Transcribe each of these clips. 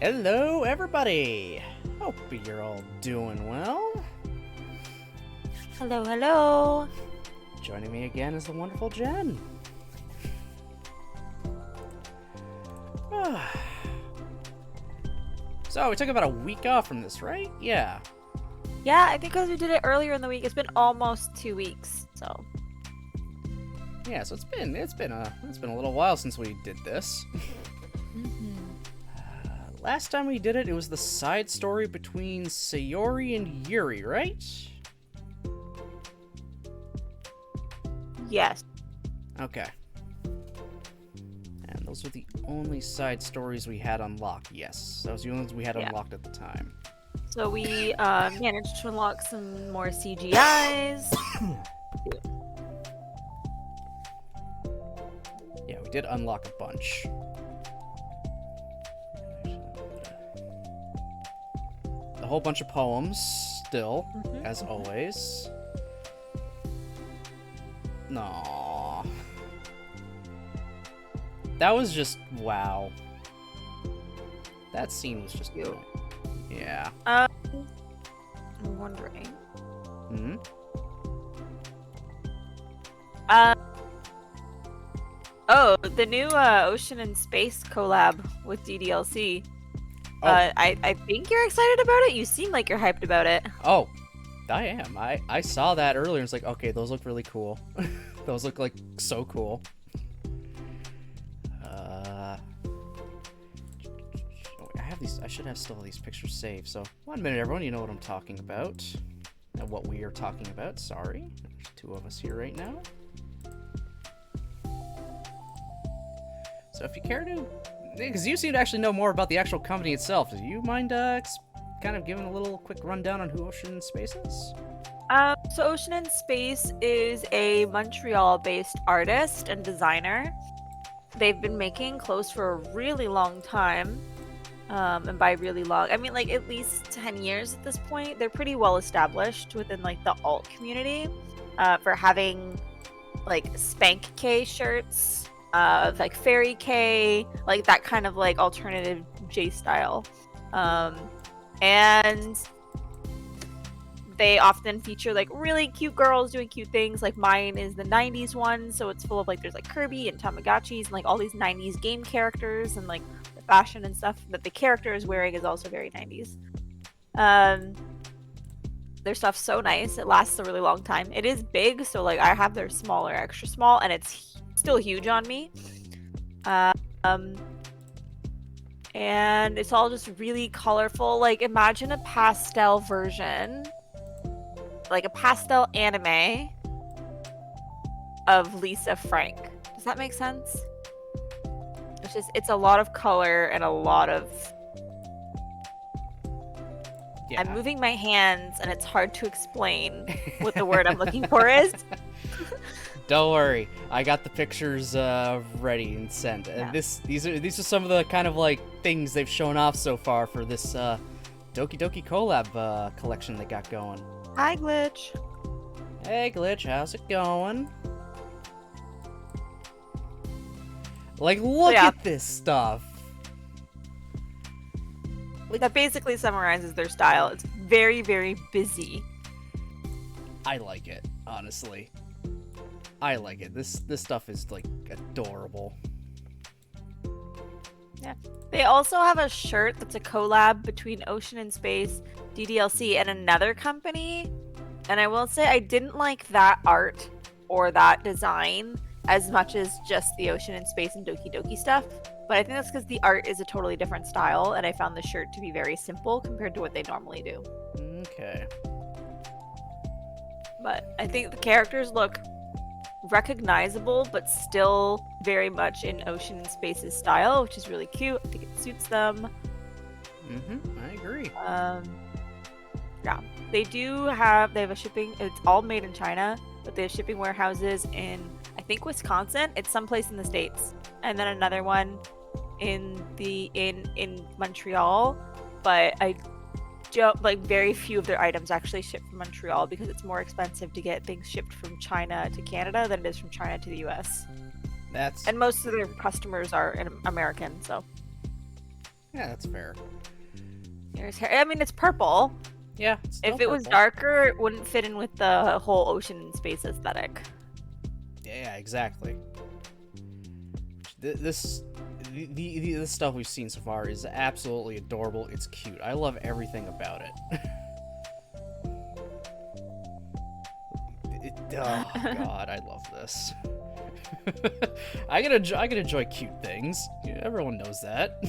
Hello, everybody! Hope you're all doing well. Hello, hello. Joining me again is the wonderful Jenn. So, we took about a week off from this, right? Yeah. Yeah, I think because we did it earlier in the week, it's been almost 2 weeks. So. Yeah, so it's been a little while since we did this. Last time we did it, it was the side story between Sayori and Yuri, right? Yes. Okay. And those were the only side stories we had unlocked. Yes, those were the only ones we had unlocked at the time. So we managed to unlock some more CGIs. Yeah, we did unlock a bunch. A whole bunch of poems, still, as always. No. That was just wow. That scene was just good. Yeah. I'm wondering. Hmm. Oh, the new Ocean and Space collab with DDLC. Oh. I think you're excited about it. You seem like you're hyped about it. Oh, I am. I saw that earlier and it's like, okay, those look really cool. Those look like so cool. I should have still these pictures saved. So 1 minute, everyone. You know what I'm talking about and what we are talking about. Sorry, there's two of us here right now. So if you care to, because you seem to actually know more about the actual company itself, do you mind kind of giving a little quick rundown on who Ocean and Space is? So Ocean and Space is a Montreal-based artist and designer. They've been making clothes for a really long time. And by really long, I mean like at least 10 years at this point. They're pretty well established within like the alt community for having like Spank K shirts, like Fairy K, like that kind of like alternative J style. And they often feature like really cute girls doing cute things. Like mine is the 90s one, so it's full of like there's like Kirby and Tamagotchis and like all these 90s game characters, and like the fashion and stuff that the character is wearing is also very 90s. Their stuff's so nice. It lasts a really long time. It is big, so like I have their smaller, extra small, and it's still huge on me. And it's all just really colorful. Like imagine a pastel version, like a pastel anime of Lisa Frank. Does that make sense? It's a lot of color and a lot of... Yeah. I'm moving my hands and it's hard to explain what the word I'm looking for is. Don't worry, I got the pictures ready and sent. Yeah. These are some of the kind of like things they've shown off so far for this Doki Doki Collab collection they got going. Hi, Glitch. Hey, Glitch, how's it going? Like, look at this stuff. Like, that basically summarizes their style. It's very, very busy. I like it, honestly. I like it. This stuff is like adorable. Yeah. They also have a shirt that's a collab between Ocean and Space, DDLC, and another company. And I will say I didn't like that art or that design as much as just the Ocean and Space and Doki Doki stuff. But I think that's because the art is a totally different style, and I found the shirt to be very simple compared to what they normally do. Okay. But I think the characters look recognizable, but still very much in Ocean and Space's style, which is really cute. I think it suits them. I agree. Yeah. They have a shipping, it's all made in China, but they have shipping warehouses in, I think, Wisconsin. It's someplace in the States. And then another one in Montreal. But like very few of their items actually ship from Montreal because it's more expensive to get things shipped from China to Canada than it is from China to the US. That's... And most of their customers are American, so... Yeah, that's fair. Here's hair. I mean, it's purple. Yeah. It's If still it was purple. darker, it wouldn't fit in with the whole ocean and space aesthetic. Yeah, exactly. This stuff we've seen so far is absolutely adorable. It's cute. I love everything about it. Oh god, I love this. I can enjoy cute things. Yeah, everyone knows that.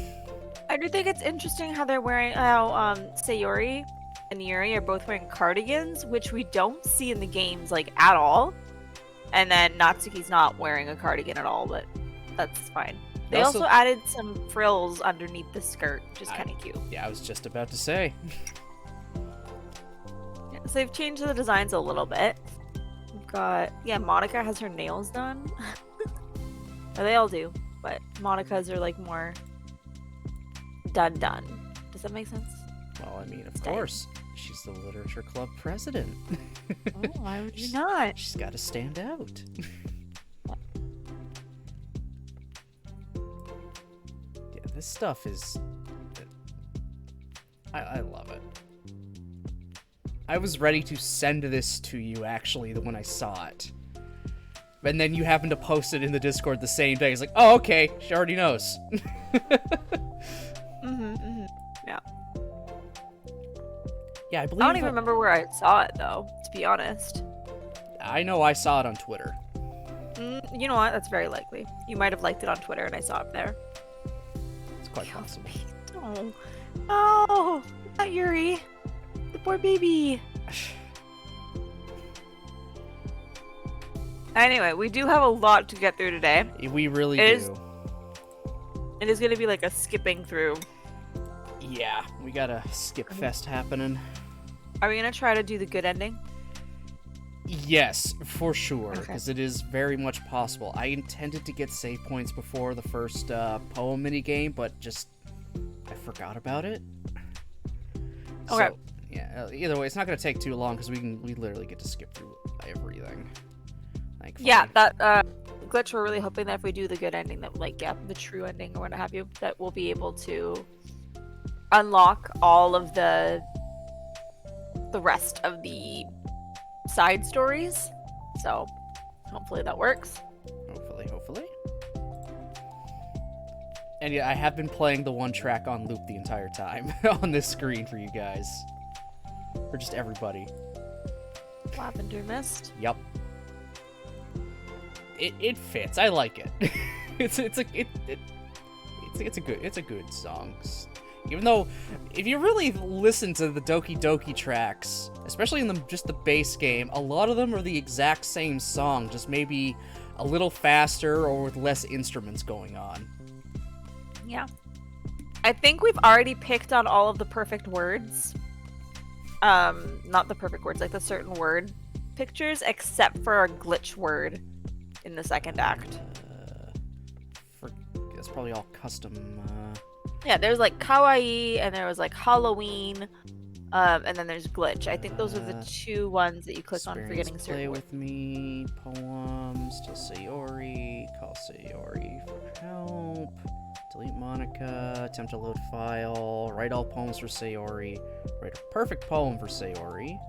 I do think it's interesting how they're wearing Sayori and Yuri are both wearing cardigans, which we don't see in the games like at all. And then Natsuki's not wearing a cardigan at all, but that's fine. They also added some frills underneath the skirt, which is kind of cute. Yeah, I was just about to say. Yeah, so they've changed the designs a little bit. We've got, yeah, Monica has her nails done. Or they all do, but Monica's are like more done. Does that make sense? Well, I mean, of course. She's the literature club president. Oh, why would you not? She's got to stand out. Yeah, this stuff is... I love it. I was ready to send this to you, actually, when I saw it. And then you happened to post it in the Discord the same day. It's like, oh, okay, she already knows. Yeah. Yeah, I believe... I don't even remember where I saw it, though, to be honest. I know I saw it on Twitter. You know what? That's very likely. You might have liked it on Twitter, and I saw it there. It's quite possible. Oh, no! Not Yuri! The poor baby! Anyway, we do have a lot to get through today. We really do. It is going to be like a skipping through. Yeah, we got a skip fest happening. Are we going to try to do the good ending? Yes, for sure, because it is very much possible. I intended to get save points before the first poem minigame, but just... I forgot about it. Okay. So, yeah, either way, it's not going to take too long, because we literally get to skip through everything. Thankfully. Yeah, that glitch, we're really hoping that if we do the good ending, that like, yeah, the true ending or what have you, that we'll be able to unlock all of the rest of the side stories. So hopefully that works. Hopefully. And yeah, I have been playing the one track on loop the entire time on this screen for you guys. For just everybody. Lavender Mist. Yep. It fits. I like it. it's a good song. Even though, if you really listen to the Doki Doki tracks, especially in just the base game, a lot of them are the exact same song, just maybe a little faster or with less instruments going on. Yeah. I think we've already picked on all of the perfect words. Not the perfect words, like the certain word pictures, except for a glitch word in the second act. That's probably all custom. Yeah, there's like kawaii, and there was like Halloween, and then there's glitch. I think those are the two ones that you click on for getting certain Play words. with me, poems, tell Sayori, call Sayori for help, delete Monica, attempt to load file, write all poems for Sayori, write a perfect poem for Sayori,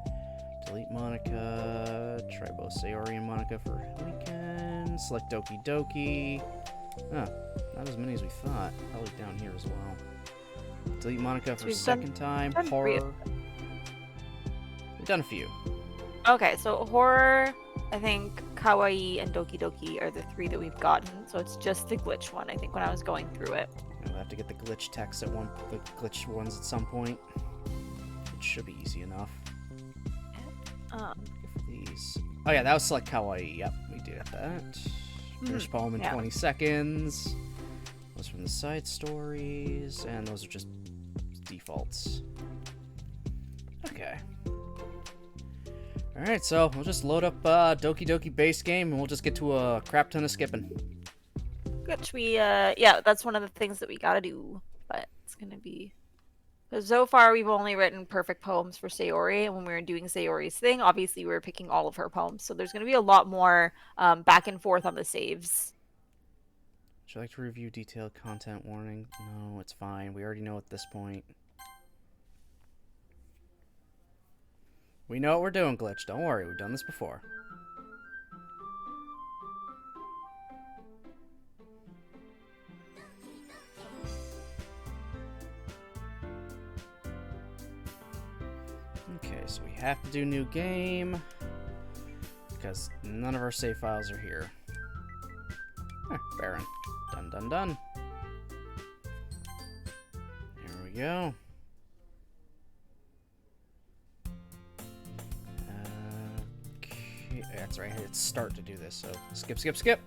delete Monica, try both Sayori and Monica for weekend, select Doki Doki. Huh, not as many as we thought. Probably down here as well. Delete Monica for second time. Horror. We've done a few. Okay, so horror, I think kawaii and Doki Doki are the three that we've gotten. So it's just the glitch one, I think, when I was going through it. We'll have to get the glitch text the glitch ones at some point. It should be easy enough. These. Oh yeah, that was select kawaii. Yep, we did that. Finish poem in 20 seconds. Those from the side stories, and those are just defaults. Okay. Alright, so we'll just load up Doki Doki base game, and we'll just get to a crap ton of skipping. Which yeah, that's one of the things that we gotta do, but it's gonna be... Because so far we've only written perfect poems for Sayori, and when we were doing Sayori's thing, obviously we were picking all of her poems, so there's gonna be a lot more back and forth on the saves. Would you like to review detailed content warning? No, it's fine. We already know at this point. We know what we're doing, Glitch. Don't worry, we've done this before. Okay, so we have to do new game because none of our save files are here. Baron. Done, done, done. Here we go. Okay, that's right. Hit start to do this. So skip, skip, skip.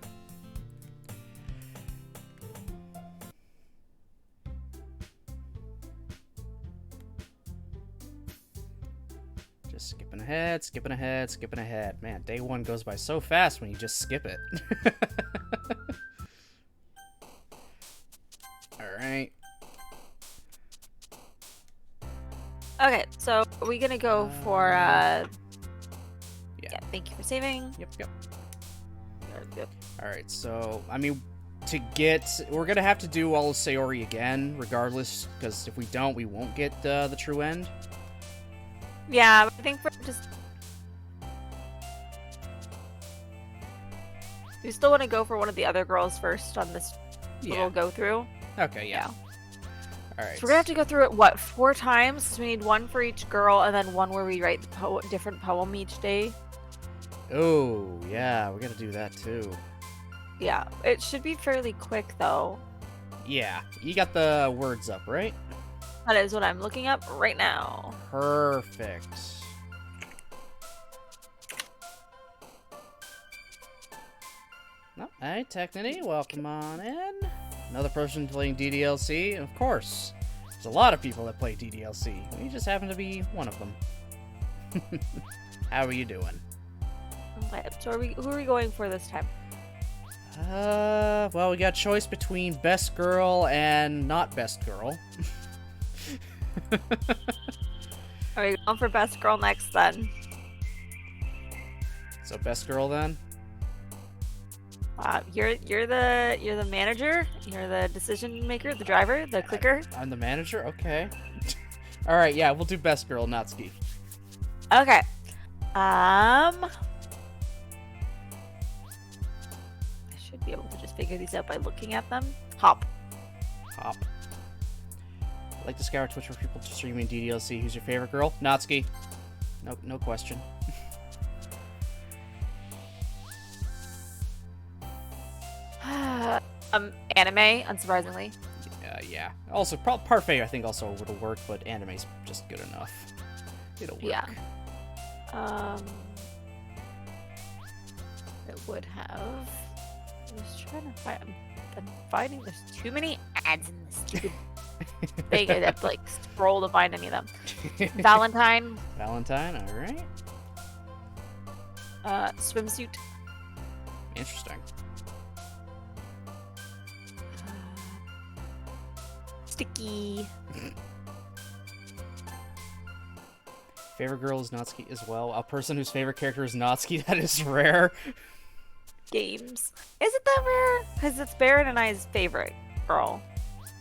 Just skipping ahead, skipping ahead, skipping ahead. Man, day one goes by so fast when you just skip it. Alright. Okay, so are we gonna go for Yeah. thank you for saving. Yep, yep. Yep. Alright, so, I mean, we're gonna have to do all of Sayori again, regardless, because if we don't, we won't get the true end. Yeah, I think for just... We still want to go for one of the other girls first on this little go-through. Okay, yeah. Alright. So we're gonna have to go through it, what, 4 times? So we need one for each girl, and then one where we write the different poem each day. Oh, yeah, we gotta do that too. Yeah, it should be fairly quick, though. Yeah, you got the words up, right? That is what I'm looking up right now. Perfect. Hey, Technity, welcome on in. Another person playing DDLC, and of course, there's a lot of people that play DDLC. We just happen to be one of them. How are you doing? Okay, so who are we going for this time? Well, we got choice between best girl and not best girl. Are we going for best girl next then? So best girl then? You're the manager. You're the decision maker, the driver, the clicker. I'm the manager. Okay. All right. Yeah, we'll do best girl, Natsuki. Okay. I should be able to just figure these out by looking at them. Hop. Hop. I like to scour Twitch for people streaming DDLC. Who's your favorite girl? Natsuki. No question. Anime, unsurprisingly. Yeah. Also, Parfait I think also would work, but anime's just good enough. It'll work. Yeah. It would have. I was trying to find. I'm finding there's too many ads in this stupid thing. I have to like scroll to find any of them. Valentine. Valentine. All right. Swimsuit. Interesting. Sticky. Favorite girl is Natsuki as well. A person whose favorite character is Natsuki. That is rare. Games. Is it that rare? Because it's Baron and I's favorite girl.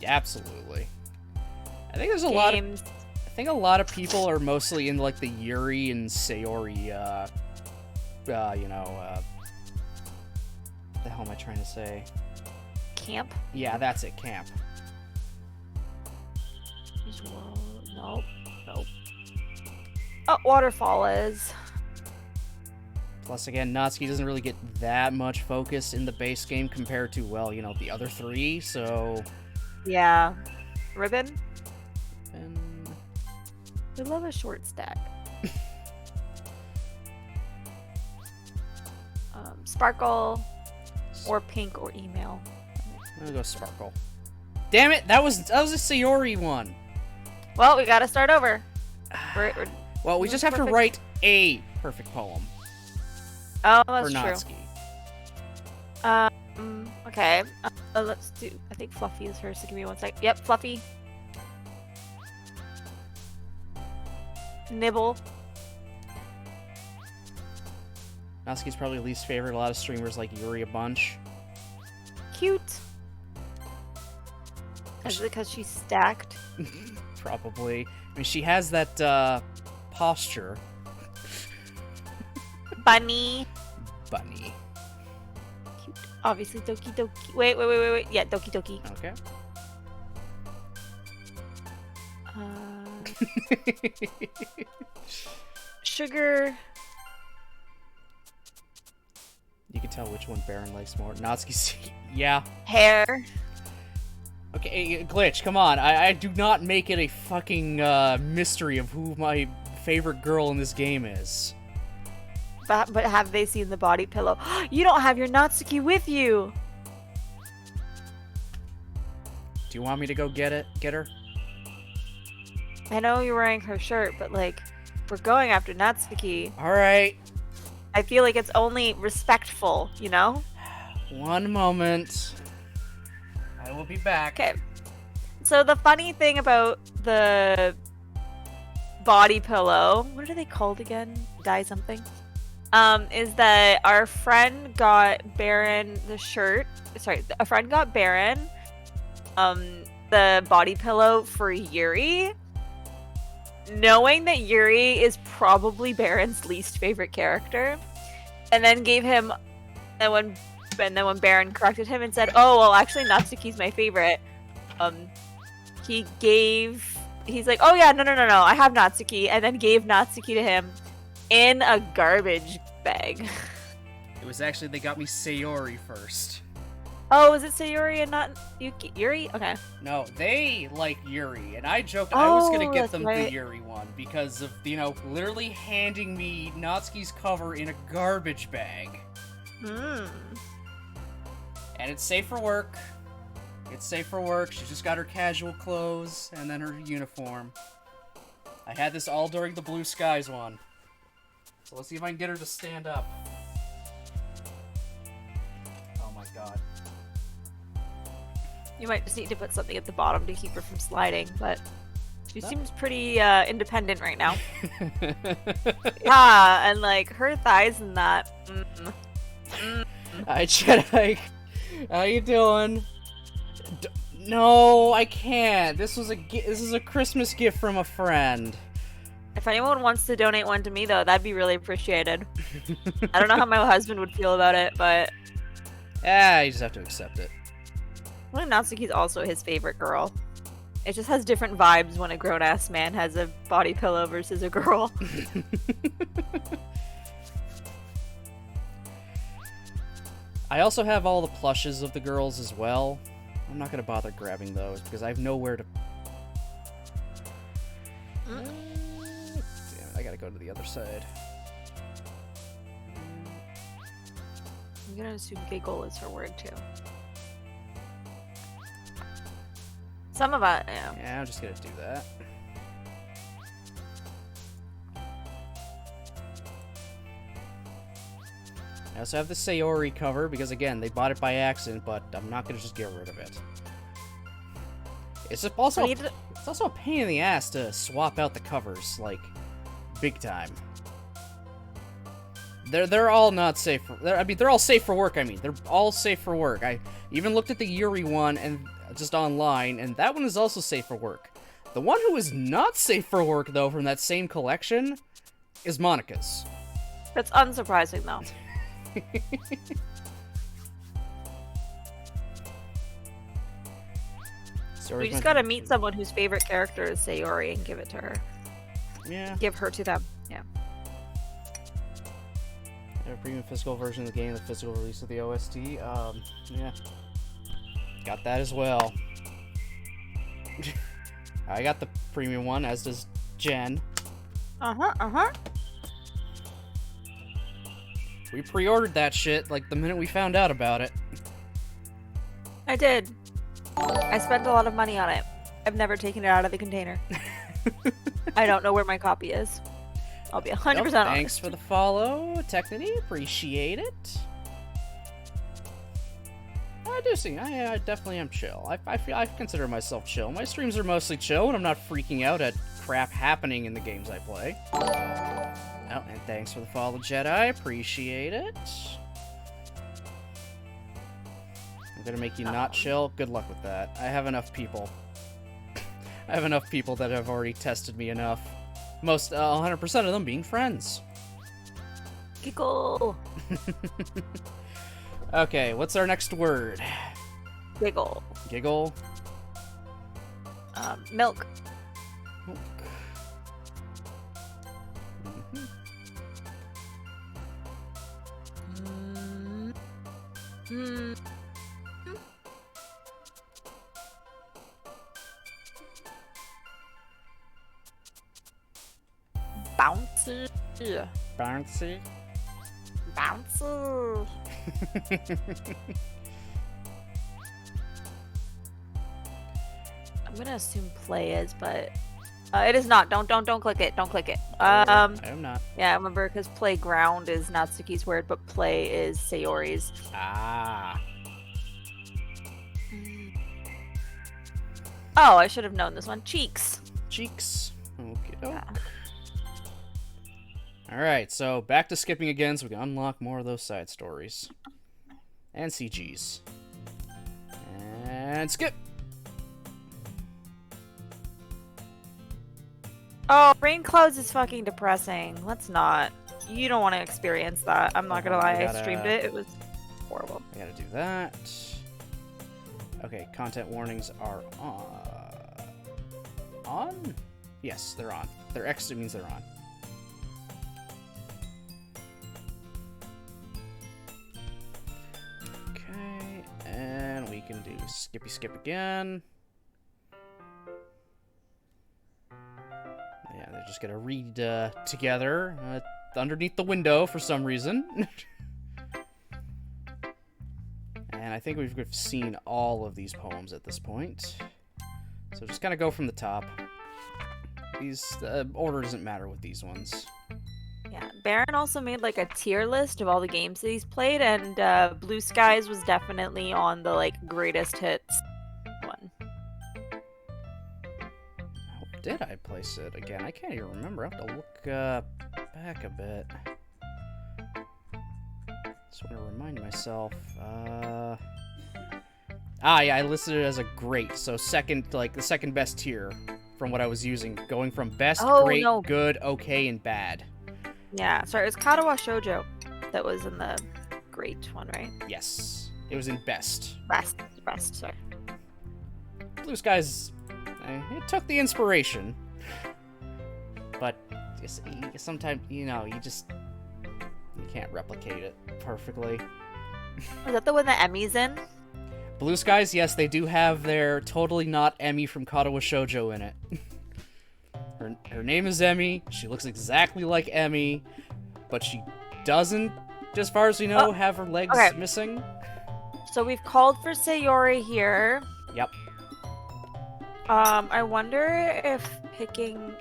Absolutely. I think there's a lot of. I think a lot of people are mostly in like the Yuri and Sayori. What the hell am I trying to say? Camp. Yeah, that's it. Camp. Nope. Oh, Waterfall is. Plus, again, Natsuki doesn't really get that much focus in the base game compared to, well, the other 3, so... Yeah. Ribbon? And... We love a short stack. Sparkle, or Pink, or Email. I'm gonna go Sparkle. Damn it! That was a Sayori one! Well, we gotta start over. Well, we just have to write a perfect poem. Oh, that's for true. Natsuki. Okay. Let's do... I think Fluffy is first. Give me one sec. Yep, Fluffy. Nibble. Natsuki's probably least favorite. A lot of streamers like Yuri a bunch. Cute. Is it because she's stacked? Probably. I mean, she has that posture. bunny. Bunny. Cute. Obviously, Doki Doki. Wait. Yeah, Doki Doki. Okay. Sugar. You can tell which one Baron likes more. Natsuki's. Yeah. Hair. Okay, Glitch, come on. I do not make it a fucking mystery of who my favorite girl in this game is. But have they seen the body pillow? You don't have your Natsuki with you. Do you want me to go get her? I know you're wearing her shirt, but like, we're going after Natsuki. Alright. I feel like it's only respectful, you know? One moment. I will be back. Okay. So the funny thing about the body pillow, what are they called again? Die something? Is that our friend got Baron the shirt. Sorry, a friend got Baron the body pillow for Yuri, knowing that Yuri is probably Baron's least favorite character, and then gave him, and then when Baron corrected him and said, "Oh, well, actually, Natsuki's my favorite," he's like, "Oh yeah, no, I have Natsuki," and then gave Natsuki to him in a garbage bag. It was actually, they got me Sayori first. Oh, is it Sayori and not Yuki? Yuri? Okay. No, they like Yuri, and I joked I was gonna get them right. the Yuri one because of, literally handing me Natsuki's cover in a garbage bag. Hmm. And it's safe for work. It's safe for work. She's just got her casual clothes and then her uniform. I had this all during the Blue Skies one. So let's see if I can get her to stand up. Oh my god. You might just need to put something at the bottom to keep her from sliding, but she seems pretty independent right now. Yeah, and like her thighs and that. Hi, Jedi. How you doing? No, I can't. This is a Christmas gift from a friend. If anyone wants to donate one to me, though, that'd be really appreciated. I don't know how my husband would feel about it, but you just have to accept it. well, Natsuki's also his favorite girl. It just has different vibes when a grown-ass man has a body pillow versus a girl. I also have all the plushes of the girls as well. I'm not gonna bother grabbing those because I have nowhere to... Damn it, I gotta go to the other side. I'm gonna assume giggle is her word, too. Some of it, yeah. Yeah, I'm just gonna do that. I also have the Sayori cover because, again, they bought it by accident, but I'm not gonna just get rid of it. It's also a pain in the ass to swap out the covers, like, big time. They're all not safe for... they're all safe for work, They're all safe for work. I even looked at the Yuri one and just online, and that one is also safe for work. The one who is not safe for work, though, from that same collection, is Monica's. That's unsurprising, though. We just gotta meet someone whose favorite character is Sayori and give it to her. Yeah. Give her to them. Yeah. A premium physical version of the game, the physical release of the OST. Yeah. Got that as well. I got the premium one, as does Jenn. We pre-ordered that shit, like, the minute we found out about it. I did. I spent a lot of money on it. I've never taken it out of the container. I don't know where my copy is. I'll be 100% honest. Thanks for the follow, Technity. Appreciate it. I do see. I definitely am chill. I consider myself chill. My streams are mostly chill when I'm not freaking out at crap happening in the games I play. Oh, and thanks for the follow, Jedi. Appreciate it. I'm gonna make you not chill. Good luck with that. I have enough people. I have enough people that have already tested me enough. Most 100% of them being friends. Giggle. Okay, what's our next word? Giggle. Giggle. Milk. Milk. Mm. Bouncy. Bouncy. Bouncy. I'm gonna assume play is, but it is not. Don't click it. Don't click it. I am not. Yeah, I remember because playground is Natsuki's word, but play is Sayori's. Ah. Oh, I should have known this one. Cheeks. Cheeks. Okay. Yeah. Alright, so back to skipping again so we can unlock more of those side stories. And CGs. And skip! Oh, rain clouds is fucking depressing. Let's not. You don't want to experience that. I'm not gonna lie. I streamed it. It was horrible. I gotta do that. Okay, content warnings are on? Yes, they're on. They're X, it means they're on. Okay, and we can do skippy skip again. Yeah, they're just gonna read together underneath the window for some reason. And I think we've seen all of these poems at this point. So just kind of go from the top. These order doesn't matter with these ones. Yeah, Baron also made like a tier list of all the games that he's played, and Blue Skies was definitely on the like greatest hits one. How did I place it again? I can't even remember. I have to look back a bit. Just want to remind myself. Yeah, I listed it as a great. So second, like the second best tier from what I was using, going from best, great, no. good, okay, and bad. Yeah, sorry, it was Katawa Shoujo that was in the great one, right? Yes, it was in best. Best, sorry. Blue Skies, it took the inspiration, but sometimes you can't replicate it perfectly. Was that the one that Emmy's in? Blue Skies, yes, they do have their totally not Emmy from Katawa Shoujo in it. Her name is Emmy. She looks exactly like Emmy, but she doesn't, as far as we know, have her legs missing. So we've called for Sayori here. Yep. I wonder if picking...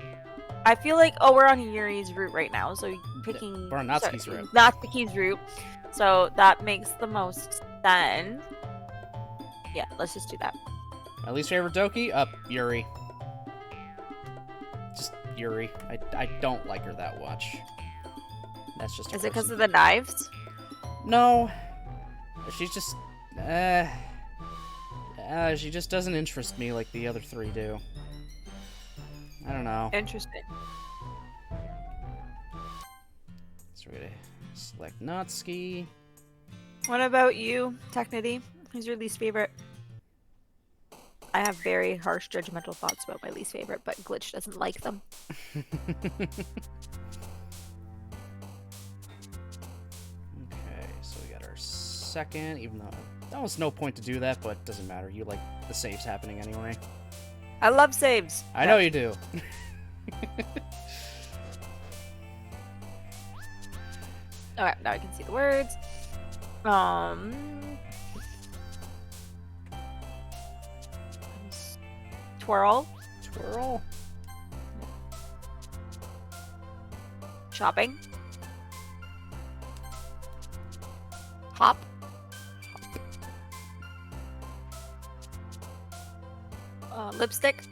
I feel like, we're on Yuri's route right now, so picking... We're on Natsuki's route. Natsuki's route. So that makes the most sense. Yeah, let's just do that. My least favorite Doki? Yuri. Just Yuri. I don't like her that much. That's just Is it because of the knives? No. She's just... she just doesn't interest me like the other three do. I don't know. Interesting. So we're gonna select Natsuki. What about you, Technity? Who's your least favorite? I have very harsh judgmental thoughts about my least favorite, but Glitch doesn't like them. Okay, so we got our second, even though there was no point to do that, but it doesn't matter. You like the saves happening anyway. I love saves. I know you do. Alright, now I can see the words. Twirl. Twirl. Shopping. Hop. Lipstick.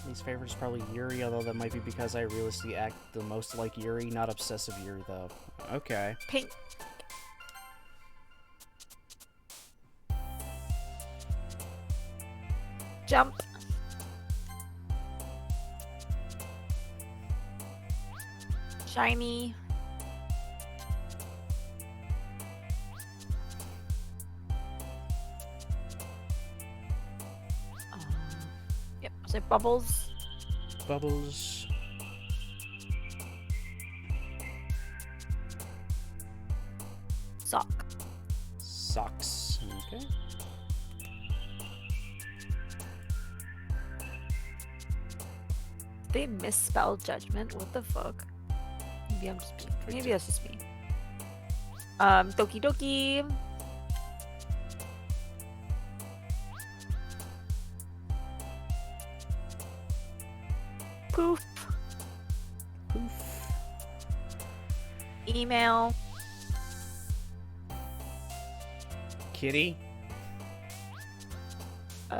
Least favorite is probably Yuri, although that might be because I realistically act the most like Yuri, not obsessive Yuri, though. Okay. Pink. Jump. Shiny. Yep, so bubbles. Bubbles. Sock. Socks. Okay. They misspelled judgment. What the fuck? Maybe that's just me. Doki Doki. Poof. Poof. Email. Kitty.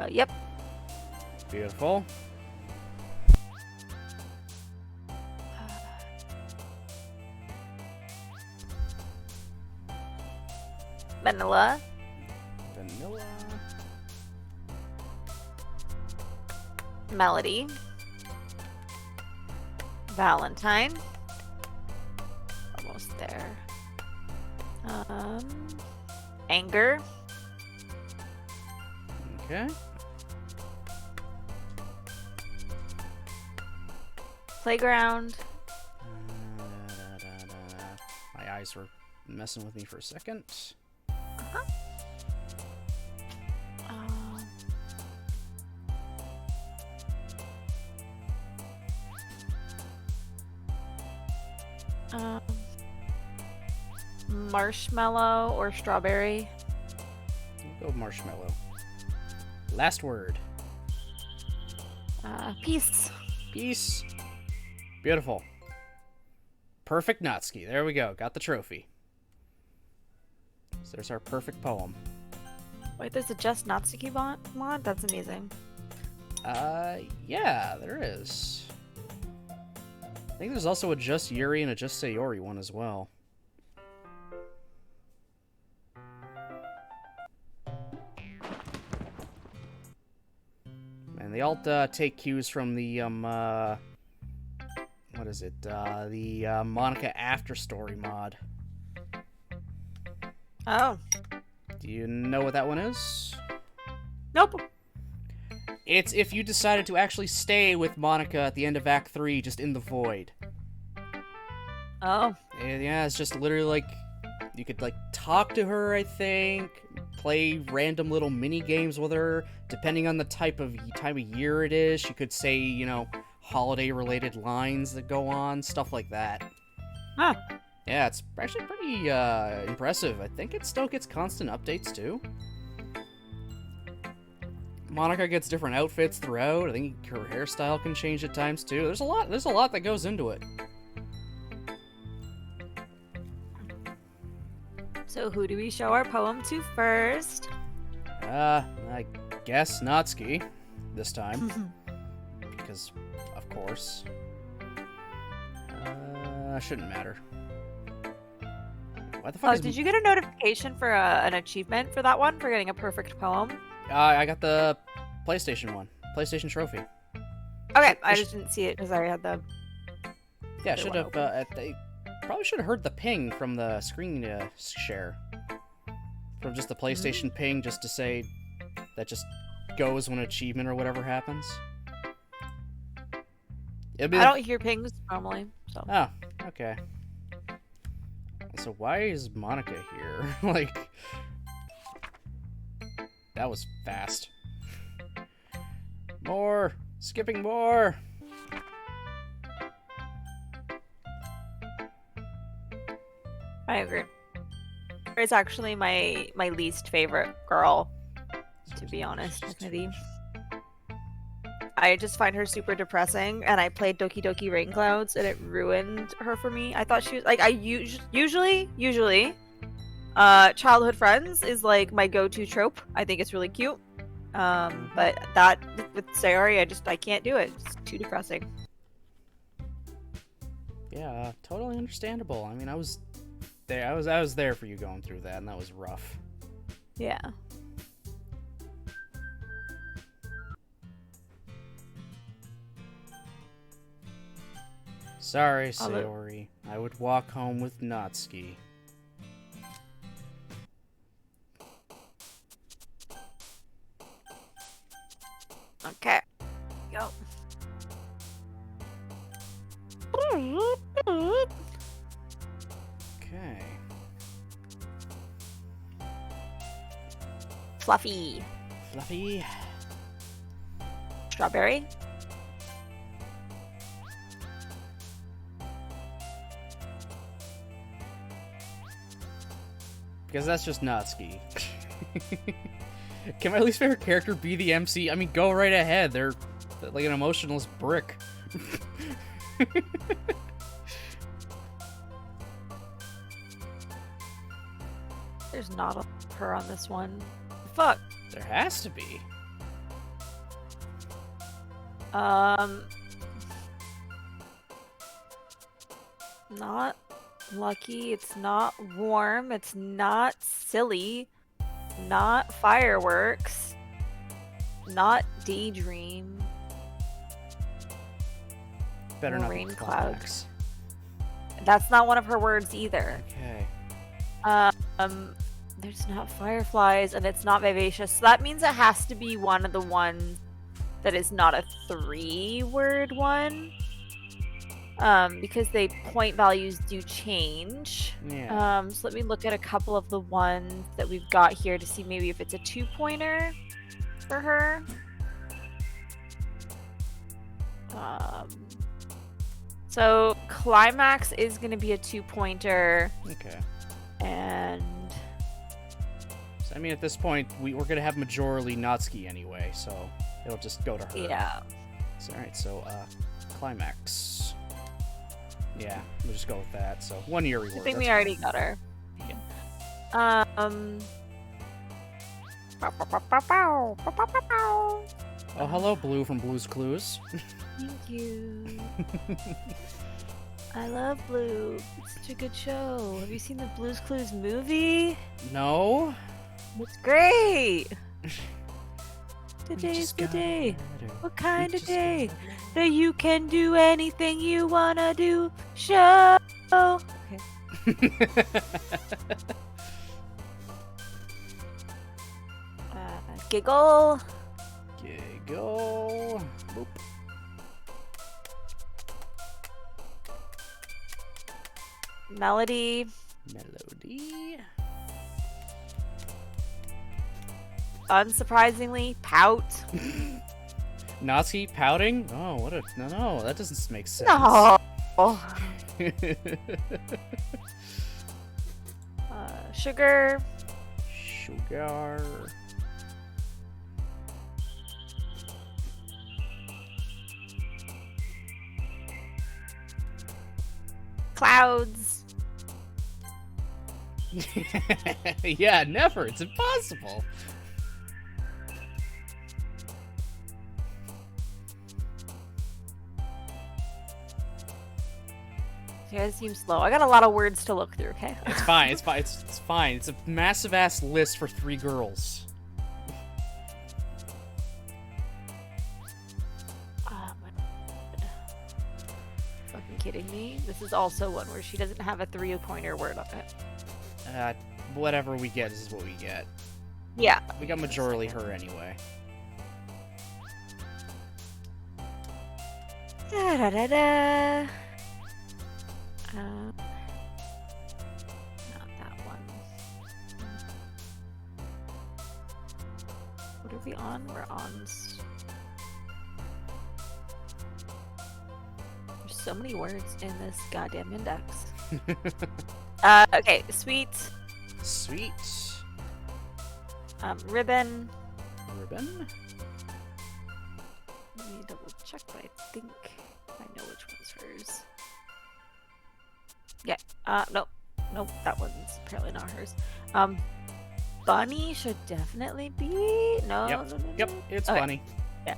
Yep. Beautiful. Vanilla. Vanilla. Melody. Valentine. Almost there. Anger. Okay. Playground. My eyes were messing with me for a second. Marshmallow or strawberry. We'll go marshmallow. Last word. Peace. Peace. Beautiful. Perfect Natsuki. There we go. Got the trophy. So there's our perfect poem. Wait, there's a Just Natsuki mod? That's amazing. Yeah, there is. I think there's also a Just Yuri and a Just Sayori one as well. And they all take cues from the, what is it? The Monica After Story mod. Oh. Do you know what that one is? Nope. It's if you decided to actually stay with Monica at the end of Act 3, just in the void. Oh. And yeah, it's just literally like, you could like talk to her, I think, play random little mini games with her, depending on the time of year it is. She could say, you know, holiday-related lines that go on, stuff like that. Huh. Yeah, it's actually pretty impressive. I think it still gets constant updates too. Monica gets different outfits throughout. I think her hairstyle can change at times too. There's a lot that goes into it. So who do we show our poem to first? I guess Natsuki this time. Because, of course. Shouldn't matter. Why the fuck Did you get a notification for an achievement for that one, for getting a perfect poem? I got the PlayStation one. PlayStation trophy. Okay, I just didn't see it because I had the... Yeah, should have, they probably should have heard the ping from the screen share. From just the PlayStation ping, just to say that just goes when an achievement or whatever happens. I don't hear pings normally, so... Oh, okay. So why is Monica here? Like... That was fast. More! Skipping more! I agree. It's actually my least favorite girl, to be honest with me. I just find her super depressing, and I played Doki Doki Rain Clouds, and it ruined her for me. I thought she was like, I usually childhood friends is like my go-to trope. I think it's really cute. But that with Sayori, I can't do it. It's too depressing. Yeah, totally understandable. I mean, I was there. I was there for you going through that, and that was rough. Yeah. Sorry, Sayori. Sayori. I would walk home with Natsuki. Okay. Go. Okay. Fluffy. Fluffy. Strawberry. Because that's just Natsuki. Can my least favorite character be the MC? I mean, go right ahead. They're like an emotionless brick. There's not a her on this one. Fuck. There has to be. Not lucky. It's not warm. It's not silly. Not fireworks. Not daydream. Better Or not rain be cloud. climax. That's not one of her words either. Okay. There's not fireflies and it's not vivacious. So that means it has to be one of the ones that is not a 3-word one. Because the point values do change. Yeah. So let me look at a couple of the ones that we've got here to see maybe if it's a 2-pointer for her. So climax is going to be a 2-pointer. Okay. And So, I mean, at this point, we're gonna have majorly Natsuki anyway, so it'll just go to her. yeah. So, all right. So, climax. Yeah, we'll just go with that. So, one Yuri word. I think that's we already got her. Yeah. Oh, hello, Blue from Blue's Clues. Thank you. I love Blue. It's such a good show. Have you seen the Blue's Clues movie? No. It's great. We Today's just the got a day. letter. What kind We of just got a day letter. that you can do anything you wanna do? Show. Okay. Giggle. Giggle. Boop. Melody. Melody. Unsurprisingly, pout. Natsuki pouting? Oh, what a no! That doesn't make sense. No. Sugar. Sugar. Clouds. Yeah, never. It's impossible. You guys seem slow. I got a lot of words to look through, okay? It's fine. It's fine. It's fine. It's a massive ass list for 3 girls. Oh my god. Fucking kidding me? This is also one where she doesn't have a 3-pointer word on it. Whatever we get is what we get. Yeah. We got majorly her anyway. Da da da da. Not that one. What are we on? We're on. There's so many words in this goddamn index. Okay, sweet. Sweet. Ribbon. Ribbon. Let me double check, but I think I know which one's hers. Yeah. Nope. Nope. That one's apparently not hers. Bunny should definitely be. No. Yep. No, no, Yep. no. It's Okay. funny. Yeah.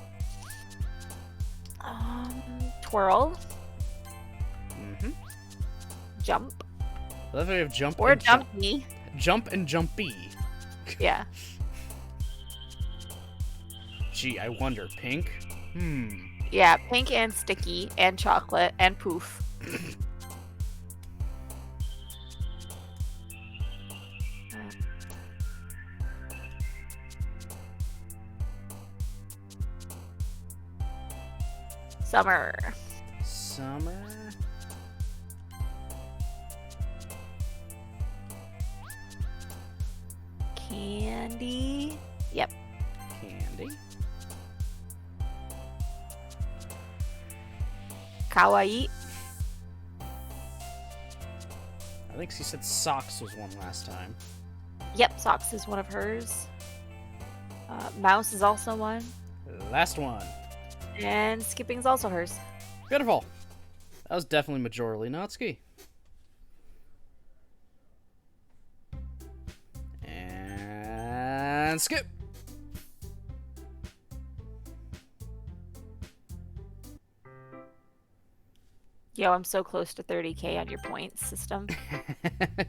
Twirl. Mm-hmm. Jump. I love how we have jump Or and jumpy. Jump and jumpy. Yeah. Gee, I wonder. Pink? Yeah. Pink and sticky and chocolate and poof. Summer. Summer. Candy. Yep. Candy. Kawaii. I think she said socks was one last time. Yep, socks is one of hers. Mouse is also one. Last one. And skipping's also hers. Beautiful. That was definitely majorly Natsuki. And skip. Yo, I'm so close to 30k on your points system.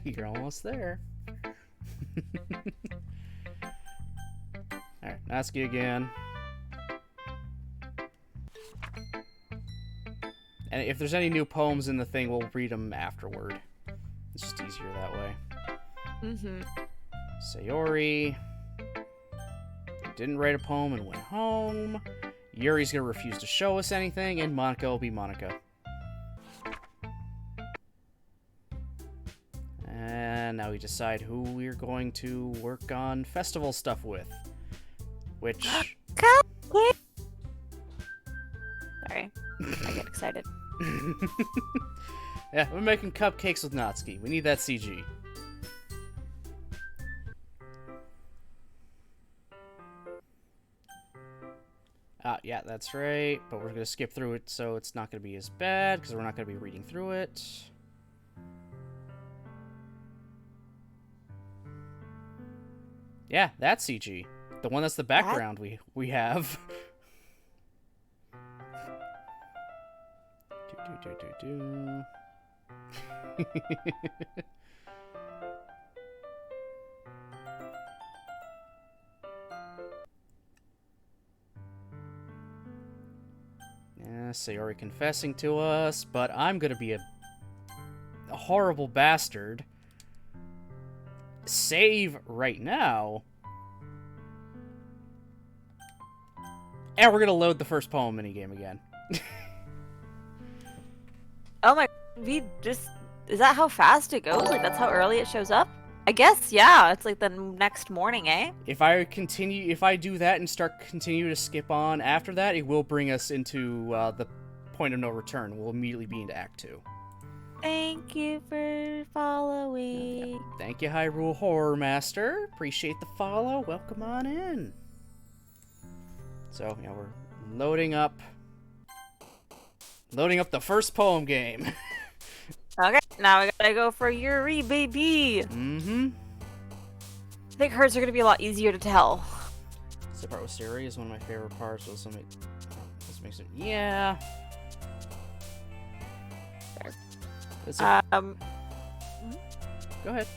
You're almost there. Alright, Natsuki again. And if there's any new poems in the thing, we'll read them afterward. It's just easier that way. Mm-hmm. Sayori didn't write a poem and went home. Yuri's gonna refuse to show us anything, and Monica will be Monica. And now we decide who we're going to work on festival stuff with. Which... Sorry. I get excited. Yeah, we're making cupcakes with Natsuki. We need that CG. Yeah, that's right. But we're going to skip through it, so it's not going to be as bad, because we're not going to be reading through it. Yeah, that's CG. The one that's the background we have. Do. Yeah, Sayori confessing to us, but I'm gonna be a horrible bastard. Save right now. And we're gonna load the first poem minigame again. Oh my, is that how fast it goes? Like, that's how early it shows up? I guess, yeah, it's like the next morning, eh? If I do that and continue to skip on after that, it will bring us into the point of no return. We'll immediately be into Act 2. Thank you for following. Yeah. Thank you, Hyrule Horror Master. Appreciate the follow. Welcome on in. So, yeah, we're loading up the first poem game. Okay, now we gotta go for Yuri, baby. Mm-hmm. I think hers are gonna be a lot easier to tell. This part with Siri is one of my favorite parts. So this makes it, yeah. There. Go ahead.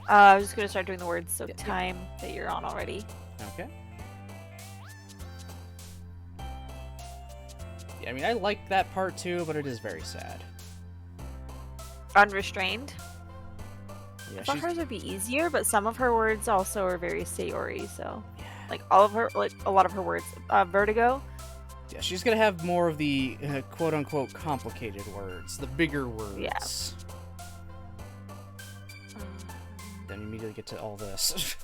I was just gonna start doing the words, so Yeah. time that you're on already. Okay. Yeah, I mean, I like that part too, but it is very sad. Unrestrained. Yeah, I thought hers would be easier, but some of her words also are very Sayori, so like all of her, like a lot of her words. Vertigo. Yeah, she's gonna have more of the quote-unquote complicated words, the bigger words. Yeah. Then you immediately get to all this.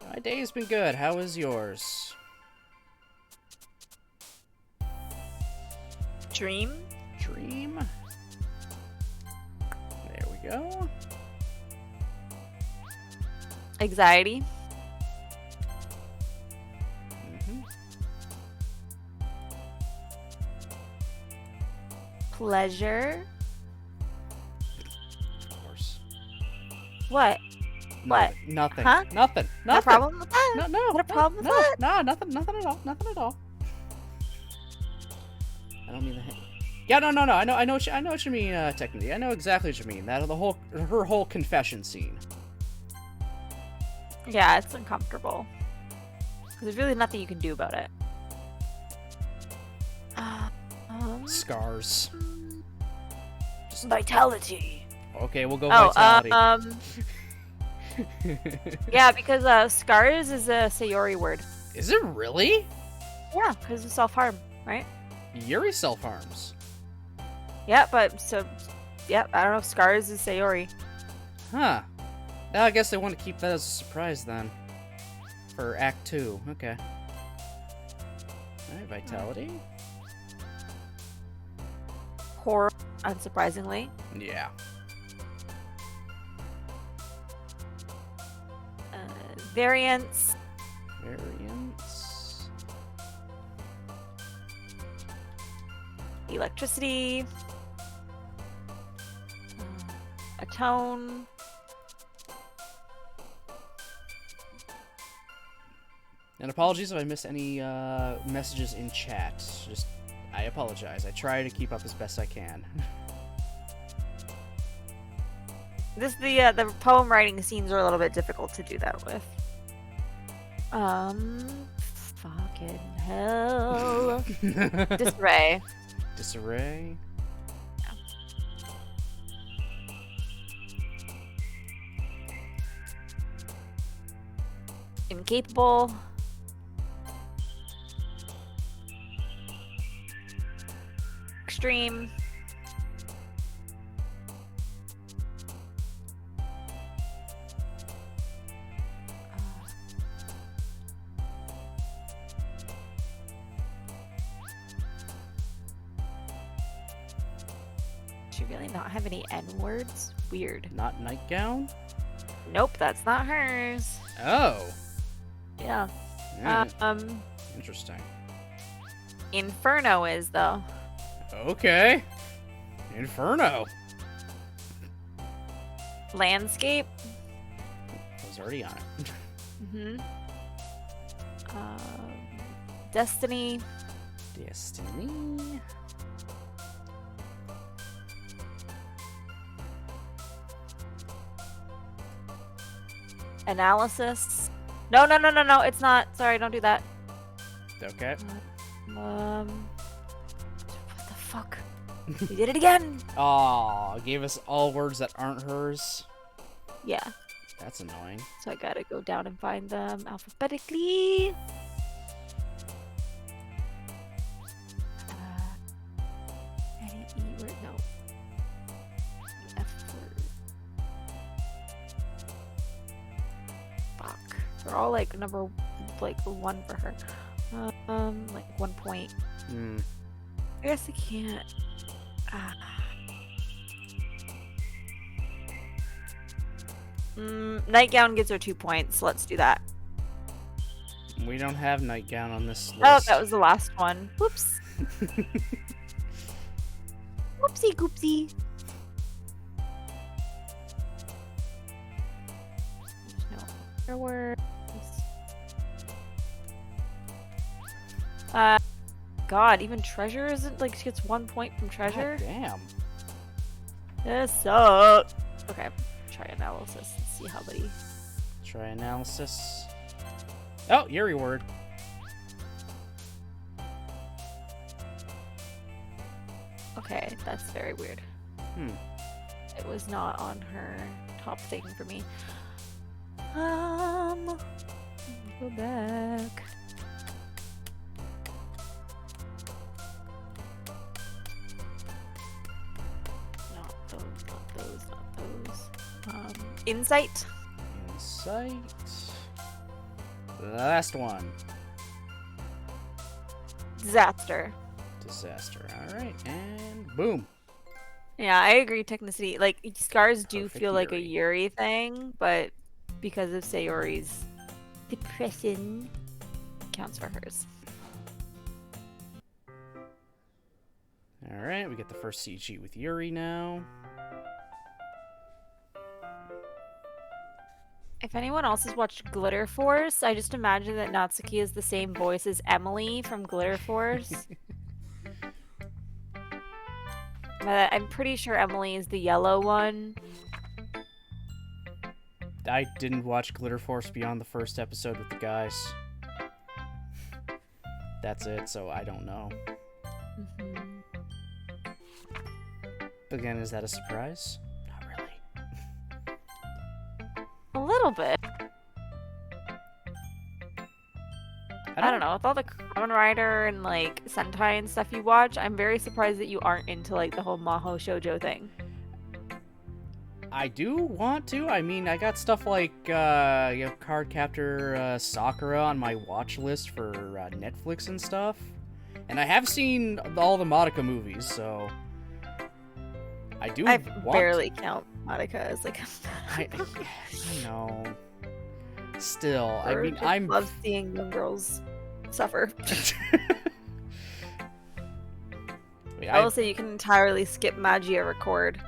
My day's been good. How is yours? Dream. Dream. There we go. Anxiety. Mm-hmm. Pleasure. Of course. What? What? Nothing. Huh? Nothing. No problem with that? No. What a problem with that? No, nothing at all. Nothing at all. I don't mean that. Yeah, no. I know what you mean. Technically, I know exactly what you mean. That her whole confession scene. Yeah, it's uncomfortable. There's really nothing you can do about it. Scars. Vitality. Okay, we'll go vitality. Yeah, because scars is a Sayori word. Is it really? Yeah, because of self-harm. right? Yuri self-harms. Yeah, but so, yeah, I don't know if Scars is Sayori. Huh. Now I guess they want to keep that as a surprise then. For Act 2. Okay. Alright, Vitality. Horror, unsurprisingly. Yeah. Variants. Variants. Electricity. Atone. And apologies if I missed any messages in chat. Just, I apologize. I try to keep up as best I can. The poem writing scenes are a little bit difficult to do that with. Fucking hell. Disarray. Disarray. Incapable. Extreme. Does she really not have any N words? Weird. Not Nightgown? Nope, that's not hers. Oh. Yeah. Yeah. Interesting. Inferno is though. Okay. Inferno. Landscape. I was already on it. Mm-hmm. Destiny. Destiny. Analysis. No, it's not. Sorry, don't do that. Okay. What the fuck? You did it again! Aw, gave us all words that aren't hers. Yeah. That's annoying. So I gotta go down and find them alphabetically. Any E word? No. F word. Fuck. They're all like one for her. Like 1 point. I guess I can't. Nightgown gives her 2 points. Let's do that. We don't have Nightgown on this list. Oh, that was the last one. Whoops. Whoopsie goopsie. There's no other words. God, even treasure isn't like she gets 1 point from treasure. God damn. This sucks. Okay, try analysis and see how many. Try analysis. Oh, Yuri word. Okay, that's very weird. It was not on her top thing for me. Go back. Not those. Insight. Insight. Last one. Disaster. Disaster. Alright, and boom. Yeah, I agree. Technicity, like scars do Perfect feel like a Yuri. Yuri thing, but because of Sayori's depression, counts for hers. Alright, we get the first CG with Yuri now. If anyone else has watched Glitter Force, I just imagine that Natsuki is the same voice as Emily from Glitter Force. But I'm pretty sure Emily is the yellow one. I didn't watch Glitter Force beyond the first episode with the guys. That's it, so I don't know. But again, is that a surprise? Not really. A little bit. I don't know, with all the Kamen Rider and like Sentai and stuff you watch, I'm very surprised that you aren't into like the whole Maho shoujo thing. I do want to. I mean, I got stuff like Cardcaptor Sakura on my watch list for Netflix and stuff. And I have seen all the Madoka movies, so I do. I barely count Madoka as like. I know. Still, I mean, I love seeing young girls suffer. I will say you can entirely skip Magia Record.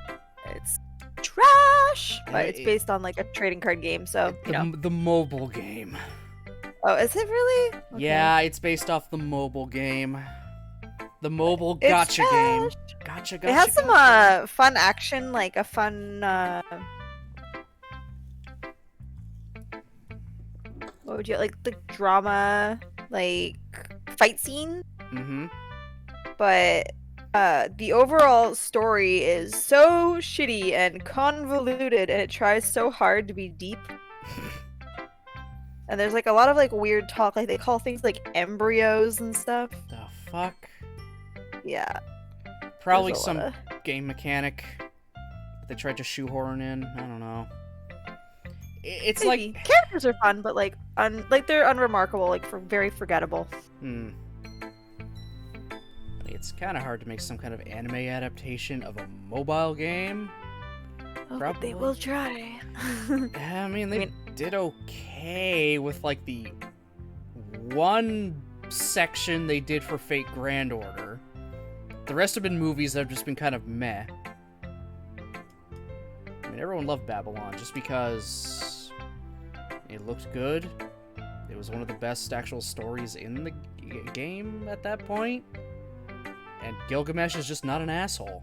It's trash, but it's based on like a trading card game, so you know. The mobile game. Oh, is it really? Okay. Yeah, it's based off the mobile game. The mobile gacha game. Gotcha. It has some fun action, like a fun what would you like the drama, like fight scene? Mm-hmm. But the overall story is so shitty and convoluted, and it tries so hard to be deep. And there's like a lot of like weird talk, like they call things like embryos and stuff. The fuck? Yeah. Probably some game mechanic that they tried to shoehorn in. I don't know. It's maybe. like characters are fun, but like they're unremarkable, like very forgettable. It's kind of hard to make some kind of anime adaptation of a mobile game. Oh, but they will try. I mean, they did okay with like the one section they did for Fate Grand Order. The rest have been movies that have just been kind of meh. I mean, everyone loved Babylon just because it looked good. It was one of the best actual stories in the game at that point. And Gilgamesh is just not an asshole.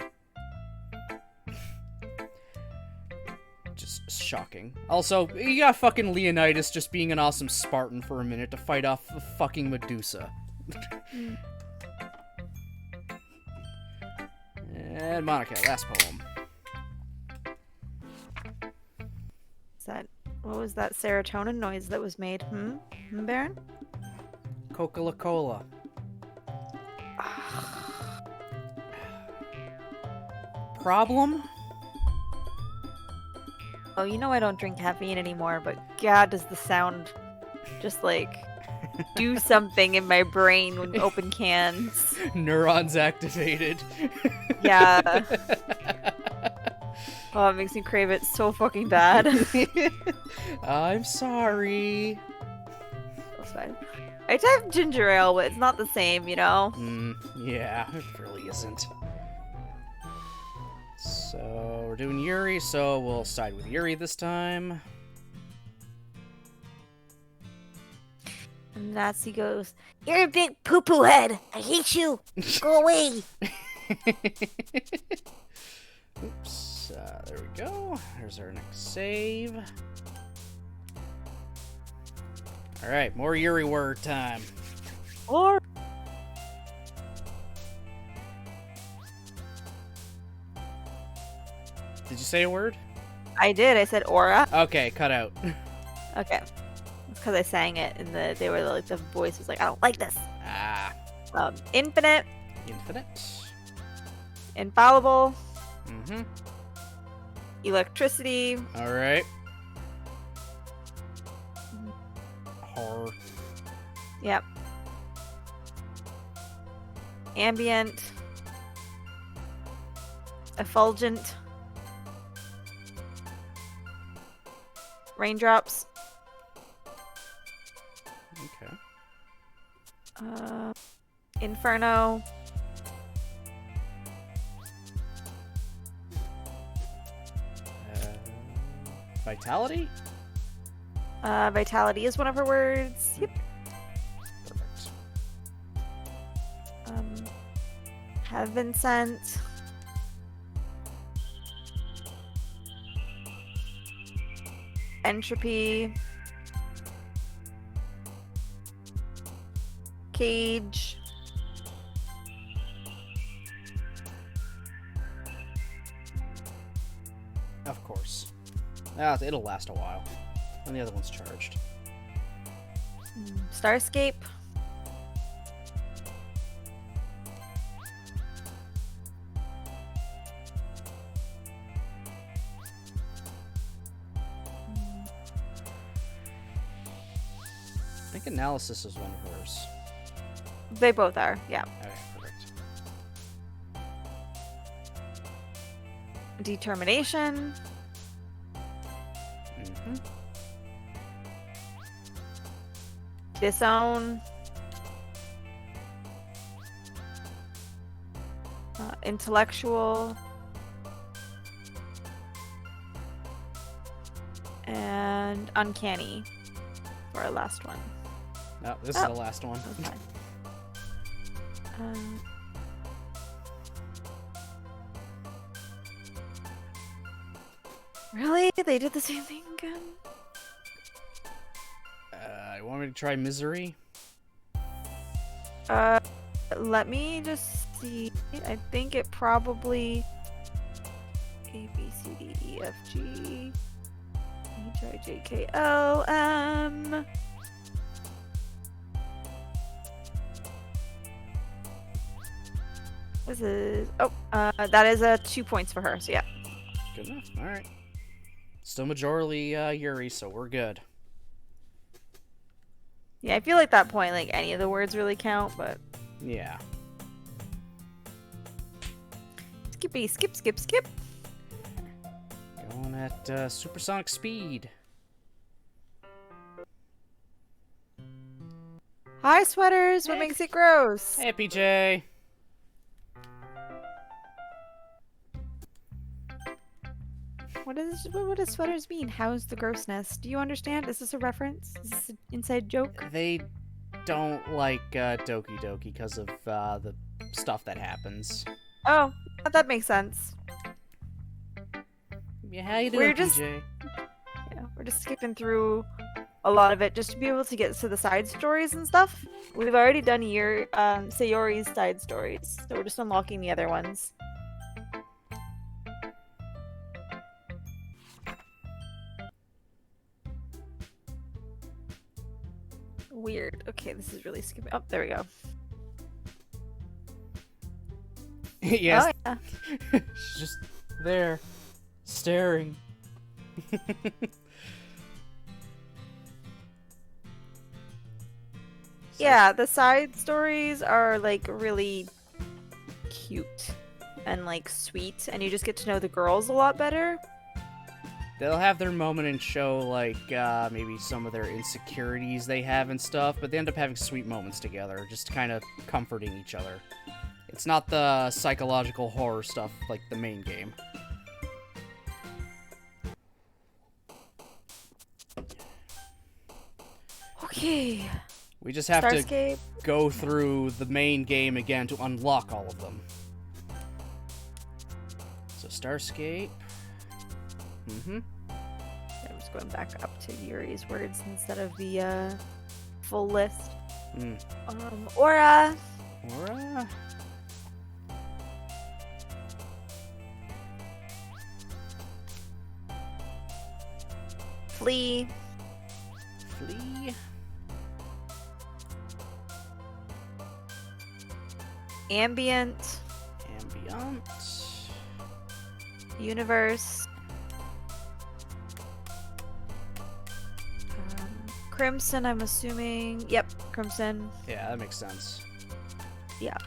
Just shocking. Also, you got fucking Leonidas just being an awesome Spartan for a minute to fight off the fucking Medusa. And Monica, last poem. What was that serotonin noise that was made? Baron? Coca-Cola. Problem? Oh, you know I don't drink caffeine anymore, but God, does the sound just like do something in my brain when you open cans. Neurons activated. Yeah. Oh, it makes me crave it so fucking bad. I'm sorry. That's fine. I have ginger ale, but it's not the same, you know? Yeah, it really isn't. So, we're doing Yuri, so we'll side with Yuri this time. And Nazi goes, "You're a big poo-poo head! I hate you! Go away!" Oops, there we go. There's our next save. Alright, more Yuri word time. Or Did you say a word? I did. I said aura. Okay, cut out. Okay. It's because I sang it, and they were like, the voice was like, "I don't like this." Ah. Infinite. Infinite. Infallible. Mm-hmm. Electricity. Alright. Horror. Yep. Ambient. Effulgent. Raindrops. Okay. Inferno. Vitality? Vitality is one of her words. Yep. Perfect. Heaven sent. Entropy. Cage. Of course. It'll last a while. And the other one's charged. Starscape. I think analysis is one of hers. They both are, yeah. Okay, perfect. Determination. Mm-hmm. Disown. Intellectual. And uncanny for our last one. No, this is the last one. Okay. Really? They did the same thing again? You want me to try misery? Let me just see. I think it probably A, B, C, D, E, F, G, H, I, J, K, L, M. This is, that is 2 points for her, so yeah. Good enough. All right. Still majority Yuri, so we're good. Yeah, I feel like that point, like, any of the words really count, but... Yeah. Skippy, skip, skip, skip. Going at supersonic speed. Hi, sweaters. What makes it gross? Hey, PJ. What does sweaters mean? How's the grossness? Do you understand? Is this a reference? Is this an inside joke? They don't like Doki Doki because of the stuff that happens. Oh, that makes sense. Yeah, how you doing, PJ? Yeah, we're just skipping through a lot of it just to be able to get to the side stories and stuff. We've already done Sayori's side stories, so we're just unlocking the other ones. Weird. Okay, this is really skipping. Oh, there we go. Yes. Oh, yeah. She's just there, staring. Yeah, the side stories are like really cute and like sweet, and you just get to know the girls a lot better. They'll have their moment and show like maybe some of their insecurities they have and stuff, but they end up having sweet moments together, just kind of comforting each other. It's not the psychological horror stuff like the main game. Okay. We just have Starscape. to go through the main game again to unlock all of them. So Starscape. Mm-hmm. I'm just going back up to Yuri's words instead of the full list. Aura. Aura. Flee. Flee. Ambient. Ambient. Universe. Crimson, I'm assuming. Yep, Crimson. Yeah, that makes sense. Yeah.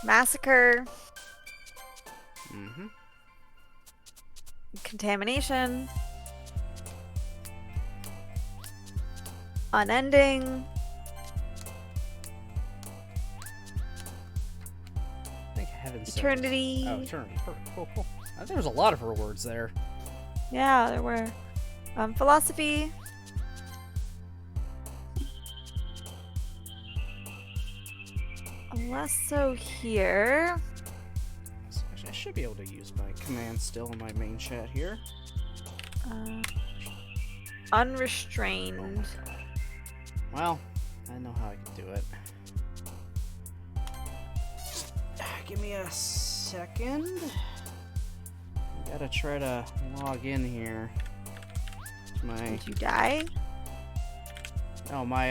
Massacre. Mm-hmm. Contamination. Unending. I think I haven't said Eternity. this. Oh, eternity. Perfect. Cool, cool. I think there was a lot of her words there. Yeah, there were. Philosophy. Less so here. Actually, I should be able to use my command still in my main chat here. Unrestrained. Well, I know how I can do it. Give me a second. Gotta try to log in here. Did you die? Oh, my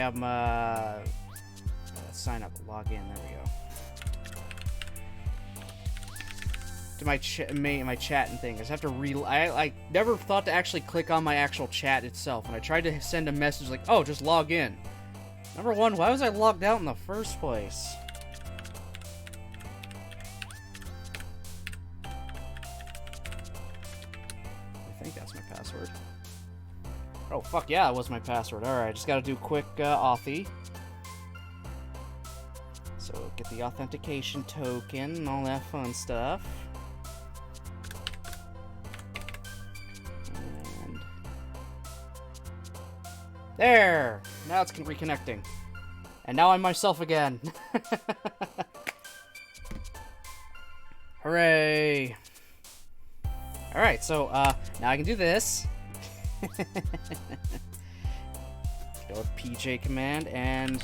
sign up, log in. There we go. to my chat and thing. I just have to I never thought to actually click on my actual chat itself, and I tried to send a message like, oh, just log in. Number one, why was I logged out in the first place? I think that's my password. Oh, fuck yeah, that was my password. Alright, just gotta do quick authy. So, get the authentication token and all that fun stuff. And... there! Now it's reconnecting. And now I'm myself again. Hooray! Alright, so, now I can do this. Go with PJ command, and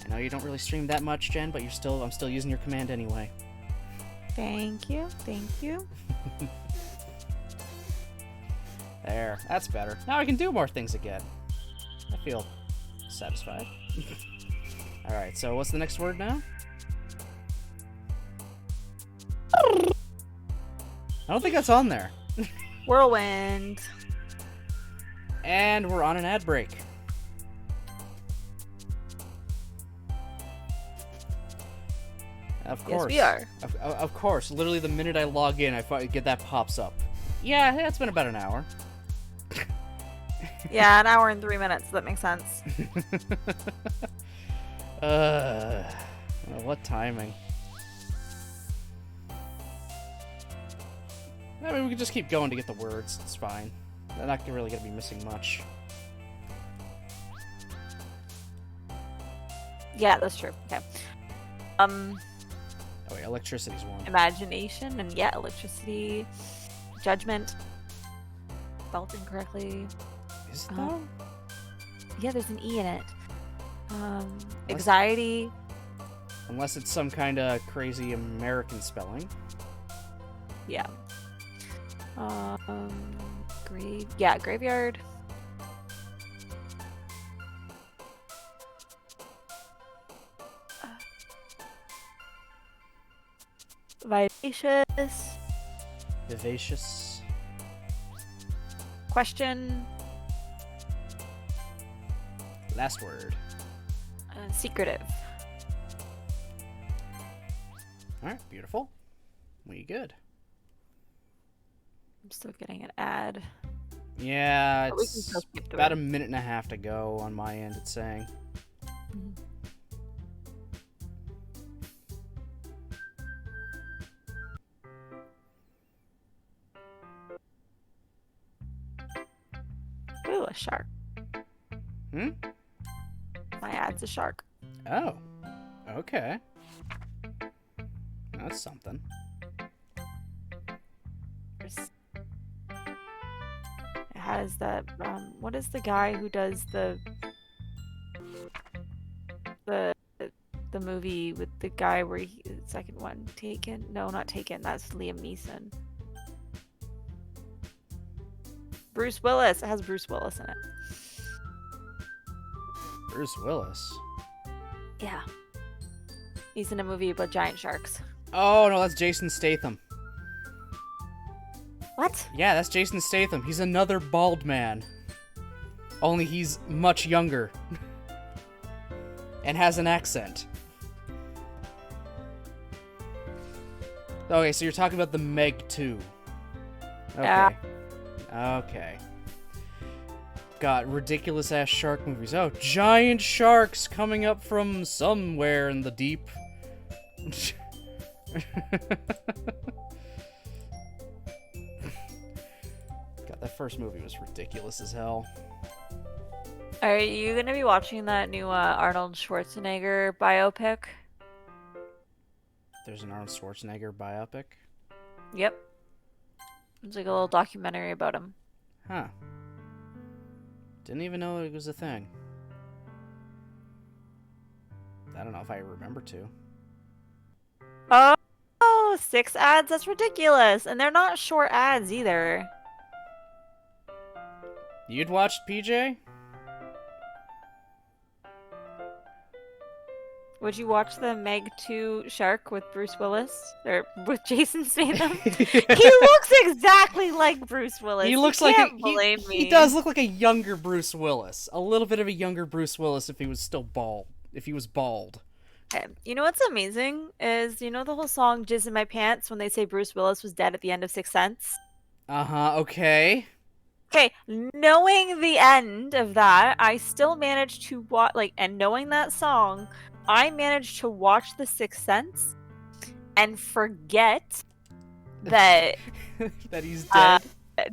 I know you don't really stream that much, Jen, but I'm still using your command anyway. Thank you. Thank you. There, that's better. Now I can do more things again. I feel satisfied. Alright, so what's the next word now? I don't think that's on there. Whirlwind. And we're on an ad break. Of course. Yes, we are. Of course. Literally the minute I log in, I get that pops up. Yeah, it's been about an hour. Yeah, an hour and 3 minutes. That makes sense. What timing? I mean, we can just keep going to get the words. It's fine. They're not really going to be missing much. Yeah, that's true. Okay. Oh wait, electricity's one. Imagination and yeah, electricity. Judgment. Spelled incorrectly. Is that? Yeah, there's an E in it. Anxiety. Unless it's some kind of crazy American spelling. Yeah. Graveyard. Vivacious. Vivacious. Question. Last word. Secretive. Alright, beautiful. We good. I'm still getting an ad. Yeah, But we can it's still skip through about it. a minute and a half to go on my end, it's saying. Ooh, a shark. Hmm? My ad's a shark. Oh. Okay. That's something. It has that. What is the guy who does the movie with the guy where he second one Taken? No, not Taken. That's Liam Neeson. Bruce Willis. It has Bruce Willis in it. Bruce Willis. Yeah. He's in a movie about giant sharks. Oh, no, that's Jason Statham. What? Yeah, that's Jason Statham. He's another bald man. Only he's much younger. And has an accent. Okay, so you're talking about the Meg 2. Okay. Yeah. Okay. Got ridiculous ass shark movies. Oh, giant sharks coming up from somewhere in the deep. God, that first movie was ridiculous as hell. Are you gonna be watching that new Arnold Schwarzenegger biopic? There's an Arnold Schwarzenegger biopic? Yep. It's like a little documentary about him. Huh. Didn't even know it was a thing. I don't know if I remember to. Oh, 6 ads? That's ridiculous. And they're not short ads either. You'd watched PJ? Would you watch the Meg 2 Shark with Bruce Willis? Or with Jason Statham? Yeah. He looks exactly like Bruce Willis. He looks you like can't blame me. he does look like a younger Bruce Willis. A little bit of a younger Bruce Willis if he was still bald. If he was bald. Okay. You know what's amazing is, you know the whole song Jizz in My Pants when they say Bruce Willis was dead at the end of Sixth Sense? Uh-huh, okay. Okay, knowing the end of that, I still managed to watch, and knowing that song, I managed to watch The Sixth Sense and forget that that he's dead.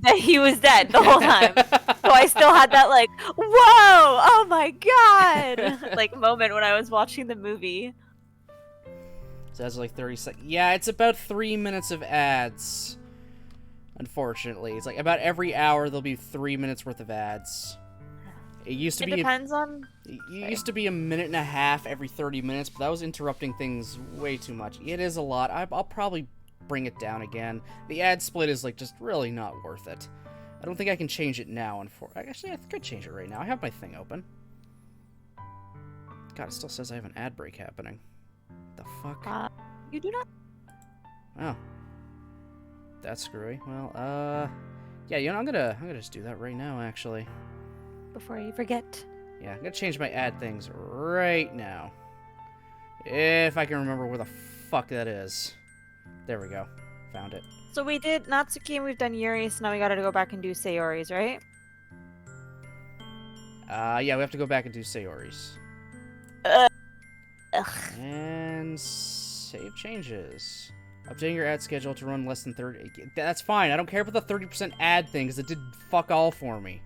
That he was dead the whole time. So I still had that whoa, oh my god, moment when I was watching the movie. So that's like 30 seconds. Yeah, it's about 3 minutes of ads. Unfortunately, it's like about every hour there'll be 3 minutes worth of ads. It used to be. Depends on. It used to be a minute and a half every 30 minutes, but that was interrupting things way too much. It is a lot. I'll probably bring it down again. The ad split is just really not worth it. I don't think I can change it now. Actually, I could change it right now. I have my thing open. God, it still says I have an ad break happening. The fuck? You do not. Oh. That's screwy. Well, yeah, I'm gonna just do that right now, actually. Before you forget. Yeah, I'm gonna change my ad things right now. If I can remember where the fuck that is. There we go. Found it. So we did Natsuki and we've done Yuri, so now we gotta go back and do Sayori's, right? Yeah, we have to go back and do Sayori's. Ugh. And save changes. Updating your ad schedule to run less than 30. That's fine. I don't care about the 30% ad thing, because it did fuck all for me.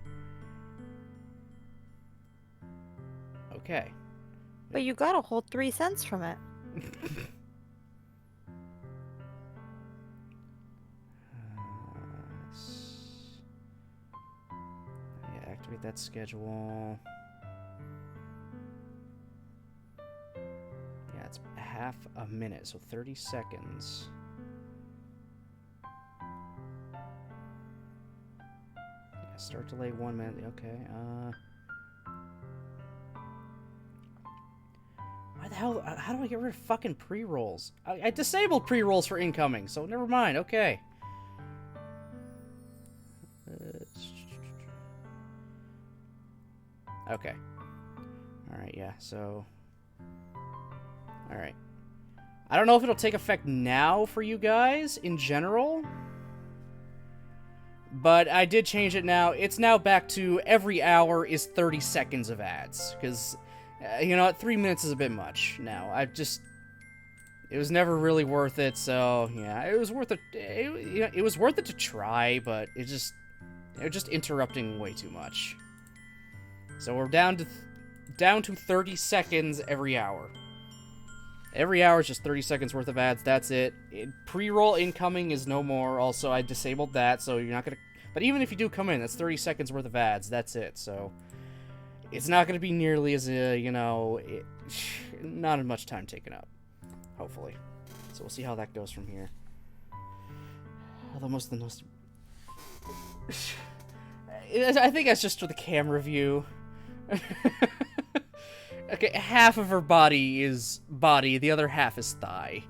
Okay. But you got a whole 3 cents from it. Yeah, activate that schedule. Yeah, it's half a minute, so 30 seconds. Yeah, start delay 1 minute. Okay, why the hell? How do I get rid of fucking pre-rolls? I disabled pre-rolls for incoming, so never mind. Okay. Okay. Alright, yeah, so... Alright. I don't know if it'll take effect now for you guys, in general. But I did change it now. It's now back to every hour is 30 seconds of ads. Because, you know what, 3 minutes is a bit much now. It was never really worth it, so, yeah, it was worth it. It was worth it to try, but it was just interrupting way too much. So we're down to 30 seconds every hour. Every hour is just 30 seconds worth of ads. That's it. Pre-roll incoming is no more. Also, I disabled that, so you're not gonna... But even if you do come in, that's 30 seconds worth of ads. That's it. So it's not gonna be nearly as, not as much time taken up. Hopefully. So we'll see how that goes from here. Although I think that's just for the camera view. Okay, half of her body is body, the other half is thigh.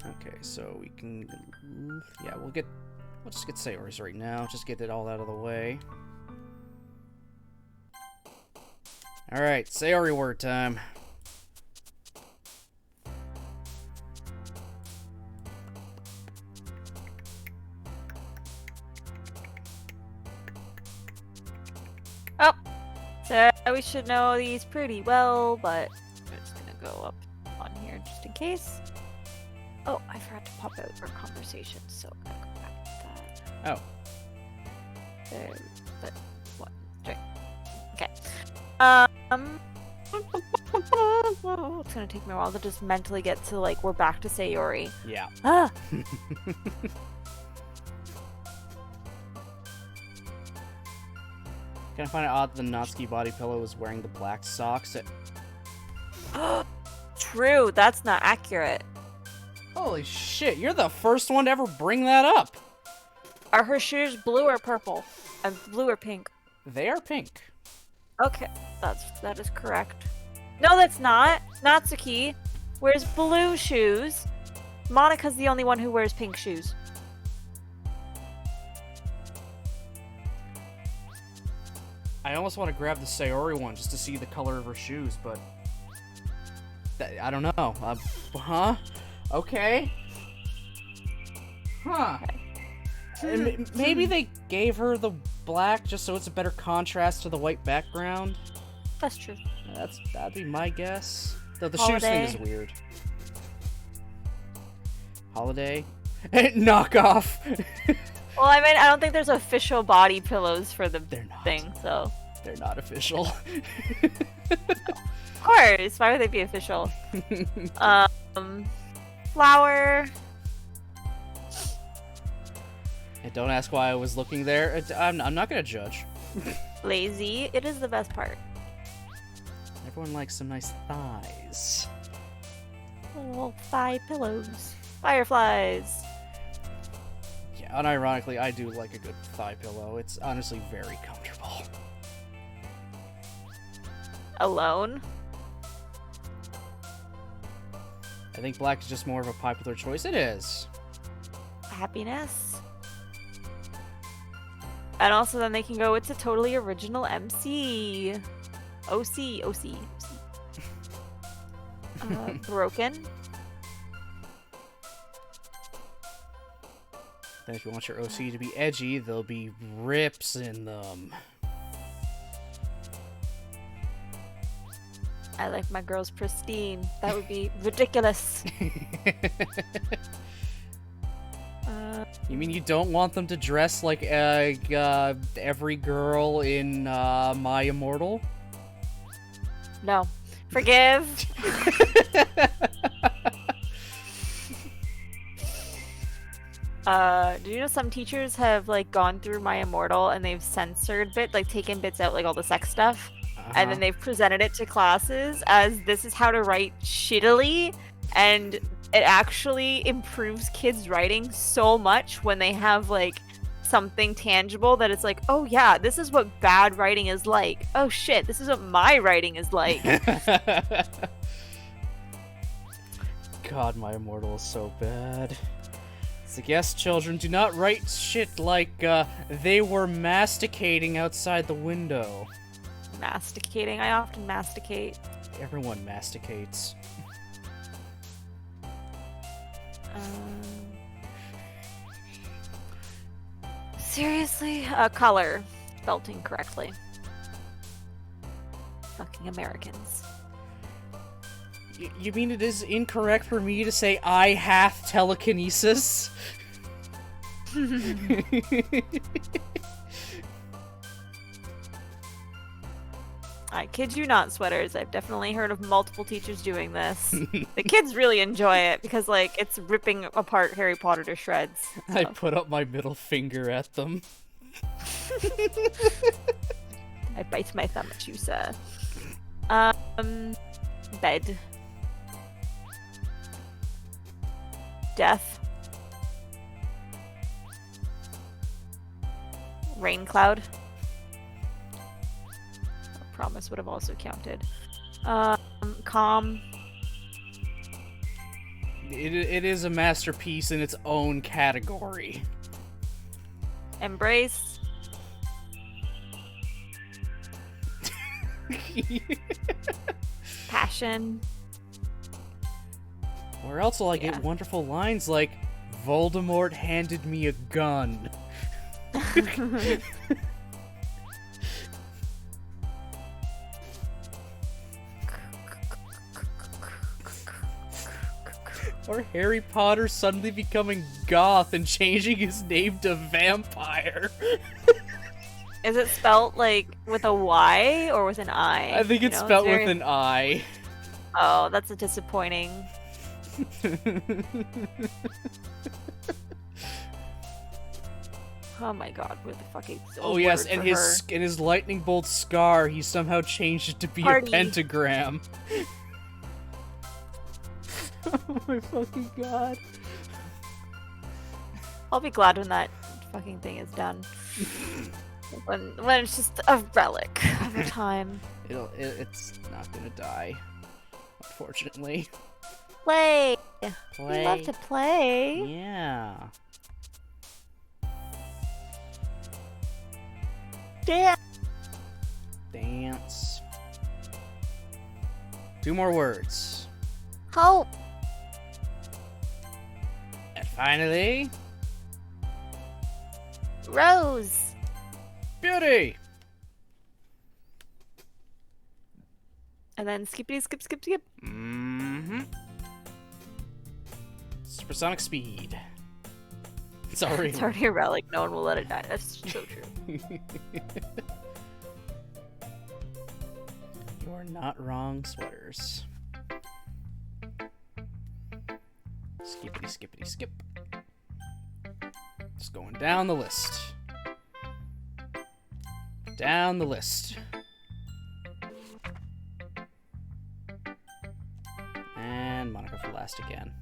Okay, so we can... Yeah, we'll just get Sayori's right now. Just get it all out of the way. Alright, Sayori word time. Oh, so we should know these pretty well, but I'm just gonna go up on here just in case. Oh, I forgot to pop out our conversation, so I'm gonna go back to that. Oh. There, but what? Right. Okay. It's gonna take me a while to just mentally get to we're back to Sayori. Yeah. Ah. Can I find it odd that the Natsuki body pillow is wearing the black socks? True, that's not accurate. Holy shit, you're the first one to ever bring that up! Are her shoes blue or purple? Blue or pink? They are pink. Okay, that is correct. No, that's not. Natsuki wears blue shoes. Monika's the only one who wears pink shoes. I almost want to grab the Sayori one just to see the color of her shoes, but I don't know. Huh? Okay. Huh. And maybe they gave her the black just so it's a better contrast to the white background. That's true. That'd be my guess. Though the shoes thing is weird. Holiday? Knockoff! Well, I mean, I don't think there's official body pillows for the thing, so... They're not official. Of course! Why would they be official? Flower... And don't ask why I was looking there. I'm not gonna judge. Lazy. It is the best part. Everyone likes some nice thighs. Little thigh pillows. Fireflies. Yeah, unironically, I do like a good thigh pillow. It's honestly very comfortable. Alone? I think black is just more of a popular choice. It is. Happiness. And also then they can go, it's a totally original MC. OC. Broken. Then if you want your OC to be edgy, there'll be rips in them. I like my girls pristine. That would be ridiculous. You mean you don't want them to dress like every girl in My Immortal? No. Forgive. Do you know some teachers have like gone through My Immortal and they've censored taken bits out, like all the sex stuff, and then they've presented it to classes as this is how to write shittily, and it actually improves kids' writing so much when they have like something tangible that it's like, oh yeah, this is what bad writing is like. Oh shit, this is what my writing is like. God, My Immortal is so bad. It's like, yes, children, do not write shit like they were masticating outside the window. Masticating? I often masticate. Everyone masticates. Seriously? Color. Spelt incorrectly. Fucking Americans. You mean it is incorrect for me to say I hath telekinesis? I kid you not, sweaters. I've definitely heard of multiple teachers doing this. The kids really enjoy it because, like, it's ripping apart Harry Potter to shreds. So. I put up my middle finger at them. I bite my thumb at you, sir. Bed. Death. Rain cloud. Promise would have also counted. Calm. It is a masterpiece in its own category. Embrace. Passion. Where else will I get wonderful lines like, Voldemort handed me a gun? Or Harry Potter suddenly becoming goth and changing his name to Vampire. Is it spelt like with a Y or with an I? I think it's spelt with an I. Oh, that's a disappointing. Oh my god, where the fuck is oh yes, and his lightning bolt scar, he somehow changed it to be a pentagram. Oh my fucking god. I'll be glad when that fucking thing is done. when it's just a relic of a time. It's not gonna die, unfortunately. Play. Play. We love to play. Yeah. Dance. 2 more words. Hope. And finally, Rose. beauty. And then skippity skip skip skip. Mm-hmm. Supersonic speed. It's already. It's already a relic. No one will let it die. That's so true. You are not wrong, sweaters. Skippity skippity skip. Just going down the list. Down the list. And Monica for last again.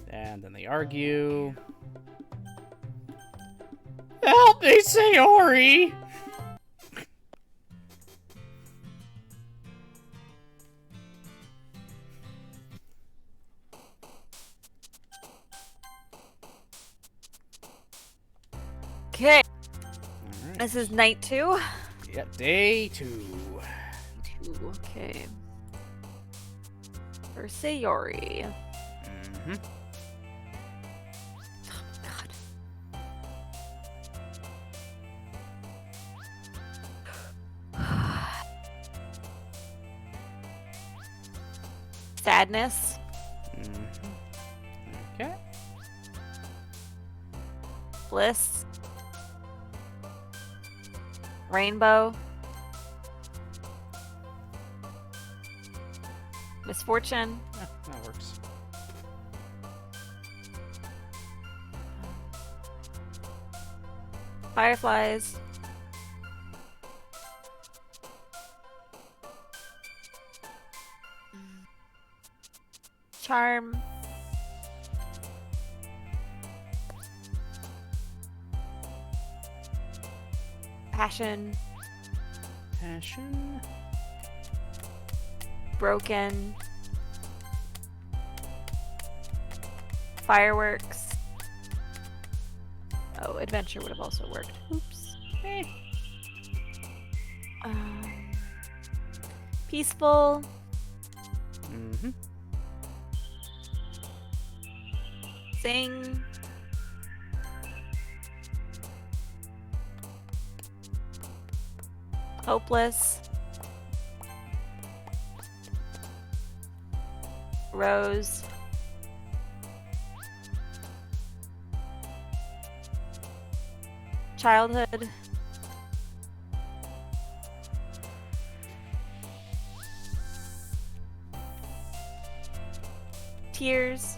And then they argue. Help me, Sayori! Okay. Alright. This is night 2. Yeah, day 2. Okay. For Sayori. Mm-hmm. Oh, God. Sadness. Mm-hmm. Okay. Bliss. Rainbow. Misfortune. Yeah, that works. Fireflies. Charm. Passion. Passion. Broken. Fireworks. Oh, adventure would have also worked. Oops. Peaceful. Mm-hmm. Sing. Hopeless. Rose. Childhood. Tears.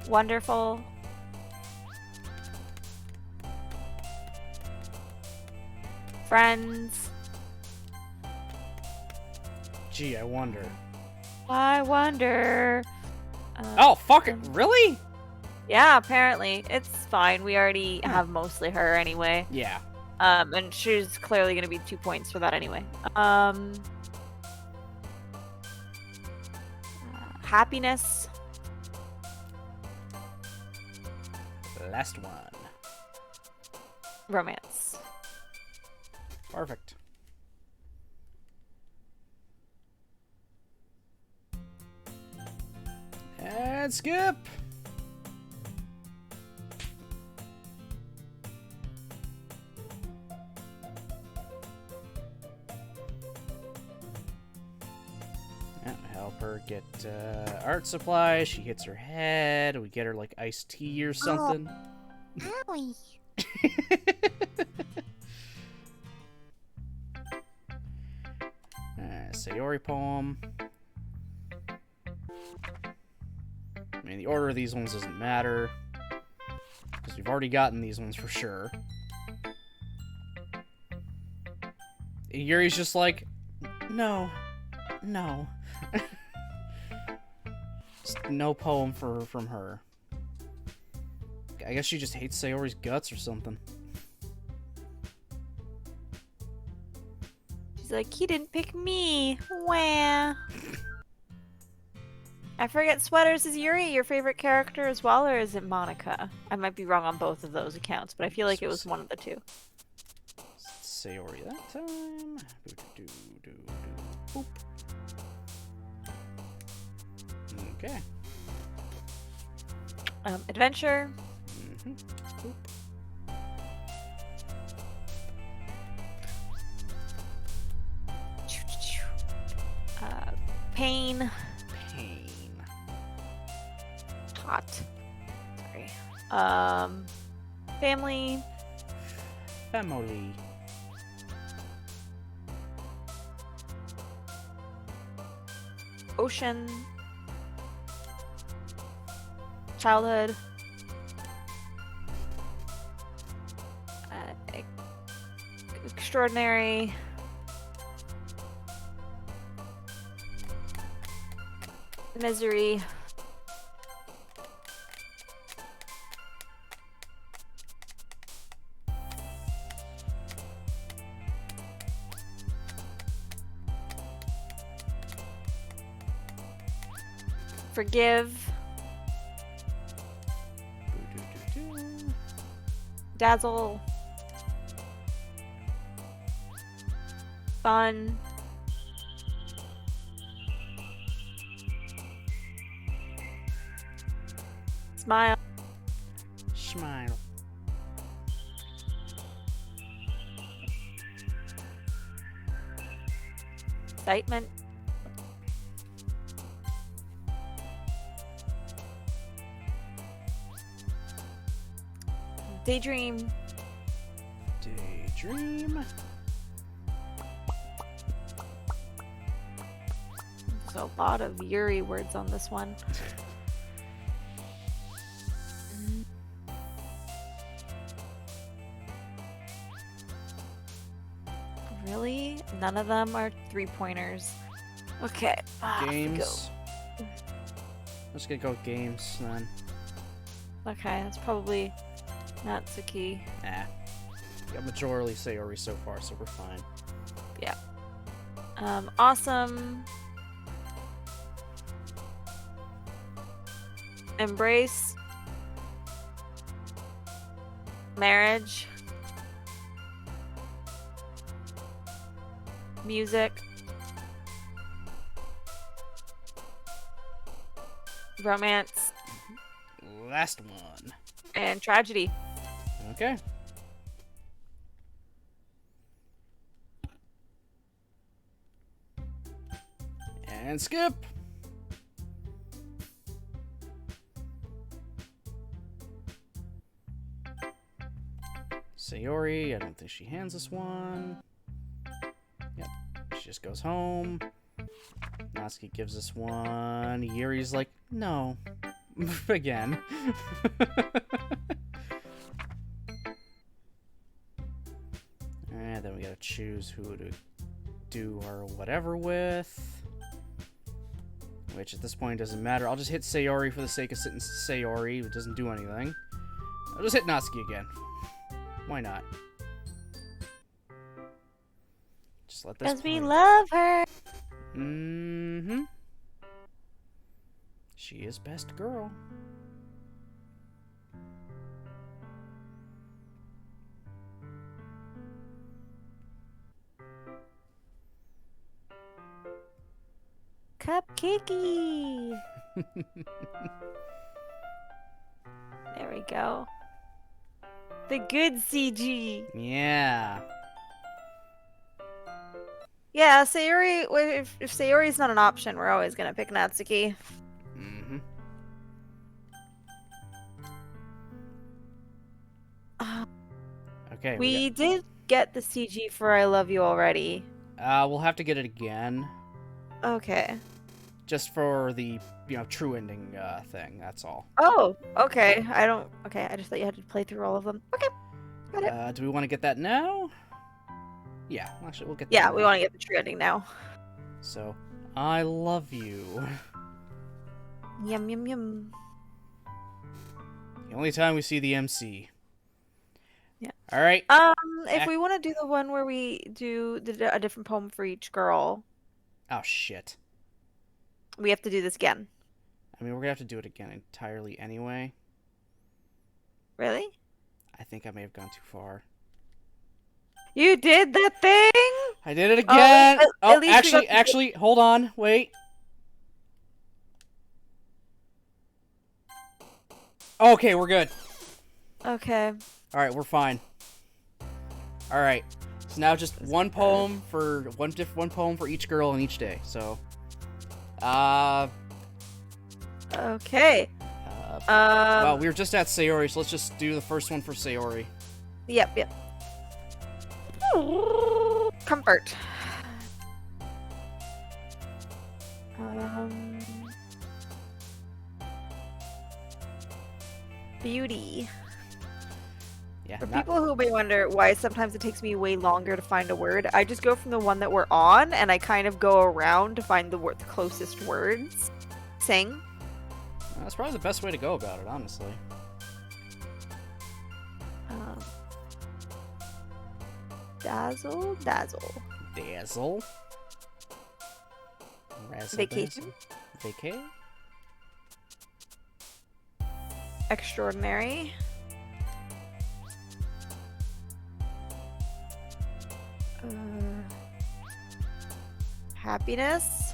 Wonderful. Friends. Gee, I wonder. I wonder. Oh, fuck it. Really? Yeah, apparently. It's fine. We already have mostly her anyway. Yeah. And she's clearly going to be 2 points for that anyway. Happiness. Last one. Romance. Perfect. And skip. Yeah, help her get art supplies. She hits her head. We get her like iced tea or something. Owie. Sayori poem. I mean, the order of these ones doesn't matter, because we've already gotten these ones for sure. And Yuri's just like, no, no. No poem from her. I guess she just hates Sayori's guts or something. She's like, he didn't pick me. Wah. I forget, Sweaters, is Yuri your favorite character as well, or is it Monica? I might be wrong on both of those accounts, but I feel like it was one of the two. Sayori that time. Boop. Okay. Adventure. Boop. Pain. Pain. Hot. Sorry. Family. Family. Ocean. Childhood. Extraordinary. Misery. Forgive. Dazzle. Fun. Smile. Smile. Excitement. Daydream. Daydream. There's a lot of Yuri words on this one. Really? None of them are 3-pointers. Okay. Games. Let's get go with games then. Okay, that's probably Natsuki. Nah. Got majority Sayori so far, so we're fine. Yeah. Awesome. Embrace. Marriage. Music. Romance. Last one. And tragedy. Okay. And skip. Sayori, I don't think she hands us one. Yep, she just goes home. Natsuki gives us one. Yuri's like, no. Again. And then we gotta choose who to do our whatever with. Which at this point doesn't matter. I'll just hit Sayori for the sake of sitting Sayori. It doesn't do anything. I'll just hit Natsuki again. Why not? Just let this. Because we love her. Mm-hmm. She is best girl. Cupcakey. There we go. The good CG. Yeah. Yeah, Sayori. If Sayori's not an option, we're always gonna pick Natsuki. Mm-hmm. Okay. We did get the CG for "I Love You" already. We'll have to get it again. Okay. Just for the, true ending thing. That's all. Oh, okay. Okay, I just thought you had to play through all of them. Okay, got it. Do we want to get that now? Yeah, actually, we'll get that Yeah, now. we want to get the true ending now. So, I love you. Yum, yum, yum. The only time we see the MC. Yeah. All right. If we want to do the one where we do a different poem for each girl, Oh, shit. we have to do this again. I mean, we're gonna have to do it again entirely anyway. Really? I think I may have gone too far. You did that thing? I did it again! At least Actually, hold on. Wait. Okay, we're good. Okay. Alright, we're fine. Alright. So now just one poem for one poem for each girl on each day. So okay. Well, we were just at Sayori, so let's just do the first one for Sayori. Yep. Comfort. Beauty. Yeah. For people who may wonder why sometimes it takes me way longer to find a word, I just go from the one that we're on, and I kind of go around to find the closest words. Sing. That's probably the best way to go about it, honestly. Dazzle. Dazzle. Vacation. Vacay. Extraordinary. Happiness.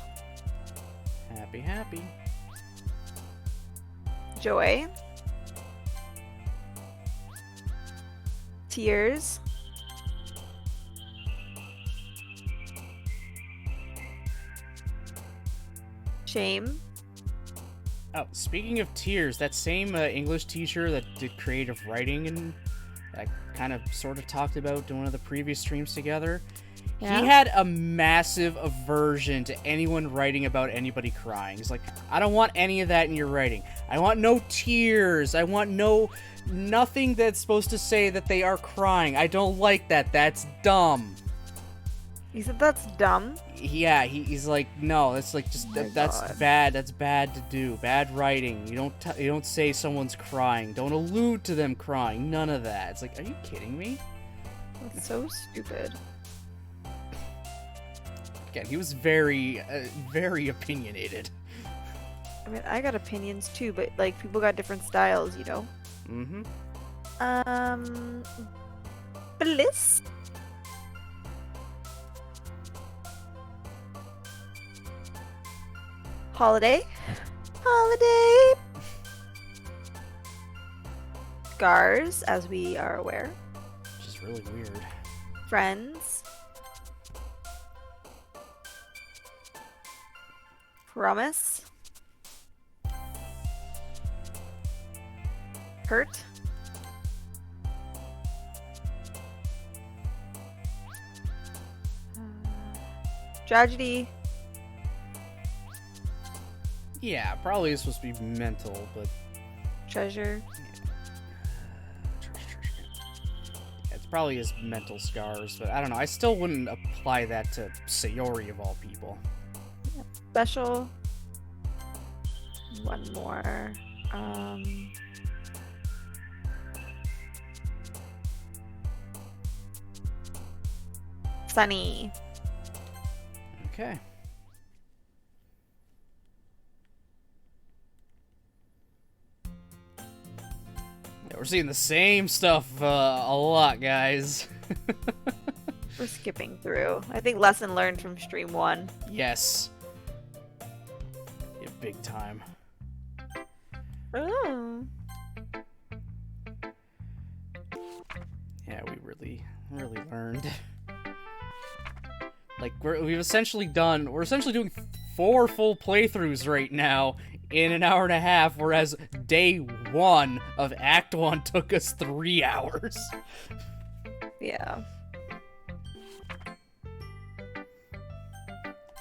Happy. Joy. Tears. Shame. Oh, speaking of tears, that same English teacher that did creative writing and that kind of sort of talked about in one of the previous streams together, Yeah. he had a massive aversion to anyone writing about anybody crying. He's like, I don't want any of that in your writing. I want no tears. I want nothing that's supposed to say that they are crying. I don't like that. That's dumb. He said that's dumb. Yeah, he's like, no, that's like just that's bad. That's bad to do. Bad writing. You don't say someone's crying. Don't allude to them crying. None of that. It's like, are you kidding me? That's so stupid. Again, he was very, very opinionated. I mean, I got opinions too, but like people got different styles, you know. Mm-hmm. Bliss. Holiday. Scars, as we are aware. Which is really weird. Friends. Promise. Hurt. Tragedy. Yeah, probably is supposed to be mental, but Treasure. it's probably his mental scars. But I don't know. I still wouldn't apply that to Sayori of all people. Special. One more. Sunny. Okay. Yeah, we're seeing the same stuff a lot, guys. We're skipping through. I think lesson learned from stream 1. Yes. Yeah, big time. Oh. Yeah, we really learned. Like, we're essentially doing 4 full playthroughs right now in an hour and a half, whereas day 1 of Act 1 took us 3 hours. Yeah.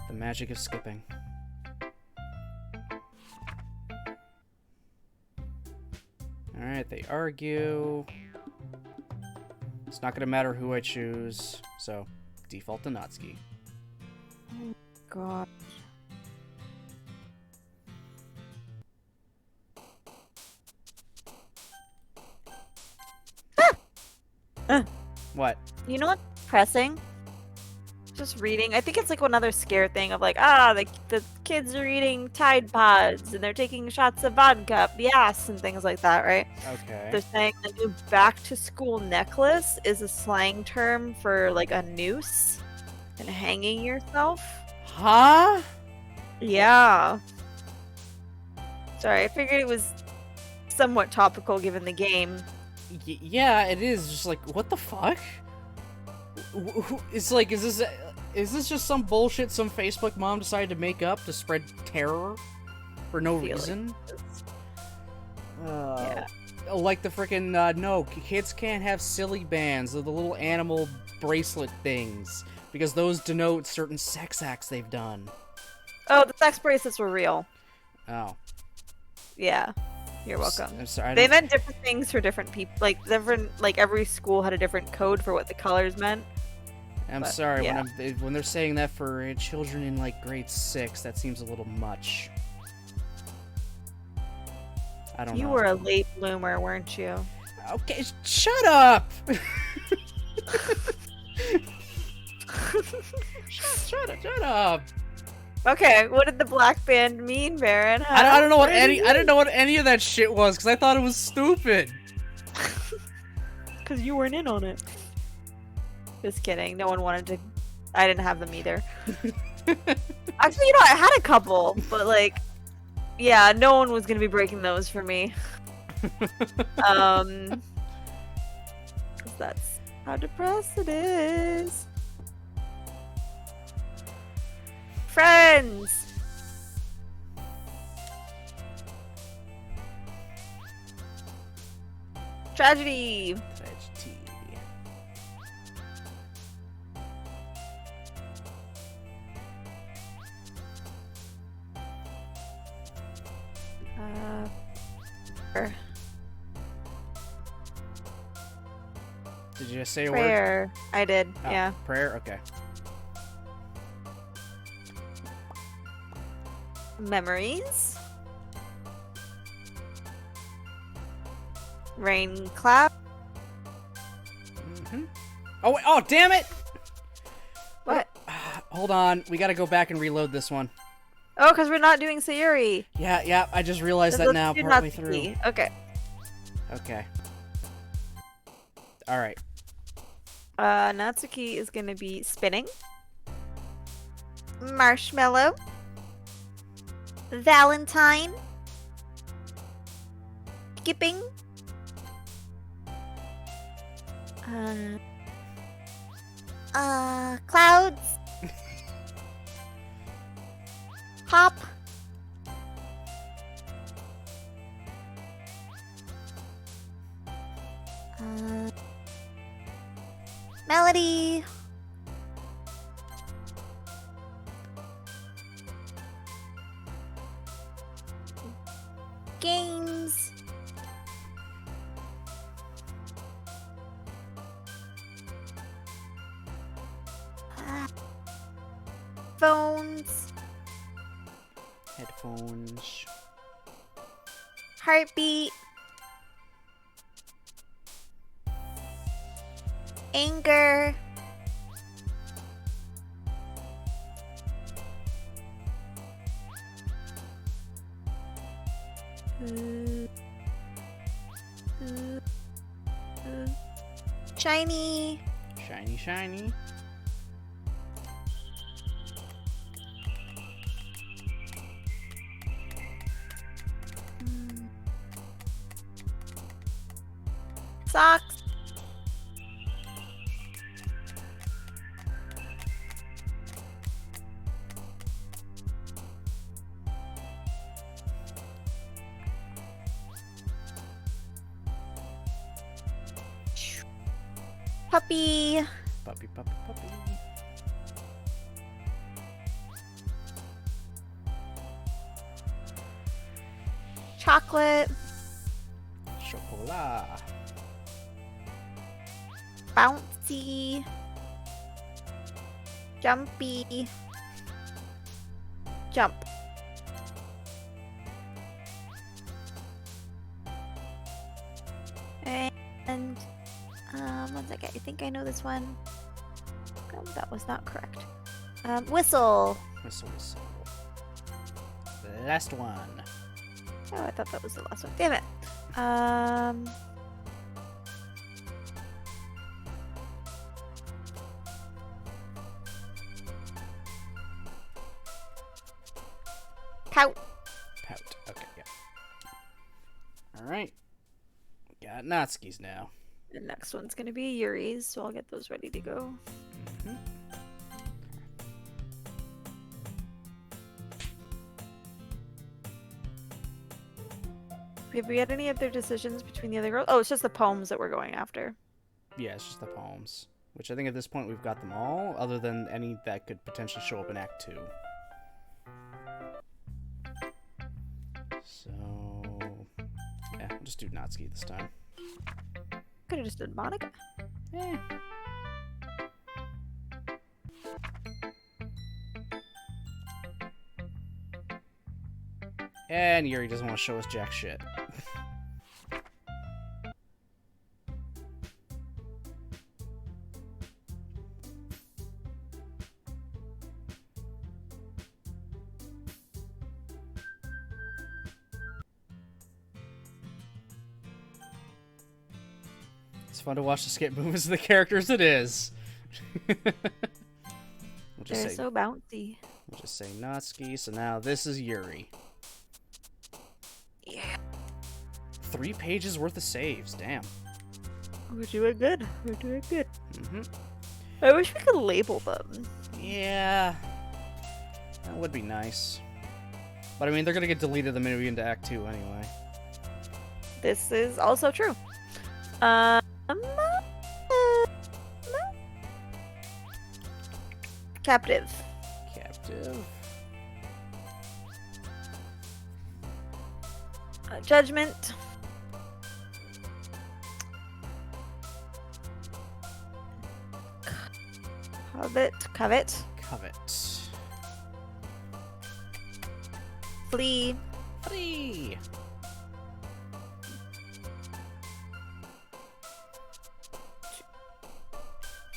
The magic of skipping. Alright, they argue. It's not gonna matter who I choose, so default to Natsuki. God. What? You know what's depressing? Just reading. I think it's like another scare thing of like, the kids are eating Tide Pods and they're taking shots of vodka up the ass and things like that, right? Okay. They're saying the new back to school necklace is a slang term for like a noose and hanging yourself. Huh? Yeah. Sorry, I figured it was somewhat topical given the game. Yeah, it is. Just like, what the fuck? It's like, is this just some bullshit some Facebook mom decided to make up to spread terror for no reason? Yeah. Like the freaking no, kids can't have silly bands or the little animal bracelet things because those denote certain sex acts they've done. Oh, the sex bracelets were real. Oh. Yeah. You're welcome. I'm sorry. They meant different things for different people. Like every school had a different code for what the colors meant. I'm sorry, yeah. When they're saying that for children in like grade 6, that seems a little much. I don't know. You were a late bloomer, weren't you? Okay, shut up! shut up! Okay, what did the black band mean, Baron? Huh? I don't know what I didn't know what any of that shit was because I thought it was stupid. Because you weren't in on it. Just kidding. No one wanted to. I didn't have them either. Actually, you know, I had a couple, but like, yeah, no one was gonna be breaking those for me. That's how depressed it is. Friends. Tragedy. Did you just say a prayer. word? I did, oh, yeah. Prayer? Okay. Memories. Rain cloud. Mm-hmm. Oh, wait, oh, damn it! What? Hold on, we gotta go back and reload this one. Oh, because we're not doing Sayuri. Yeah, I just realized that now, partway through. Okay. Okay. Alright. Natsuki is gonna be spinning. Marshmallow. Valentine. Skipping. Clouds. Hop. Melody. Games. Phones. Headphones. Heartbeat. Anger. Shiny. Shiny. Socks. Puppy. Puppy. Chocolate. Chocolat. Bouncy. Jumpy. Jump. And 1 second. I think I know this one. Oh, that was not correct. Whistle. Whistle. The last one. Oh, I thought that was the last one. Damn it. Pout. Pout. Okay, yeah. Alright. Got Natsuki's now. The next one's gonna be Yuri's, so I'll get those ready to go. Mm-hmm. Have we had any other decisions between the other girls? Oh, it's just the poems that we're going after. Yeah, it's just the poems. Which I think at this point we've got them all, other than any that could potentially show up in Act 2. So... yeah, we'll just do Natsuki this time. Could have just done Monica. Eh. And Yuri doesn't want to show us jack shit. It's fun to watch the skip movements of the characters, it is. They're so bouncy. We'll just say Natsuki, so now this is Yuri. Yeah. 3 pages worth of saves, damn. We're doing good. We're doing good. Mm-hmm. I wish we could label them. Yeah. That would be nice. But I mean, they're gonna get deleted the minute we get into Act 2 anyway. This is also true. Captive. Captive. Judgment. Covet. Flee.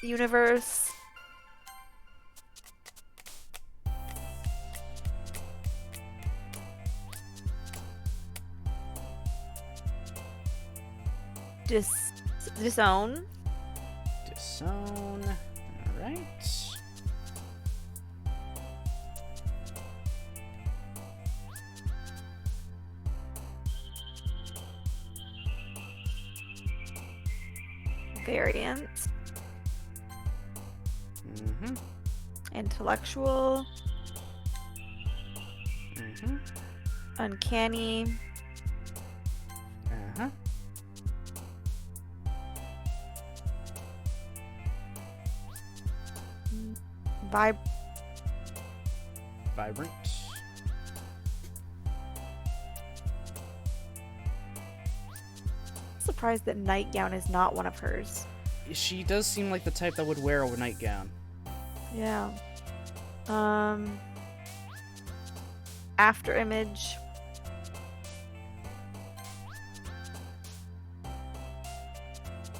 Universe. Disown. Alright. Variant. Mm-hmm. Intellectual. Mm-hmm. Uncanny. Uh-huh. Vibrant. Surprised that nightgown is not one of hers. She does seem like the type that would wear a nightgown. Yeah. After image.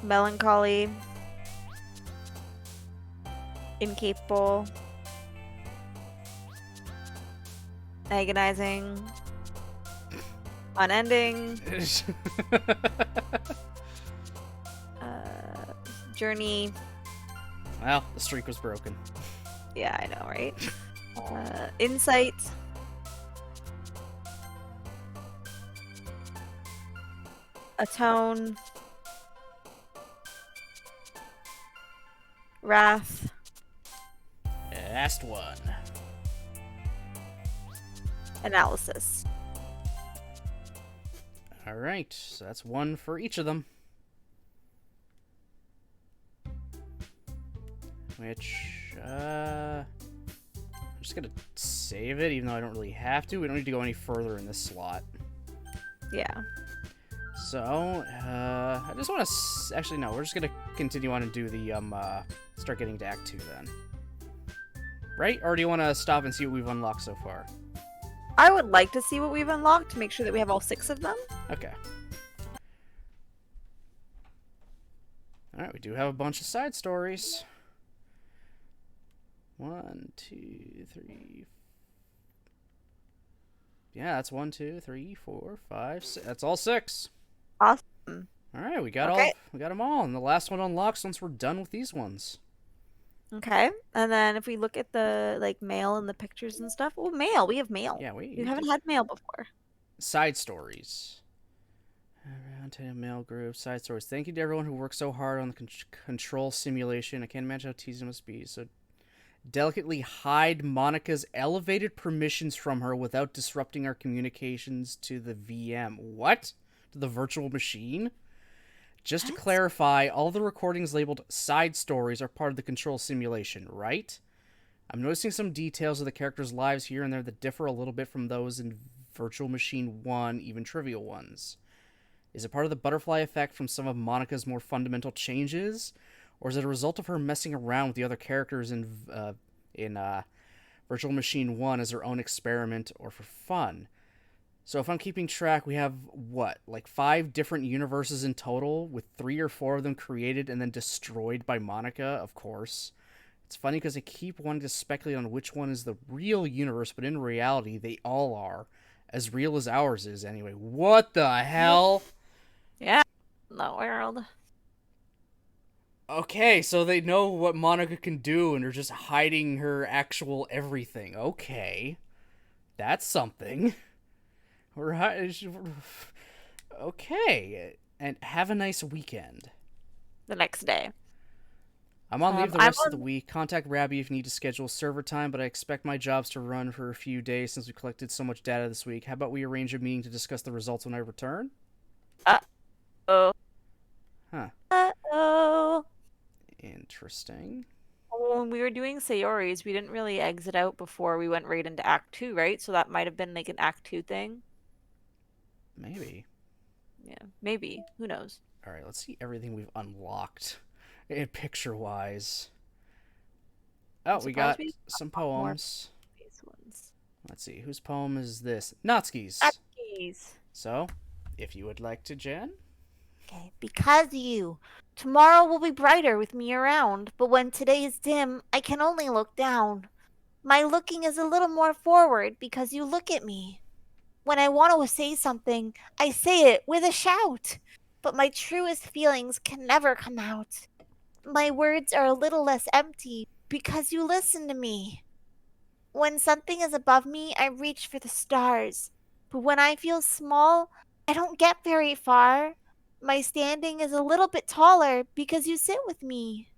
Melancholy. Incapable. Agonizing. Unending. Journey. Well, the streak was broken. Yeah, I know, right? Insight. Atone. Wrath. Last one. Analysis. Alright, so that's one for each of them. Which, I'm just gonna save it, even though I don't really have to. We don't need to go any further in this slot. Yeah. So, I just want to... Actually, no, we're just gonna continue on and do the, start getting to Act 2 then. Right? Or do you want to stop and see what we've unlocked so far? I would like to see what we've unlocked to make sure that we have all 6 of them. Okay. Alright, we do have a bunch of side stories. 1, 2, 3. Yeah, that's 1, 2, 3, 4, 5, 6. That's all 6. Awesome. Alright, we got Okay. we got them all, and the last one unlocks once we're done with these ones. Okay. And then if we look at the like mail and the pictures and stuff, oh, mail. We have mail. Yeah, We haven't had mail before. Side stories. Mail group, side stories. Thank you to everyone who worked so hard on the control simulation. I can't imagine how tedious it must be. So delicately hide Monica's elevated permissions from her without disrupting our communications to the VM. What? To the virtual machine? Just to clarify, all the recordings labeled side stories are part of the control simulation, right? I'm noticing some details of the characters' lives here and there that differ a little bit from those in Virtual Machine 1, even trivial ones. Is it part of the butterfly effect from some of Monica's more fundamental changes? Or is it a result of her messing around with the other characters in Virtual Machine 1 as her own experiment or for fun? So if I'm keeping track, we have, what, like 5 different universes in total, with 3 or 4 of them created and then destroyed by Monica, of course. It's funny because I keep wanting to speculate on which one is the real universe, but in reality, they all are. As real as ours is, anyway. What the hell? Yeah, the world. Okay, so they know what Monica can do and are just hiding her actual everything. Okay. That's something. Okay. And have a nice weekend. The next day. I'm on leave the rest of the week. Contact Rabbi if you need to schedule server time, but I expect my jobs to run for a few days since we collected so much data this week. How about we arrange a meeting to discuss the results when I return? Uh-oh. Huh. Uh-oh. Interesting. When we were doing Sayori's, we didn't really exit out before we went right into Act 2, right? So that might have been like an Act 2 thing. Maybe. Yeah, maybe. Who knows? Alright, let's see everything we've unlocked. Picture-wise. Oh, we got some poems. Let's see, whose poem is this? Natsuki's. Natsuki's. So, if you would like to, Jen? Okay, because you. Tomorrow will be brighter with me around, but when today is dim, I can only look down. My looking is a little more forward because you look at me. When I want to say something, I say it with a shout, but my truest feelings can never come out. My words are a little less empty because you listen to me. When something is above me, I reach for the stars, but when I feel small, I don't get very far. My standing is a little bit taller because you sit with me.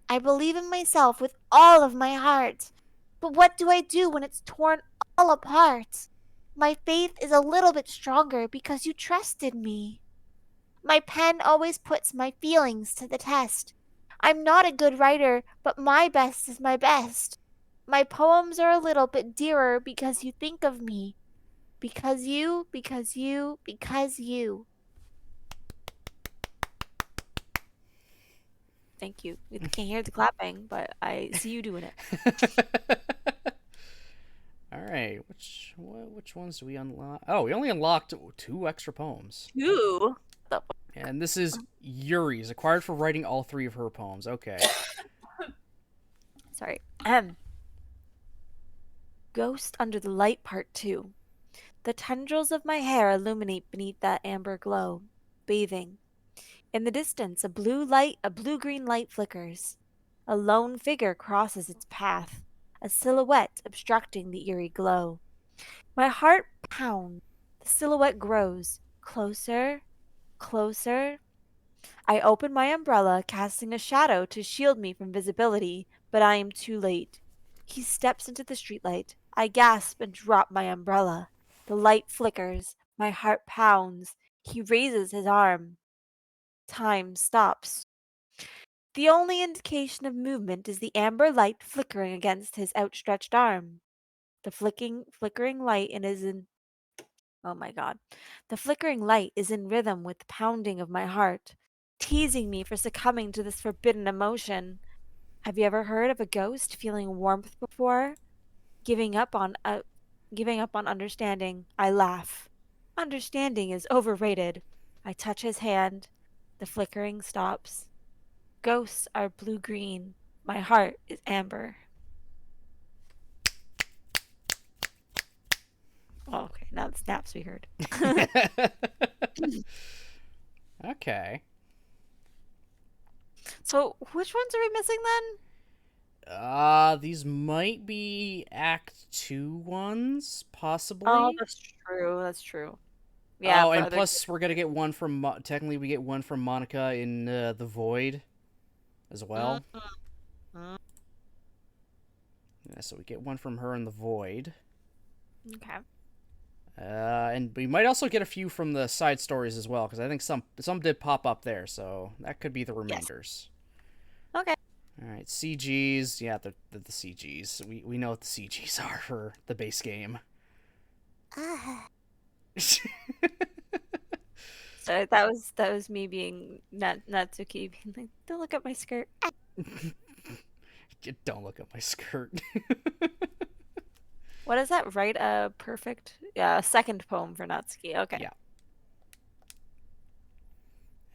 I believe in myself with all of my heart, but what do I do when it's torn all apart? My faith is a little bit stronger because you trusted me. My pen always puts my feelings to the test. I'm not a good writer, but my best is my best. My poems are a little bit dearer because you think of me. Because you. Thank you. We can't hear the clapping, but I see you doing it. All right, which ones do we unlock? Oh, we only unlocked 2 extra poems. 2? And this is Yuri's, acquired for writing all 3 of her poems. Okay. Sorry. Ghost Under the Light Part 2. The tendrils of my hair illuminate beneath that amber glow, bathing. In the distance, a blue-green light flickers. A lone figure crosses its path, a silhouette obstructing the eerie glow. My heart pounds. The silhouette grows. Closer, closer. I open my umbrella, casting a shadow to shield me from visibility, but I am too late. He steps into the streetlight. I gasp and drop my umbrella. The light flickers. My heart pounds. He raises his arm. Time stops. The only indication of movement is the amber light flickering against his outstretched arm. The flickering light oh my god. The flickering light is in rhythm with the pounding of my heart, teasing me for succumbing to this forbidden emotion. Have you ever heard of a ghost feeling warmth before? Giving up on understanding, I laugh. Understanding is overrated. I touch his hand. The flickering stops. ghosts are blue-green. My heart is amber. Oh, okay. Now the snaps we heard. Okay. So, which ones are we missing then? These might be Act 2 ones, possibly. Oh, that's true. That's true. Yeah. Oh, for and other- plus we're gonna get one from technically we get one from Monica in the Void, as well. Mhm. Yeah, so we get one from her in the Void. Okay. And we might also get a few from the side stories as well, because I think some did pop up there, so that could be the remainders. Okay. All right, CGs. Yeah, the CGs. We know what the CGs are for the base game. So that was me being Natsuki being like, don't look at my skirt. Don't look at my skirt. What is that? Write a perfect second poem for Natsuki. Okay. Yeah.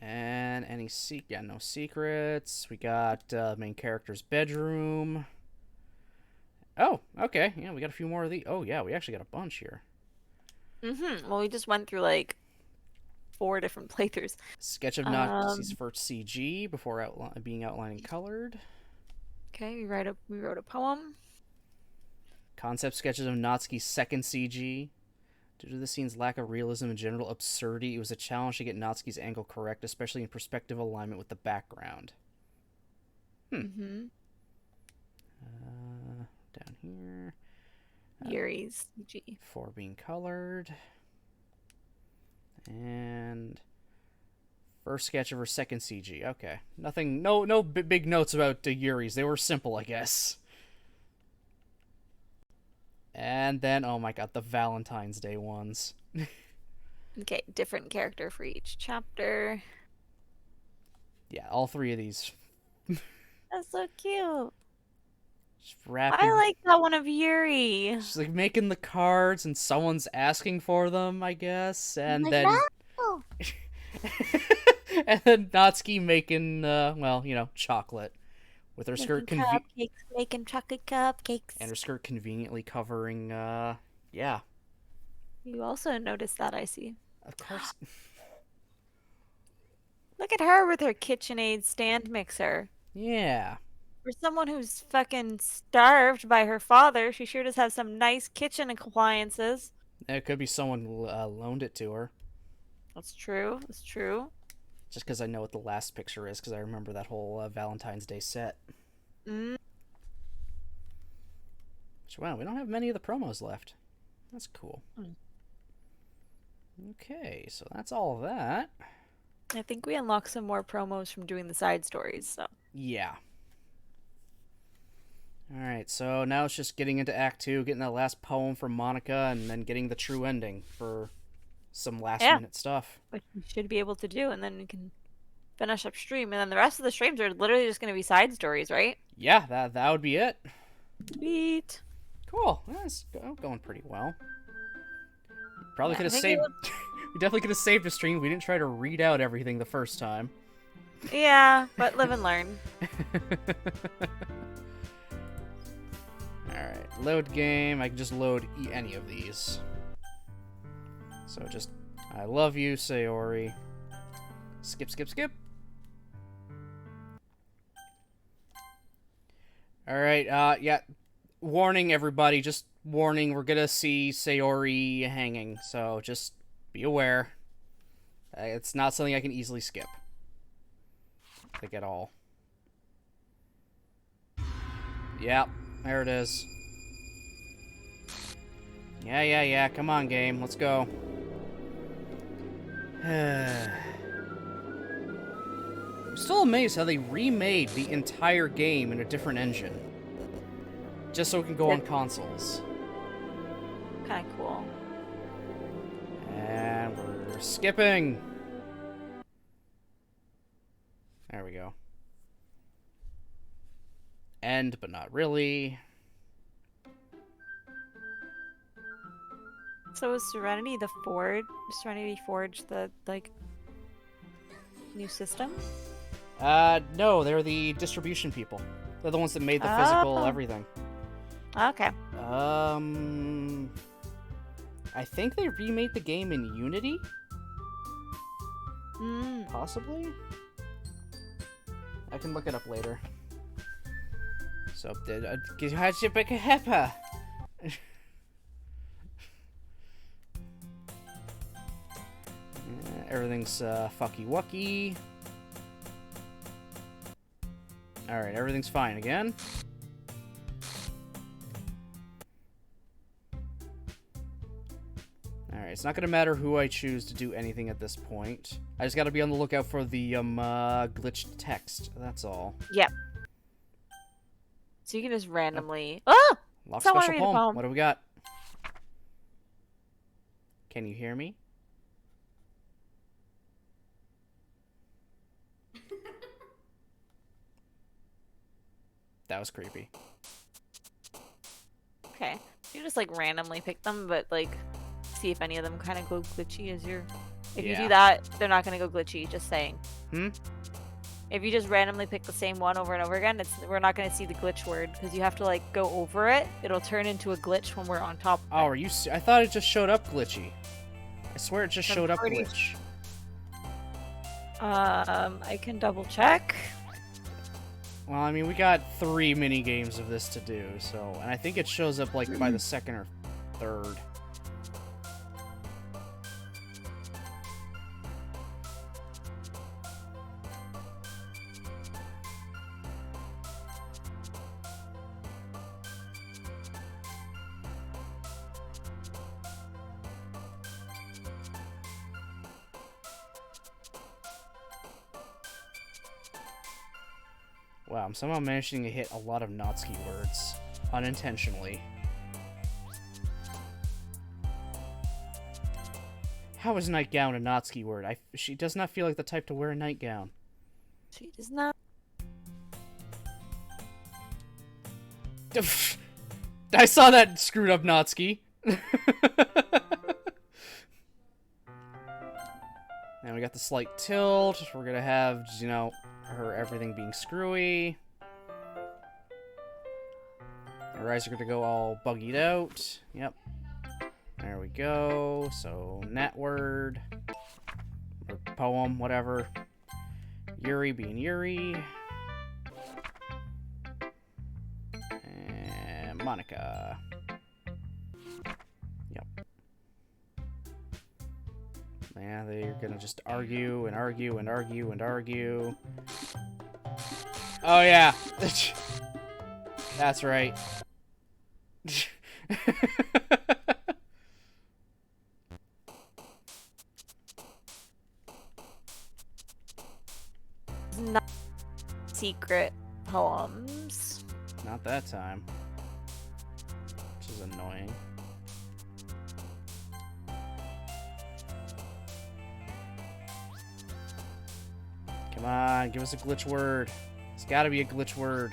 And no secrets. We got main character's bedroom. Oh, okay. Yeah, we got a few more of these. Oh, yeah, we actually got a bunch here. Well, we just went through like 4 different playthroughs. Sketch of Nazi's first CG before being outlined and colored. Okay, we wrote a poem. Concept sketches of Natsuki's second CG. Due to the scene's lack of realism and general absurdity, it was a challenge to get Natsuki's angle correct, especially in perspective alignment with the background. Down here. Yuri's CG. Before being colored. And first sketch of her second CG. Okay. Nothing, no big notes about Yuri's. They were simple, I guess. And then, oh my god, the Valentine's Day ones. Okay, different character for each chapter. Yeah, all 3 of these. That's so cute. Just wrapping. I like that one of Yuri. Just like making the cards and someone's asking for them, I guess. And Like then. that? And then Natsuki making, chocolate. With her skirt Cupcakes, making chocolate cupcakes. and her skirt conveniently covering, yeah. You also noticed that, I see. Of course. Look at her with her KitchenAid stand mixer. Yeah. For someone who's fucking starved by her father, she sure does have some nice kitchen appliances. It could be someone loaned it to her. That's true. That's true. Just because I know what the last picture is, because I remember that whole Valentine's Day set. Mm. So, wow, we don't have many of the promos left. That's cool. Mm. Okay, so that's all of that. I think we unlocked some more promos from doing the side stories, so. Yeah. Alright, so now it's just getting into Act 2, getting that last poem from Monica, and then getting the true ending for some last-minute stuff. Which we should be able to do, and then we can finish up stream. And then the rest of the streams are literally just going to be side stories, right? Yeah, that would be it. Sweet. Cool. That's going pretty well. Probably Yeah, could have I think saved... we definitely could have saved a stream. We didn't try to read out everything the first time. Yeah, but live and learn. Alright, load game. I can just load any of these. So just, I love you, Sayori. Skip, skip, skip. Alright, yeah. Warning, everybody. Just warning, we're gonna see Sayori hanging. So just be aware. It's not something I can easily skip. Like, at all. Yep, there it is. Yeah. Come on, game. Let's go. I'm still amazed how they remade the entire game in a different engine. Just so it can go on consoles. Kind of cool. And we're skipping. There we go. End, but not really. So is Serenity Forge the, like, new system? No, they're the distribution people. They're the ones that made the physical everything. Okay. I think they remade the game in Unity? Possibly? I can look it up later. So, everything's fucky-wucky. Alright, everything's fine again. Alright, it's not gonna matter who I choose to do anything at this point. I just gotta be on the lookout for the, glitched text. That's all. Yep. So you can just randomly... Oh! Lock Someone special read a poem. poem. What do we got? Can you hear me? That was creepy. Okay. You just, like, randomly pick them, but, like, see if any of them kind of go glitchy as you're... If you Yeah. do that, they're not going to go glitchy, just saying. Hmm? If you just randomly pick the same one over and over again, we're not going to see the glitch word, because you have to, like, go over it. It'll turn into a glitch when we're on top of Oh, are you... I thought it just showed up glitchy. I swear it just I'm showed up pretty- glitch. I can double check. Well, I mean, we got 3 mini games of this to do, so... And I think it shows up, like, by the second or third. Wow, I'm somehow managing to hit a lot of Natsuki words. Unintentionally. How is nightgown a Natsuki word? She does not feel like the type to wear a nightgown. She does not. I saw that screwed up Natsuki. Now we got the slight tilt. We're gonna have, you know, her everything being screwy. Her eyes are gonna go all buggied out. Yep. There we go. So, nat word. Or poem, whatever. Yuri being Yuri. And Monica. Yep. Yeah, they're gonna just argue and argue and argue and argue. Oh, yeah. That's right. Not secret poems. Not that time. Which is annoying. Come on, give us a glitch word. It's gotta be a glitch word.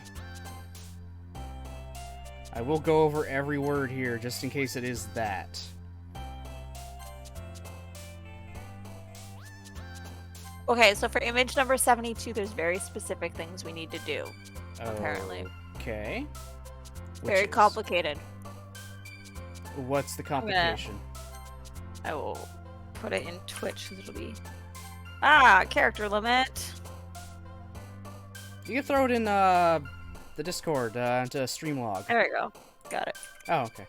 I will go over every word here, just in case it is that. Okay, so for image number 72, there's very specific things we need to do. Apparently. Okay. Which Very is- complicated. What's the complication? I will put it in Twitch because it'll be... Ah, character limit. You can throw it in the Discord into Streamlog. There we go. Got it. Oh, okay.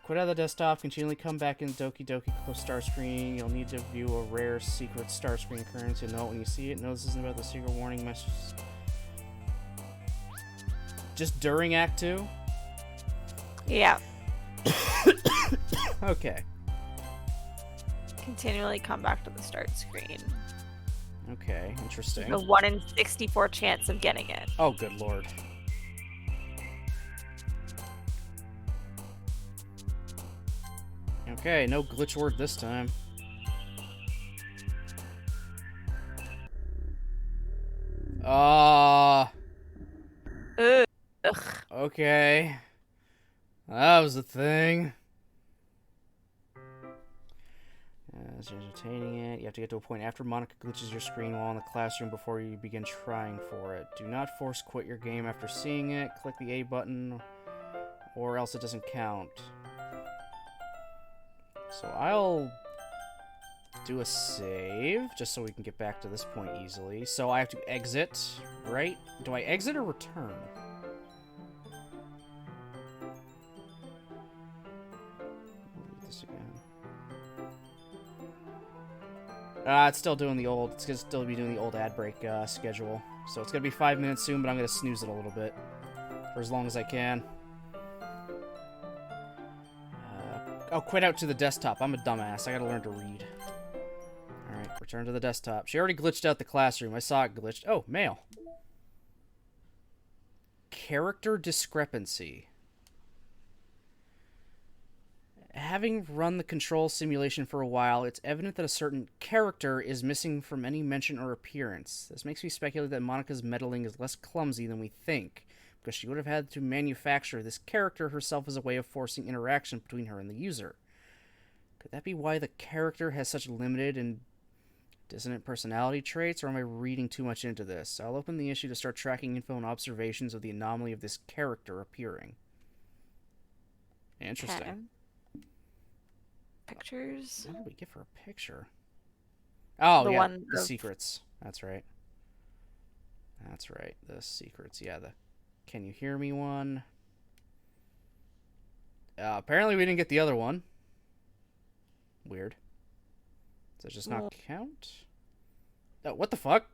Quit out of the desktop, continually come back in Doki Doki, close start screen. You'll need to view a rare secret start screen occurrence. You'll know it when you see it. No, this isn't about the secret warning message. Just during Act 2? Yeah. Okay. Continually come back to the start screen. Okay, interesting. A 1 in 64 chance of getting it. Oh, good lord. Okay, no glitch word this time. Ugh. Okay. That was a thing. As you're entertaining it, you have to get to a point after Monica glitches your screen while in the classroom before you begin trying for it. Do not force quit your game after seeing it. Click the A button, or else it doesn't count. So I'll do a save, just so we can get back to this point easily. So I have to exit, right? Do I exit or return? Read this again. It's still doing the old. It's gonna still be doing the old ad break schedule. So it's gonna be 5 minutes soon, but I'm gonna snooze it a little bit for as long as I can. Oh, quit out to the desktop. I'm a dumbass. I gotta learn to read. Alright, return to the desktop. She already glitched out the classroom. I saw it glitched. Oh, mail. Character discrepancy. Having run the control simulation for a while, it's evident that a certain character is missing from any mention or appearance. This makes me speculate that Monica's meddling is less clumsy than we think, because she would have had to manufacture this character herself as a way of forcing interaction between her and the user. Could that be why the character has such limited and dissonant personality traits, or am I reading too much into this? I'll open the issue to start tracking info and observations of the anomaly of this character appearing. Interesting. Okay. Pictures. What did we get for a picture? Oh, The yeah, one the of- secrets. That's right. That's right, the secrets. Yeah, the can you hear me one? Apparently we didn't get the other one. Weird. Does it just not count? Oh, what the fuck?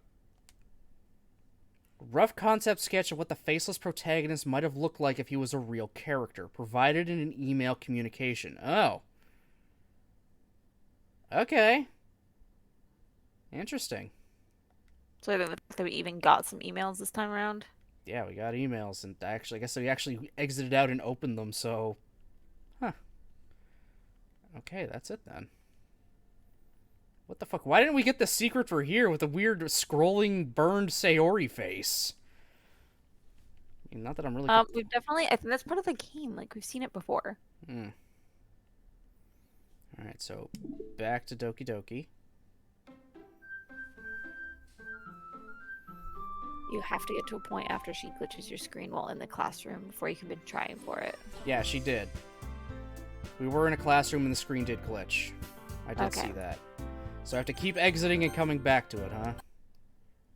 Rough concept sketch of what the faceless protagonist might have looked like if he was a real character, provided in an email communication. Oh. Okay. Interesting. So I think that we even got some emails this time around. Yeah, we got emails, and I guess we actually exited out and opened them, so... Huh. Okay, that's it then. What the fuck? Why didn't we get the secret for here with the weird scrolling burned Sayori face? I mean, not that I'm really... We've definitely, I think that's part of the game. Like, we've seen it before. Hmm. Alright, so back to Doki Doki. You have to get to a point after she glitches your screen while in the classroom before you can begin trying for it. Yeah, she did. We were in a classroom and the screen did glitch. I did see that. So I have to keep exiting and coming back to it, huh?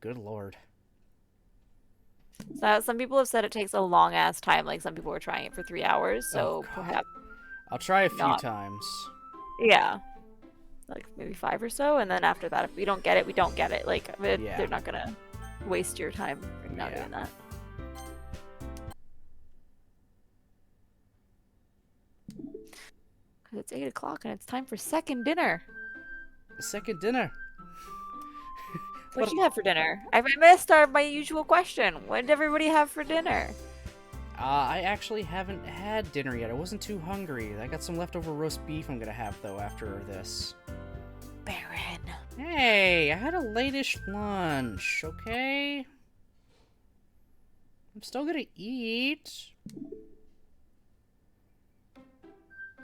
Good lord. So some people have said it takes a long ass time. Like some people were trying it for 3 hours. So God. perhaps, I'll try a few Not- times. yeah, like maybe 5 or so. And then after that, if we don't get it, we don't get it. Like Yeah. they're not gonna waste your time for not Yeah. doing that. Because it's 8 o'clock and it's time for second dinner. Second dinner. What'd you have for dinner? I missed my usual question. What did everybody have for dinner? I actually haven't had dinner yet. I wasn't too hungry. I got some leftover roast beef I'm gonna have, though, after this. Baron. Hey, I had a late-ish lunch, okay? I'm still gonna eat.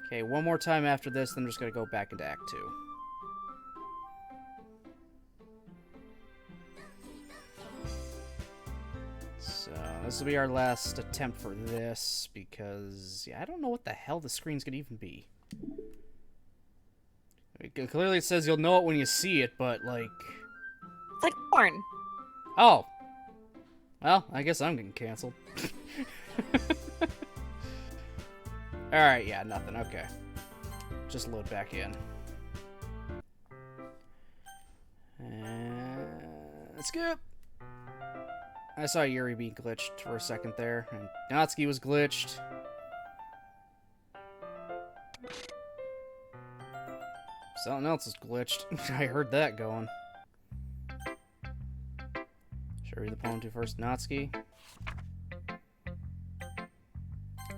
Okay, one more time after this, then I'm just gonna go back into Act 2. So, this will be our last attempt for this, because, yeah, I don't know what the hell the screen's gonna even be. Clearly it says you'll know it when you see it, but, like... It's like porn. Oh! Well, I guess I'm getting canceled. Alright, yeah, nothing, okay. Just load back in. Skip! I saw Yuri be glitched for a second there, and Natsuki was glitched. Something else is glitched. I heard that going. Should I read the poem to first? Natsuki.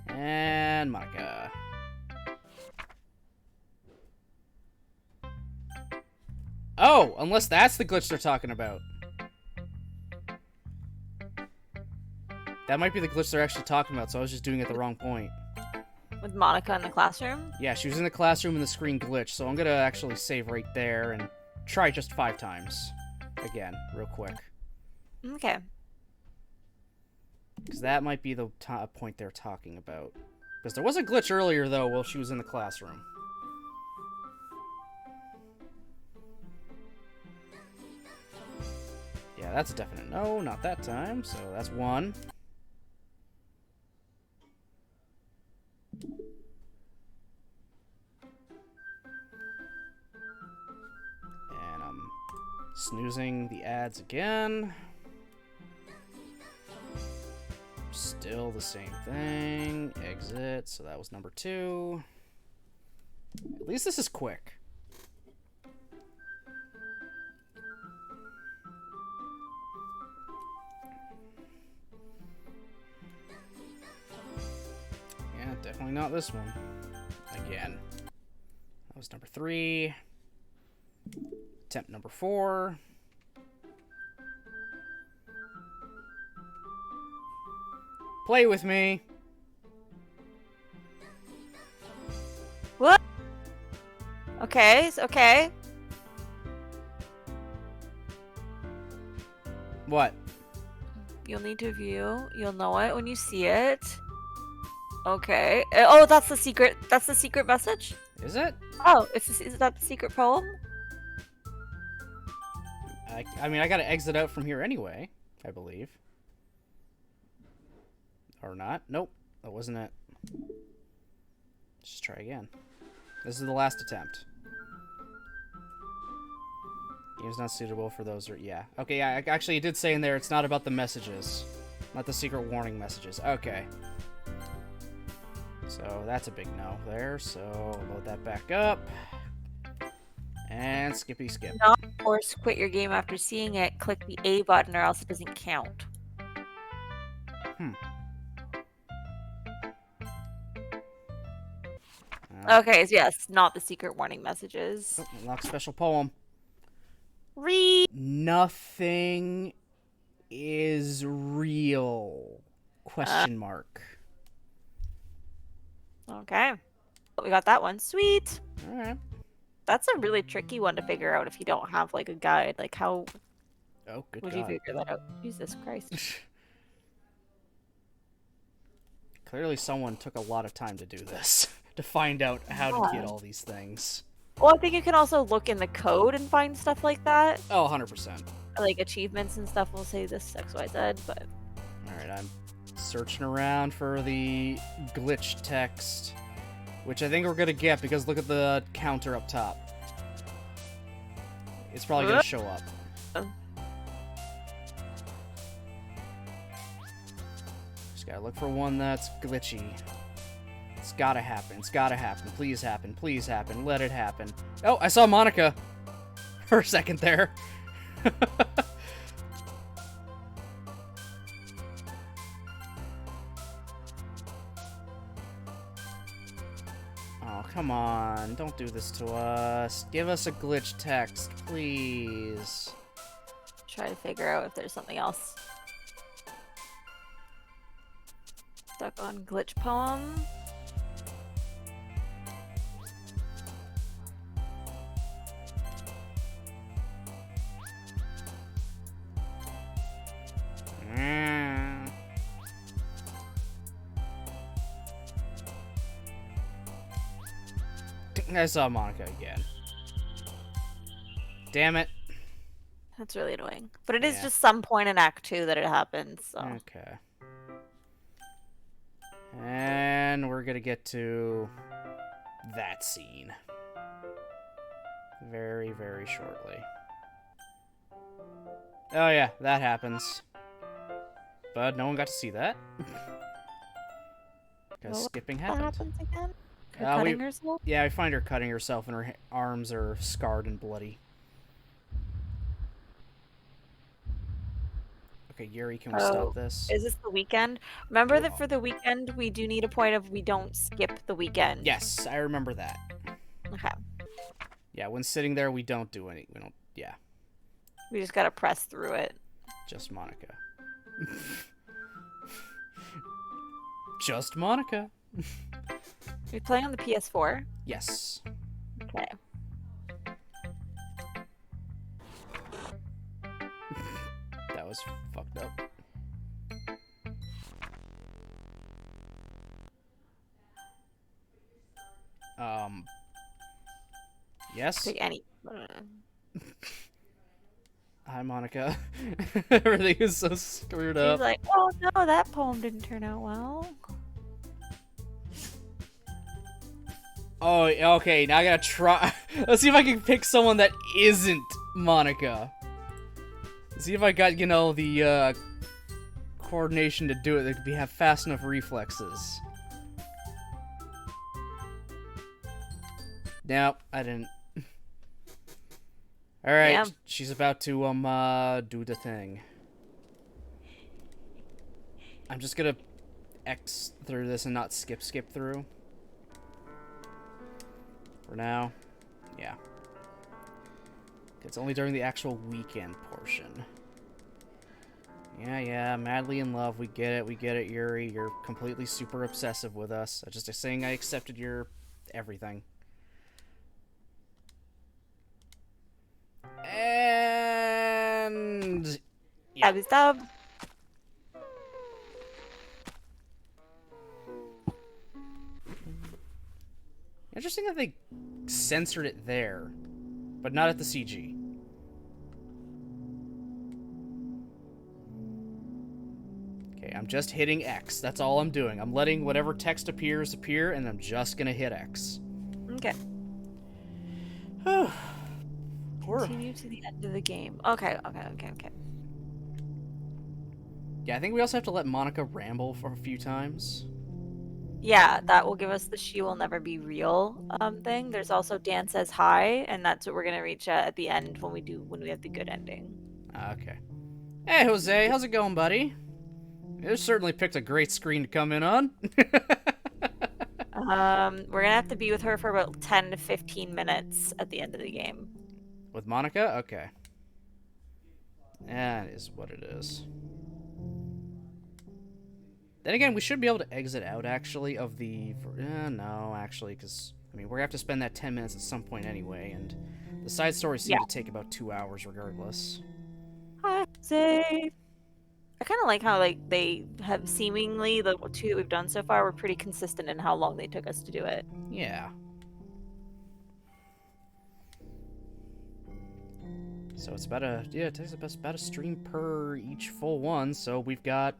And Monica. Oh, unless that's the glitch they're talking about. That might be the glitch they're actually talking about, so I was just doing it at the wrong point. With Monica in the classroom? Yeah, she was in the classroom and the screen glitched, so I'm gonna actually save right there and try just 5 times. Again, real quick. Okay. Because that might be the point they're talking about. Because there was a glitch earlier, though, while she was in the classroom. Yeah, that's a definite no, not that time, so that's 1. And I'm snoozing the ads again. Still the same thing. Exit, so that was number 2. At least this is quick. Yeah, definitely not this one. Again. That was number 3. Attempt number 4. Play with me. What? Okay, okay. What? You'll need to view. You'll know it when you see it. Okay. Oh, that's the secret. That's the secret message? Is it? Oh, is that the secret poem? I mean, I gotta exit out from here anyway, I believe. Or not. Nope. That wasn't it. Let's just try again. This is the last attempt. Game's not suitable for those. Yeah. Okay, yeah, actually, it did say in there it's not about the messages. Not the secret warning messages. Okay. So that's a big no there. So load that back up. And skippy skip. Not force quit your game after seeing it. Click the A button or else it doesn't count. Okay, so yes, not the secret warning messages. Oh, unlock special poem. Read. Nothing is real. Question mark. Okay. We got that one. Sweet. Alright. That's a really tricky one to figure out if you don't have like a guide. Like how Oh, good would God. you figure that out? Jesus Christ. Clearly someone took a lot of time to do this. To find out how to get all these things. Well, I think you can also look in the code and find stuff like that. Oh, 100%. Like achievements and stuff will say this XYZ, but... Alright, I'm searching around for the glitch text. Which I think we're gonna get because look at the counter up top. It's probably gonna show up. Just gotta look for one that's glitchy. It's gotta happen. It's gotta happen. Please happen. Please happen. Let it happen. Oh, I saw Monica for a second there. Oh, come on. Don't do this to us. Give us a glitch text, please. Try to figure out if there's something else. Stuck on glitch poem. I saw Monica again. Damn it. That's really annoying. But it is Yeah. just some point in Act 2 that it happens, so... Okay. And we're gonna get to that scene. Very, very shortly. Oh yeah, that happens. But no one got to see that. Because Well, skipping What happened. happens again? Her Uh, we- cutting herself? Yeah, I find her cutting herself and her arms are scarred and bloody. Okay, Yuri, can we Oh, stop this? Is this the weekend? Remember that for the weekend, we do need a point of we don't skip the weekend. Yes, I remember that. Okay. Yeah, when sitting there, we don't do any. We don't. Yeah, We just gotta press through it. just Monica. Just Monica. We playing on the PS4? Yes. Okay. That was fucked up. Yes? Pick any. Hi, Monica. Everything is so screwed She's up. like, oh no, that poem didn't turn out well. Oh, okay, now I gotta try. Let's see if I can pick someone that isn't Monica. See if I got, you know, the, coordination to do it. That could have fast enough reflexes. Nope, I didn't. Alright, Yeah. she's about to, do the thing. I'm just gonna X through this and not skip through. For now. Yeah. It's only during the actual weekend portion. Yeah, madly in love. We get it, Yuri. You're completely super obsessive with us. I'm just saying I accepted your everything. And... yeah. Stab. Interesting that they censored it there, but not at the CG. Okay, I'm just hitting X. That's all I'm doing. I'm letting whatever text appears appear, and I'm just gonna hit X. Okay. Continue to the end of the game. Okay. Yeah, I think we also have to let Monica ramble for a few times. Yeah, that will give us the "she will never be real" thing. There's also Dan says hi, and that's what we're gonna reach at the end when we have the good ending. Okay. Hey, Jose, how's it going, buddy? You certainly picked a great screen to come in on. We're gonna have to be with her for about 10 to 15 minutes at the end of the game. With Monica? Okay. That is what it is. Then again, we should be able to exit out, actually, of the... no, actually, because, I mean, we're going to have to spend that 10 minutes at some point anyway, and the side stories seem to take about 2 hours regardless. Hi, Zay. I kind of like how, like, they have seemingly, the two that we've done so far were pretty consistent in how long they took us to do it. Yeah. So it's about a... yeah, it takes about a stream per each full one, so we've got,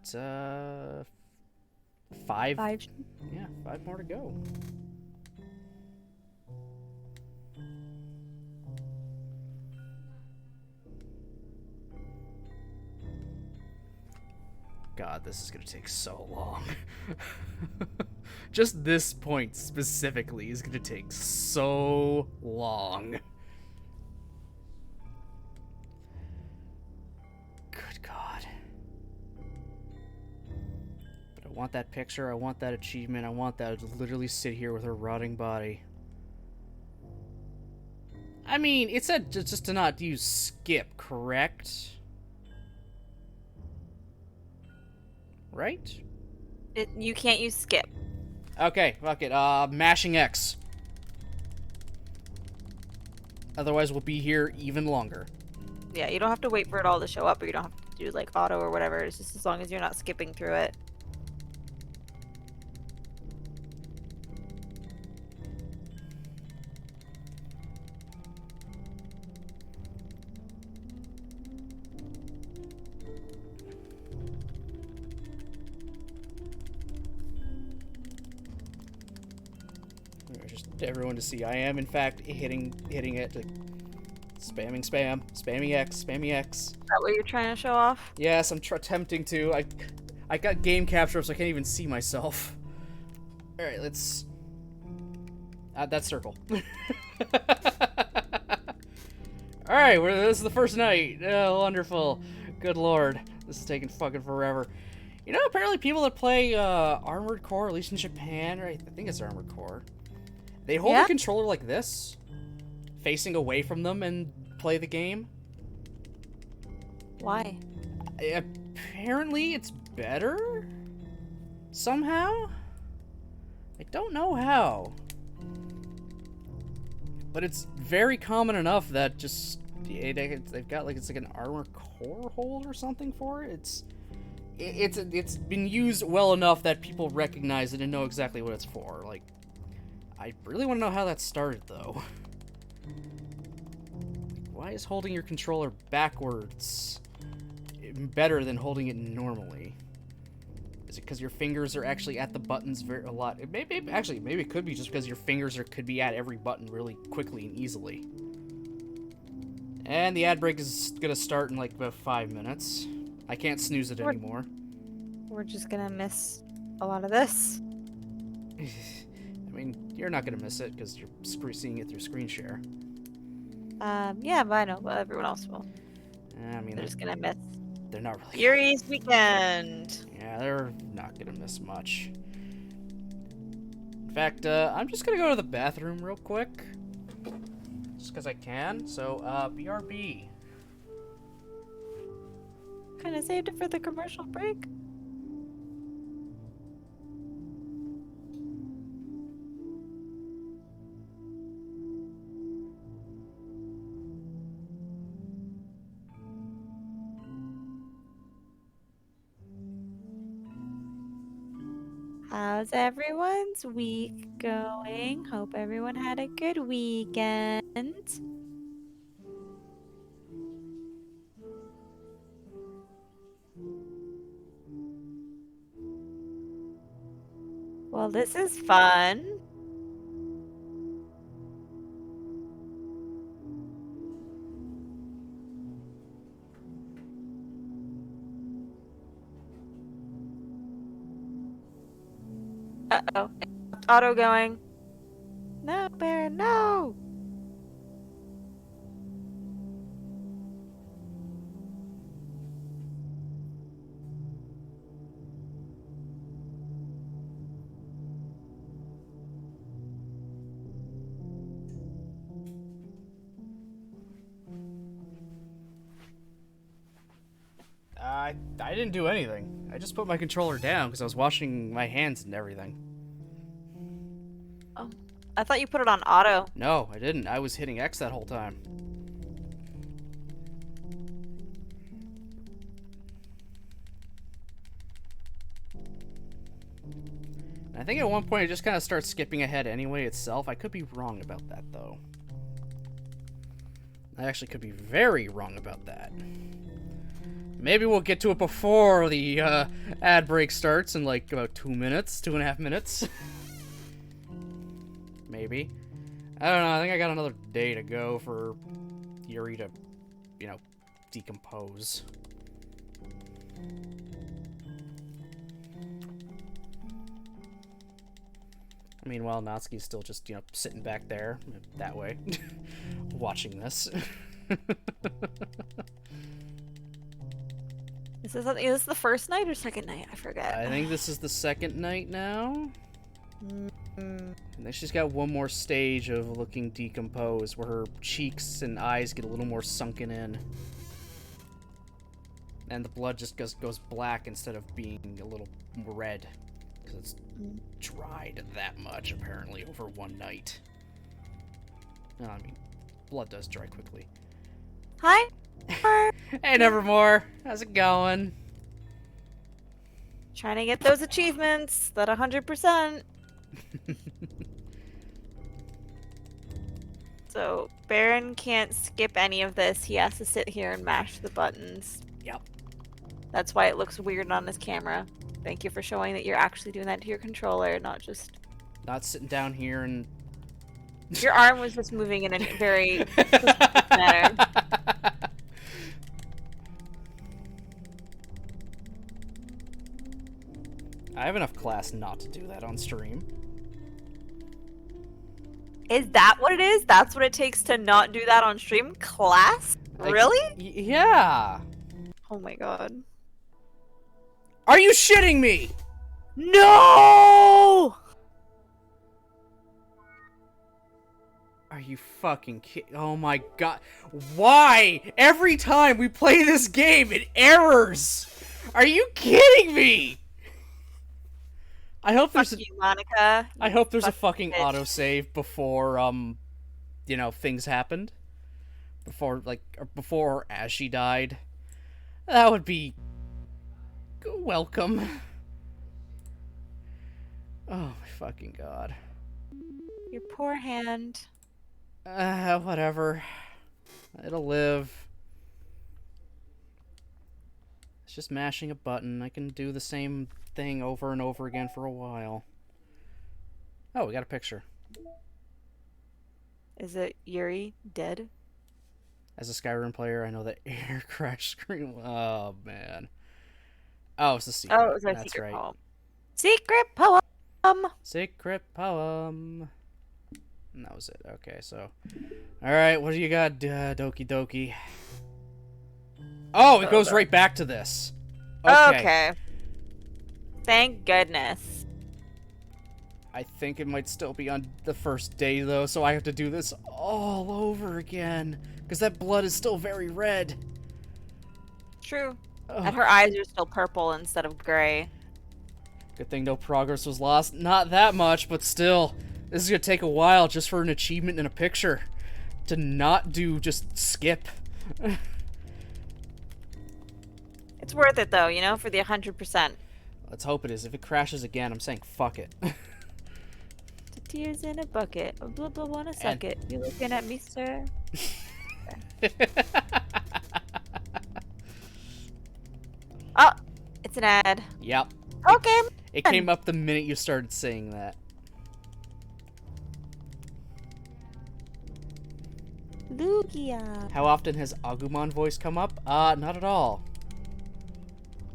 5... yeah, 5 more to go. God, this is gonna take so long. Just this point specifically is gonna take so long. Good God. But I want that picture, I want that achievement, I want that to literally sit here with her rotting body. I mean, it said just to not use skip, correct? Right? You can't use skip. Okay, fuck it. Mashing X. Otherwise, we'll be here even longer. Yeah, you don't have to wait for it all to show up, or you don't have to do, like, auto or whatever. It's just as long as you're not skipping through it. Just everyone to see. I am, in fact, hitting it. Like, spamming X, spamming X. Is that what you're trying to show off? Yes, I'm attempting to. I got game capture up, so I can't even see myself. All right, let's. That circle. All right, this is the first night. Oh, wonderful. Good lord, this is taking fucking forever. You know, apparently people that play Armored Core, at least in Japan, right? I think it's Armored Core. They hold the controller like this, facing away from them, and play the game. Why? Apparently, it's better? Somehow? I don't know how. But it's very common enough that just they've got like it's like an armor core hold or something for it. It's been used well enough that people recognize it and know exactly what it's for. Like, I really want to know how that started though. Why is holding your controller backwards better than holding it normally? Is it because your fingers are actually at the buttons a lot? Maybe it could be just because your fingers could be at every button really quickly and easily. And the ad break is gonna start in like about 5 minutes. I can't snooze it anymore. We're just gonna miss a lot of this. I mean, you're not gonna miss it because you're seeing it through screen share. Yeah, but I know, but everyone else will. I mean, They're just gonna miss they're not really. Yuri's weekend. Yeah, they're not gonna miss much. In fact, I'm just gonna go to the bathroom real quick. Just because I can. So, BRB. Kind of saved it for the commercial break. How's everyone's week going? Hope everyone had a good weekend. Well, this is fun. Uh-oh. Auto going. No, Baron, no! I didn't do anything. I just put my controller down because I was washing my hands and everything. Oh, I thought you put it on auto. No, I didn't. I was hitting X that whole time. I think at one point it just kind of starts skipping ahead anyway itself. I could be wrong about that, though. I actually could be very wrong about that. Maybe we'll get to it before the ad break starts in like about 2 minutes, 2.5 minutes. Maybe. I don't know. I think I got another day to go for Yuri to, you know, decompose. Meanwhile, Natsuki's still just, you know, sitting back there, that way, watching this. Is this the first night or second night? I forget. I think this is the second night now. And then she's got one more stage of looking decomposed, where her cheeks and eyes get a little more sunken in. And the blood just goes black instead of being a little red. Because it's dried that much, apparently, over one night. No, I mean, blood does dry quickly. Hi. Hey, Nevermore. How's it going? Trying to get those achievements. That 100%. So, Baron can't skip any of this. He has to sit here and mash the buttons. Yep. That's why it looks weird on his camera. Thank you for showing that you're actually doing that to your controller, not just... Not sitting down here and... Your arm was just moving in a very manner. I have enough class not to do that on stream. Is that what it is? That's what it takes to not do that on stream? Class? Like, really? Yeah. Oh my god. Are you shitting me? No! Are you fucking kidding? Oh my god. Why? Every time we play this game, it errors! Are you kidding me? I hope there's Fuck you, Monica. I hope there's a fucking bitch. autosave before you know, things happened. Before or as she died. That would be welcome. Oh my fucking god. Your poor hand. Whatever. It'll live. It's just mashing a button. I can do the same thing over and over again for a while. Oh, we got a picture. Is it Yuri dead? As a Skyrim player, I know that air crash screen. Oh, man. Oh, it's a secret. Oh, it was our That's secret right. poem. Secret poem! Secret poem. And that was it. Okay, so. Alright, what do you got, Doki Doki? Oh, it goes right back to this. Okay. Thank goodness. I think it might still be on the first day, though, so I have to do this all over again. Because that blood is still very red. True. Oh. And her eyes are still purple instead of gray. Good thing no progress was lost. Not that much, but still. This is going to take a while just for an achievement in a picture. To not do just skip. It's worth it, though, you know, for the 100%. Let's hope it is. If it crashes again, I'm saying fuck it. The tears in a bucket. Oh, blah, blah, wanna suck it. You looking at me, sir? Oh, it's an ad. Yep. Okay. It came up the minute you started saying that. Lugia. How often has Agumon voice come up? Not at all.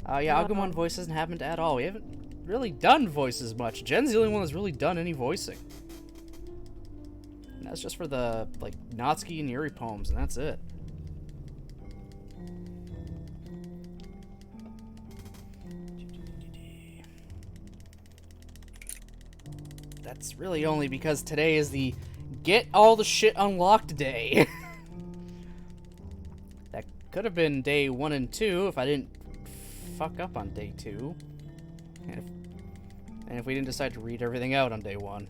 Yeah, Agumon voice hasn't happened at all. We haven't really done voices much. Jen's the only one that's really done any voicing. And that's just for the, like, Natsuki and Yuri poems, and that's it. That's really only because today is the get all the shit unlocked day. That could have been day 1 and 2 if I didn't fuck up on day 2. And if we didn't decide to read everything out on day 1.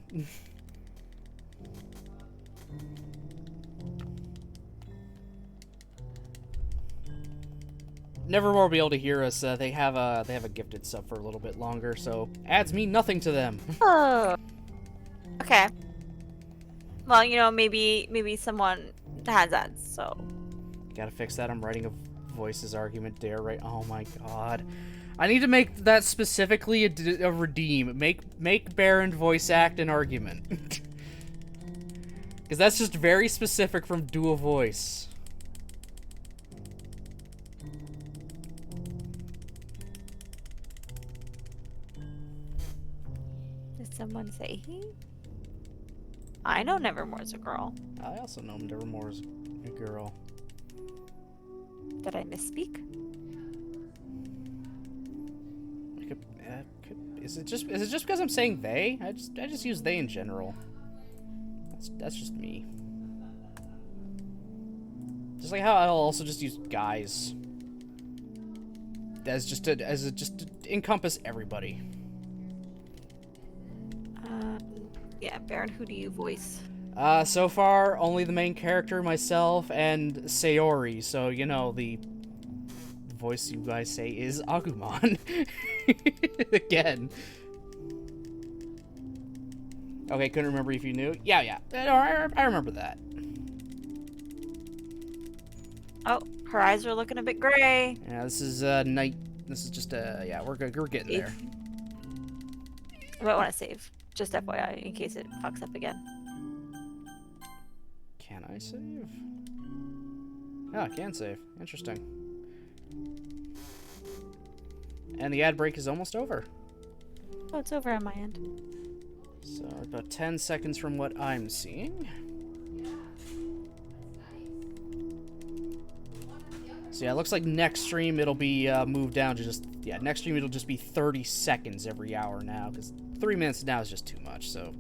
Nevermore will be able to hear us. They have a gifted sub for a little bit longer, so ads mean nothing to them. Oh. Okay. Well, you know, maybe someone has ads, so. Gotta fix that. I'm writing a voices argument there, right? Oh my god. I need to make that specifically a redeem. Make Baron voice act an argument. Because that's just very specific from dual voice. Did someone say he? I know Nevermore's a girl. I also know Nevermore's a girl. Did I misspeak? Is it just because I'm saying they? I just use they in general. That's just me. Just like how I'll also just use guys. Just to encompass everybody. Yeah, Baron, who do you voice? So far, only the main character, myself, and Sayori. So, you know, the voice you guys say is Agumon. Again. Okay, couldn't remember if you knew. Yeah. I remember that. Oh, her eyes are looking a bit gray. Yeah, this is, night. This is just, yeah, we're getting there. I might want to save. Just FYI, in case it fucks up again. Can I save? Oh, I can save. Interesting. And the ad break is almost over. Oh, it's over on my end. So, about 10 seconds from what I'm seeing. So yeah, it looks like next stream it'll be moved down to just... Yeah, next stream it'll just be 30 seconds every hour now, because 3 minutes now is just too much, so...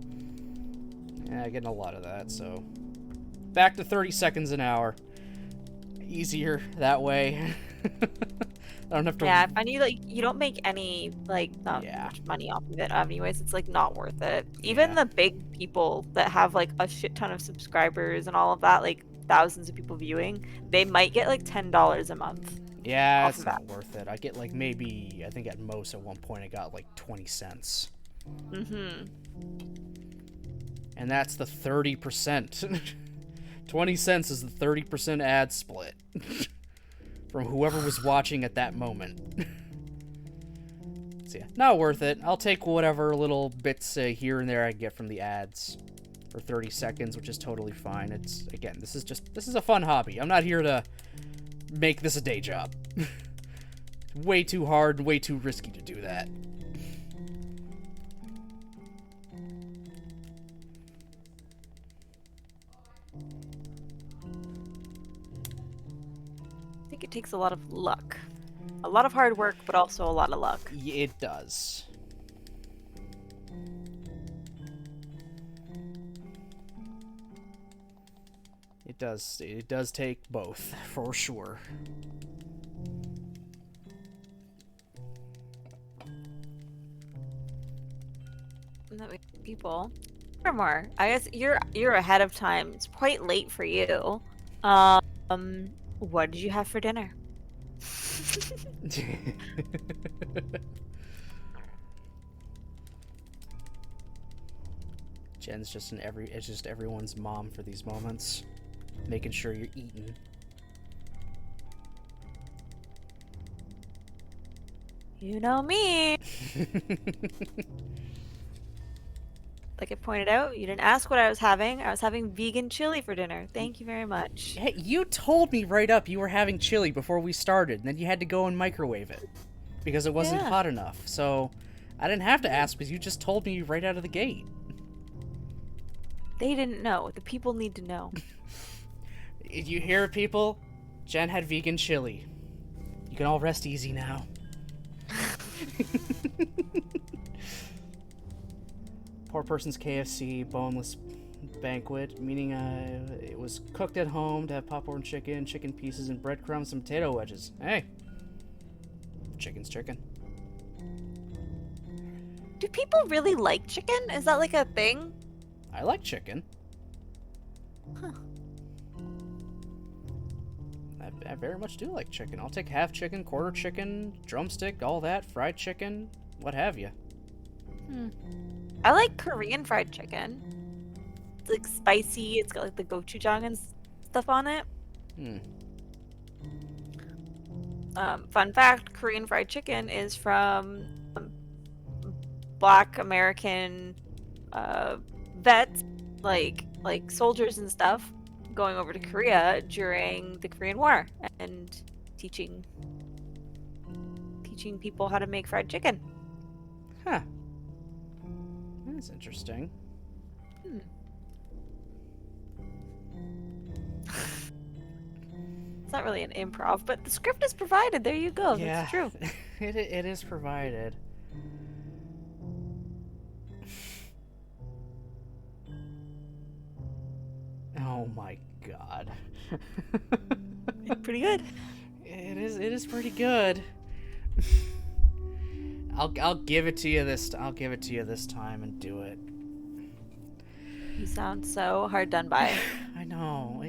Yeah, getting a lot of that, so... Back to 30 seconds an hour. Easier that way. I don't have to. Yeah, I find you don't make any not Yeah. much money off of it anyways. It's not worth it. Even Yeah. the big people that have a shit ton of subscribers and all of that, thousands of people viewing, they might get $10 a month. Yeah, off it's of not worth it. I get maybe, I think at most at one point I got 20 cents. Mm-hmm. And that's the 30%. 20 cents is the 30% ad split from whoever was watching at that moment. So yeah, not worth it. I'll take whatever little bits here and there I get from the ads for 30 seconds, which is totally fine. It's, again, this is a fun hobby. I'm not here to make this a day job. Way too hard, way too risky to do that. I think it takes a lot of luck. A lot of hard work, but also a lot of luck. It does. It does. It does take both, for sure. People. More. I guess you're ahead of time. It's quite late for you. What did you have for dinner? Jen's just it's just everyone's mom for these moments, making sure you're eating. You know me. Like I pointed out, you didn't ask what I was having. I was having vegan chili for dinner. Thank you very much. Hey, you told me right up you were having chili before we started, and then you had to go and microwave it because it wasn't hot enough. So I didn't have to ask because you just told me right out of the gate. They didn't know. The people need to know. You hear it, people? Jen had vegan chili. You can all rest easy now. Poor person's KFC boneless banquet, meaning it was cooked at home to have popcorn chicken, chicken pieces, and breadcrumbs, and potato wedges. Hey, chicken's chicken. Do people really like chicken? Is that a thing? I like chicken. Huh. I very much do like chicken. I'll take half chicken, quarter chicken, drumstick, all that, fried chicken, what have you. I like Korean fried chicken. It's spicy. It's got the gochujang and stuff on it. Fun fact: Korean fried chicken is from Black American vets, like soldiers and stuff, going over to Korea during the Korean War and teaching people how to make fried chicken. Huh. That's interesting. It's not really an improv, but the script is provided. There you go. Yeah, That's true. it is provided. Oh my god. Pretty good. It is pretty good. I'll give it to you this. I'll give it to you this time and do it. You sound so hard done by. I know.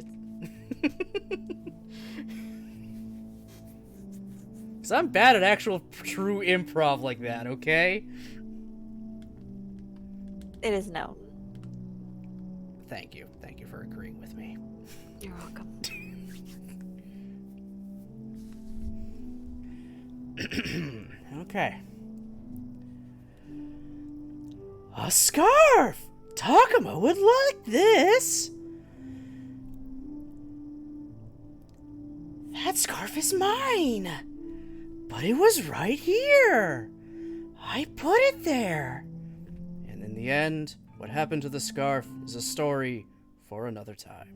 Cause I'm bad at actual true improv like that. Okay. It is known. Thank you. Thank you for agreeing with me. You're welcome. Okay. A scarf! Takuma would like this! That scarf is mine! But it was right here! I put it there! And in the end, what happened to the scarf is a story for another time.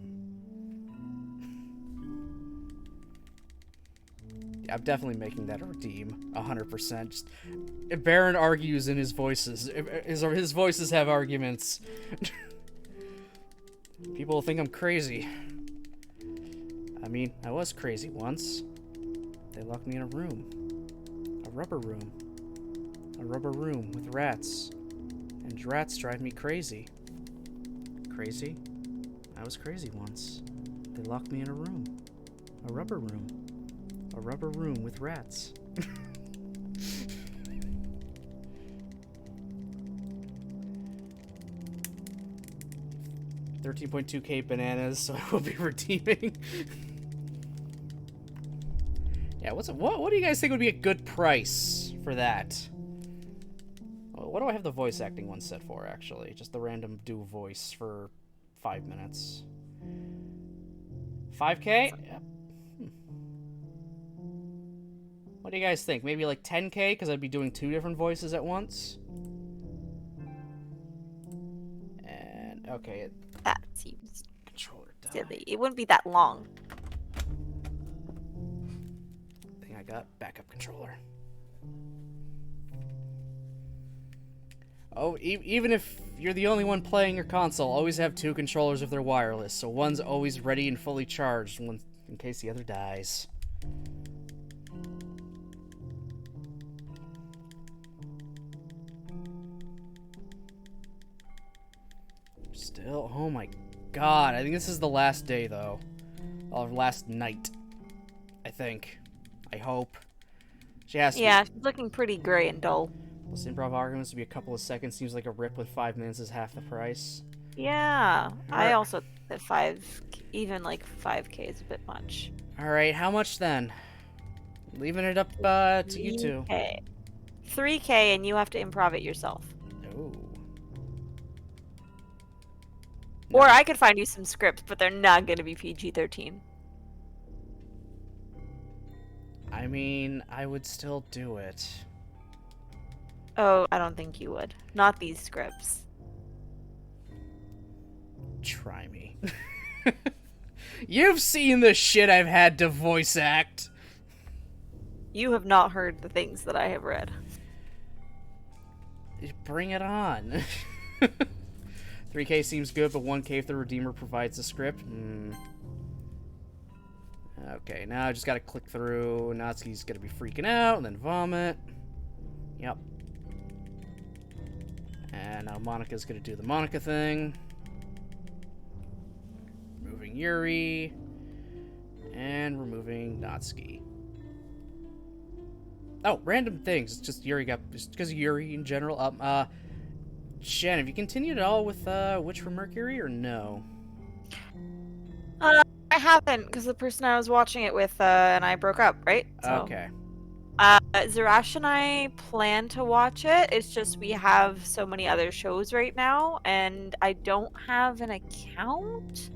I'm definitely making that a redeem, 100%. Just, Baron argues in his voices. His voices have arguments. People will think I'm crazy. I mean, I was crazy once. They locked me in a room. A rubber room. A rubber room with rats. And rats drive me crazy. Crazy? I was crazy once. They locked me in a room. A rubber room. A rubber room with rats. 13.2k bananas, so I will be redeeming. Yeah, what do you guys think would be a good price for that? Well, what do I have the voice acting one set for, actually? Just the random do voice for 5 minutes. 5k? Yep. What do you guys think? Maybe like 10k, because I'd be doing 2 different voices at once? And, okay. That seems Controller died. silly. It wouldn't be that long. I think I got backup controller. Oh, even if you're the only one playing your console, always have 2 controllers if they're wireless, so one's always ready and fully charged in case the other dies. Still, oh my god, I think this is the last day, though. Or last night, I think. I hope. She has to. Yeah, she's looking pretty gray and dull. Plus, improv arguments to be a couple of seconds seems like a rip when 5 minutes is half the price. Yeah, I Alright. also think that even like 5k is a bit much. Alright, how much then? Leaving it up to you two. 3k. 3k, and you have to improv it yourself. Oh. Or I could find you some scripts, but they're not going to be PG-13. I mean, I would still do it. Oh, I don't think you would. Not these scripts. Try me. You've seen the shit I've had to voice act. You have not heard the things that I have read. Bring it on. 3k seems good, but 1k if the Redeemer provides the script. Okay, now I just gotta click through. Natsuki's gonna be freaking out, and then vomit. Yep. And now Monica's gonna do the Monica thing. Removing Yuri. And removing Natsuki. Oh, random things. It's just Yuri just because Yuri in general. Jenn, have you continued at all with Witch from Mercury or no? I haven't, because the person I was watching it with and I broke up, right? So, Okay. Zarash and I plan to watch it. It's just we have so many other shows right now, and I don't have an account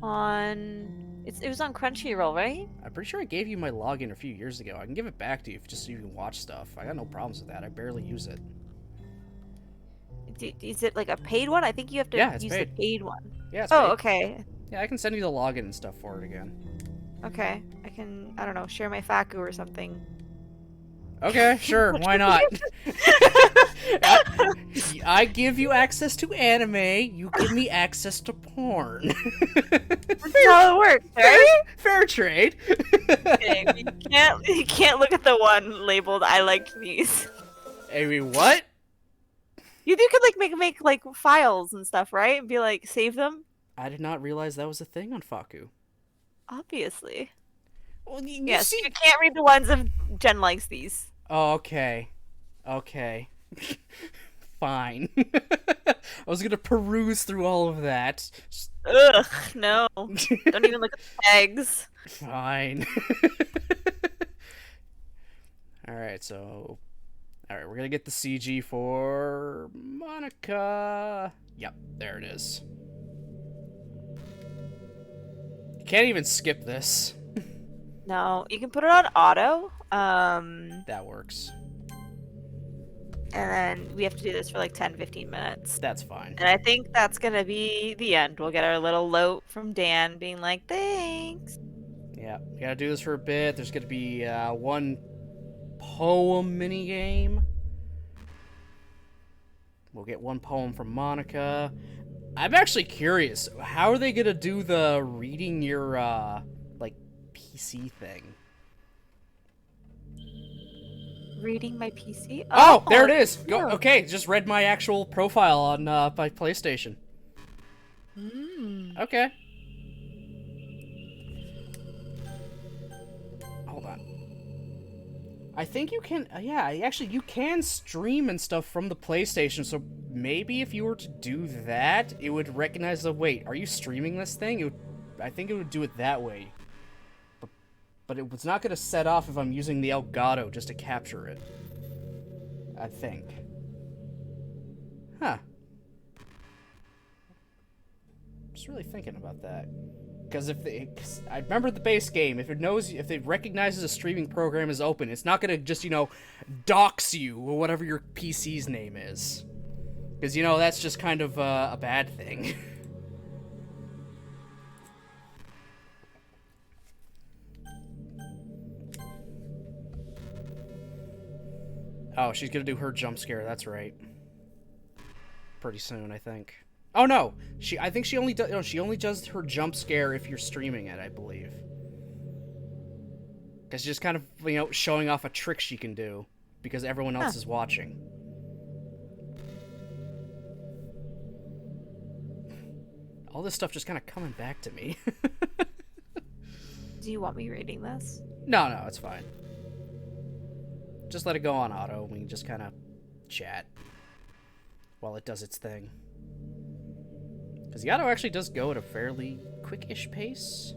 on. It was on Crunchyroll, right? I'm pretty sure I gave you my login a few years ago. I can give it back to you just so you can watch stuff. I got no problems with that. I barely use it. Is it like a paid one? I think you have to Yeah, it's use paid. the paid one. Yeah, it's Oh, paid. okay. Yeah, I can send you the login and stuff for it again. Okay. I can, I don't know, share my FAQ or something. Okay, sure. Why not? I give you access to anime. You give me access to porn. That's how it works, right? Fair trade. Okay, you can't look at the one labeled "I liked these." I mean, what? You could like make like files and stuff, right? And be like, save them. I did not realize that was a thing on Faku. Obviously. Well, you Yes, see... you can't read the ones of Jen likes these. Oh, okay. Okay. Fine. I was gonna peruse through all of that. Ugh, no. Don't even look at the tags. Fine. Alright, so... Alright, we're gonna get the CG for... Monica... Yep, there it is. You can't even skip this. No, you can put it on auto. That works. And then we have to do this for like 10-15 minutes. That's fine. And I think that's gonna be the end. We'll get our little note from Dan being like, thanks. Yeah, we gotta do this for a bit. There's gonna be one poem minigame. We'll get one poem from Monica. I'm actually curious. How are they gonna do the reading your, like, PC thing? reading my PC. Oh, there it is. Go. yeah. Okay, just read my actual profile on my PlayStation. Mm. Okay. Hold on. I think you can. Yeah, actually, you can stream and stuff from the PlayStation. So maybe if you were to do that, it would recognize the. Wait, are you streaming this thing? It would, I think it would do it that way. But it was not going to set off if I'm using the Elgato just to capture it. I think. Huh. Just really thinking about that. Because I remember the base game, if it recognizes a streaming program is open, it's not going to just, dox you or whatever your PC's name is. Because, that's just kind of a bad thing. Oh, she's gonna do her jump scare, that's right. Pretty soon, I think. Oh no! I think she only does her jump scare if you're streaming it, I believe. Cause she's just kind of, showing off a trick she can do. Because everyone else is watching. All this stuff just kind of coming back to me. Do you want me reading this? No, it's fine. Just let it go on auto. We can just kind of chat while it does its thing. Because the auto actually does go at a fairly quick-ish pace.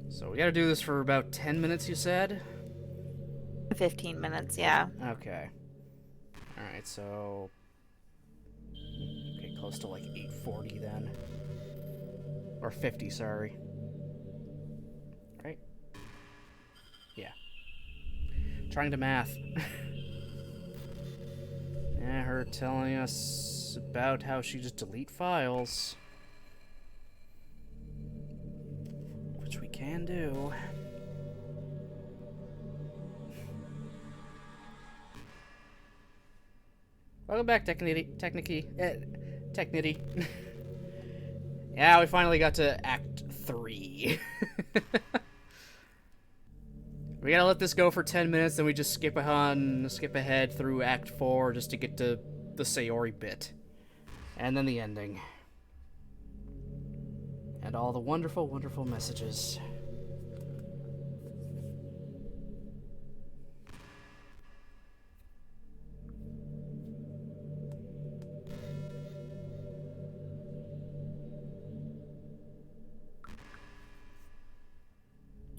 So we gotta do this for about 10 minutes, you said? 15 minutes, yeah. Okay. Alright, so... Okay, close to like 8:40 then. Or 50, sorry. Right? Yeah. Trying to math. Yeah, her telling us about how she just delete files. Which we can do. Welcome back, Technity. Yeah, we finally got to Act 3. We gotta let this go for 10 minutes, then we just skip ahead through Act 4 just to get to the Sayori bit. And then the ending. And all the wonderful, wonderful messages.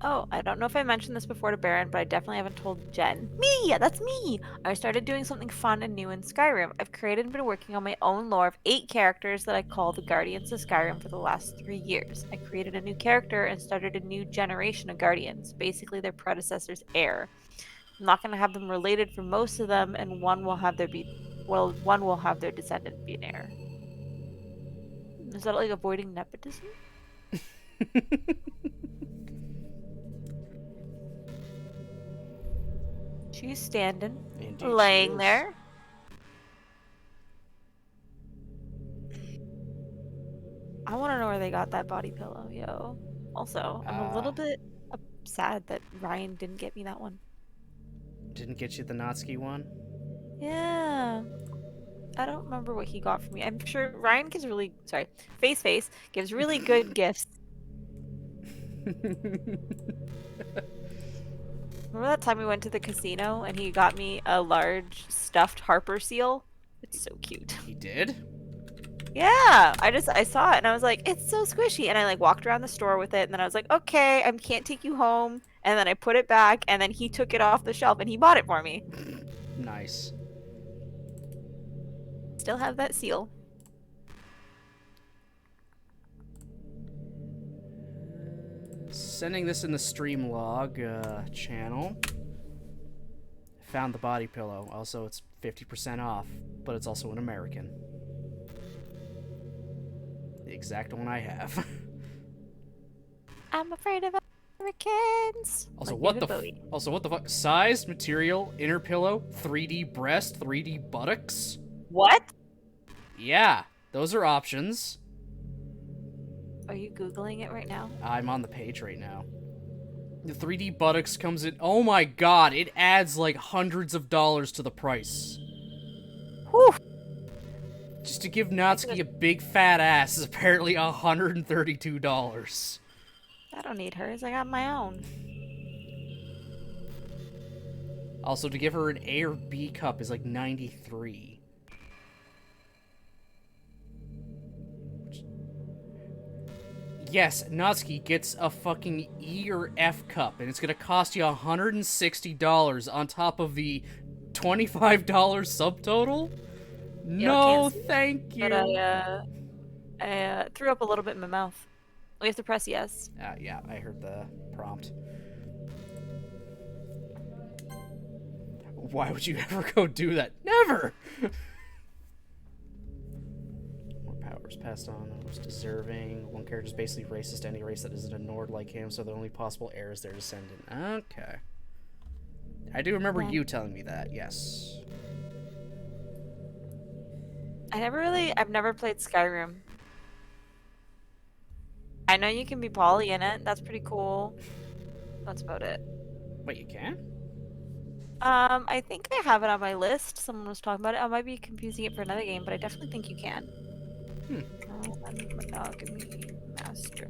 Oh, I don't know if I mentioned this before to Baron, but I definitely haven't told Jenn. Me! That's me! I started doing something fun and new in Skyrim. I've created and been working on my own lore of 8 characters that I call the Guardians of Skyrim for the last 3 years. I created a new character and started a new generation of Guardians, basically their predecessor's heir. I'm not going to have them related for most of them, and one will have their descendant be an heir. Is that like avoiding nepotism? She's standing, Indeed laying she is. there. I want to know where they got that body pillow, yo. Also, I'm a little bit sad that Ryan didn't get me that one. Didn't get you the Natsuki one? Yeah. I don't remember what he got for me. I'm sure Ryan gives Face gives really good gifts. Remember that time we went to the casino and he got me a large stuffed Harper seal? It's so cute. He did? Yeah, I saw it and I was like, it's so squishy. And I like walked around the store with it and then I was like, okay, I can't take you home. And then I put it back and then he took it off the shelf and he bought it for me. Nice. Still have that seal. Sending this in the stream log channel. Found the body pillow. Also, it's 50% off, but it's also an American. The exact one I have. I'm afraid of Americans. Also, Like what the Bowie. also what the fuck? Size, material, inner pillow, 3D breast, 3D buttocks. What? Yeah, those are options. Are you Googling it right now? I'm on the page right now. The 3D buttocks comes in. Oh my god, it adds like hundreds of dollars to the price. Whew. Just to give Natsuki a big fat ass is apparently $132. I don't need hers. I got my own. Also, to give her an A or B cup is like 93. Yes, Natsuki gets a fucking E or F cup, and it's gonna cost you $160 on top of the $25 subtotal? No, thank you. But I threw up a little bit in my mouth. We have to press yes. Yeah, I heard the prompt. Why would you ever go do that? Never! More powers passed on, the most deserving. One character's basically racist to any race that isn't a Nord like him, so the only possible heir is their descendant. Okay. I do remember you telling me that, yes. I've never played Skyrim. I know you can be poly in it. That's pretty cool. That's about it. Wait, you can? I think I have it on my list. Someone was talking about it. I might be confusing it for another game, but I definitely think you can. Monogamy master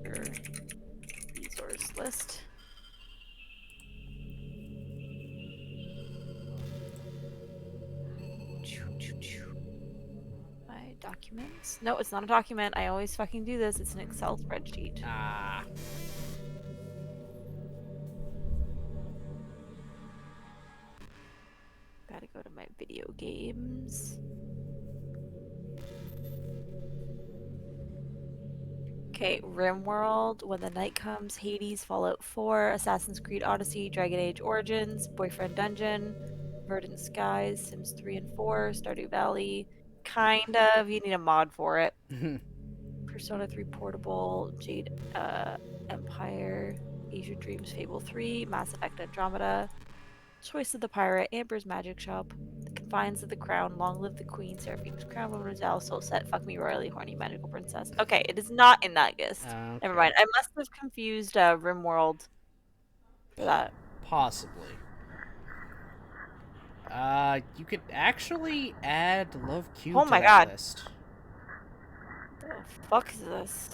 resource list. My documents. No, it's not a document. I always fucking do this. It's an Excel spreadsheet. Ah. Gotta go to my video games. Okay, RimWorld, When the Night Comes, Hades, Fallout 4, Assassin's Creed Odyssey, Dragon Age Origins, Boyfriend Dungeon, Verdant Skies, Sims 3 and 4, Stardew Valley, kind of, you need a mod for it. Persona 3 Portable, Jade Empire, Asia Dreams Fable 3, Mass Effect Andromeda, Choice of the Pirate, Amber's Magic Shop, The Confines of the Crown, Long Live the Queen, Seraphim's Crown, Roselle, Soul Set, Fuck Me Royally, Horny Magical Princess. Okay, it is not in that list. Okay. Never mind. I must have confused RimWorld for that. Possibly. You could actually add Love Cube Oh to my that God. list. The fuck is this?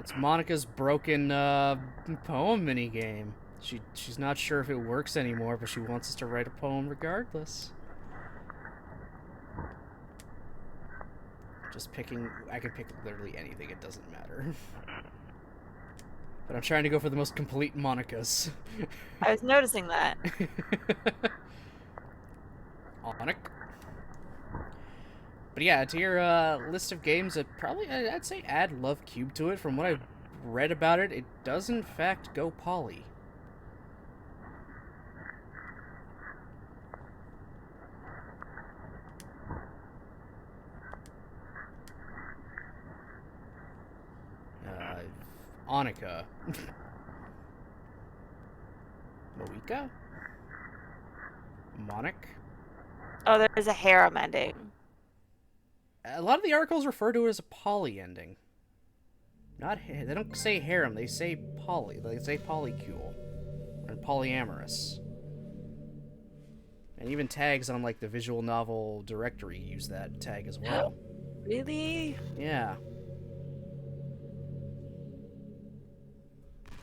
It's Monica's broken poem minigame. She's not sure if it works anymore, but she wants us to write a poem regardless. Just picking... I could pick literally anything, it doesn't matter. But I'm trying to go for the most complete Monicas. I was noticing that. Onic. But yeah, to your list of games, I'd say add Love Cube to it. From what I've read about it, it does in fact go poly. Onika. Moika? Monic? Oh, there's a harem ending. A lot of the articles refer to it as a poly ending. They don't say harem, they say poly. They say polycule. Or polyamorous. And even tags on, like, the visual novel directory use that tag as well. Really? Yeah.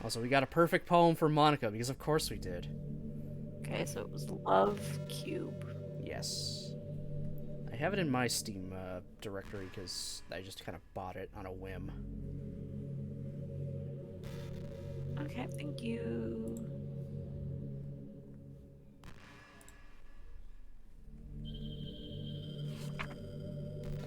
Also, we got a perfect poem for Monica, because of course we did. Okay, so it was Love Cube. Yes. I have it in my Steam directory, because I just kind of bought it on a whim. Okay, thank you.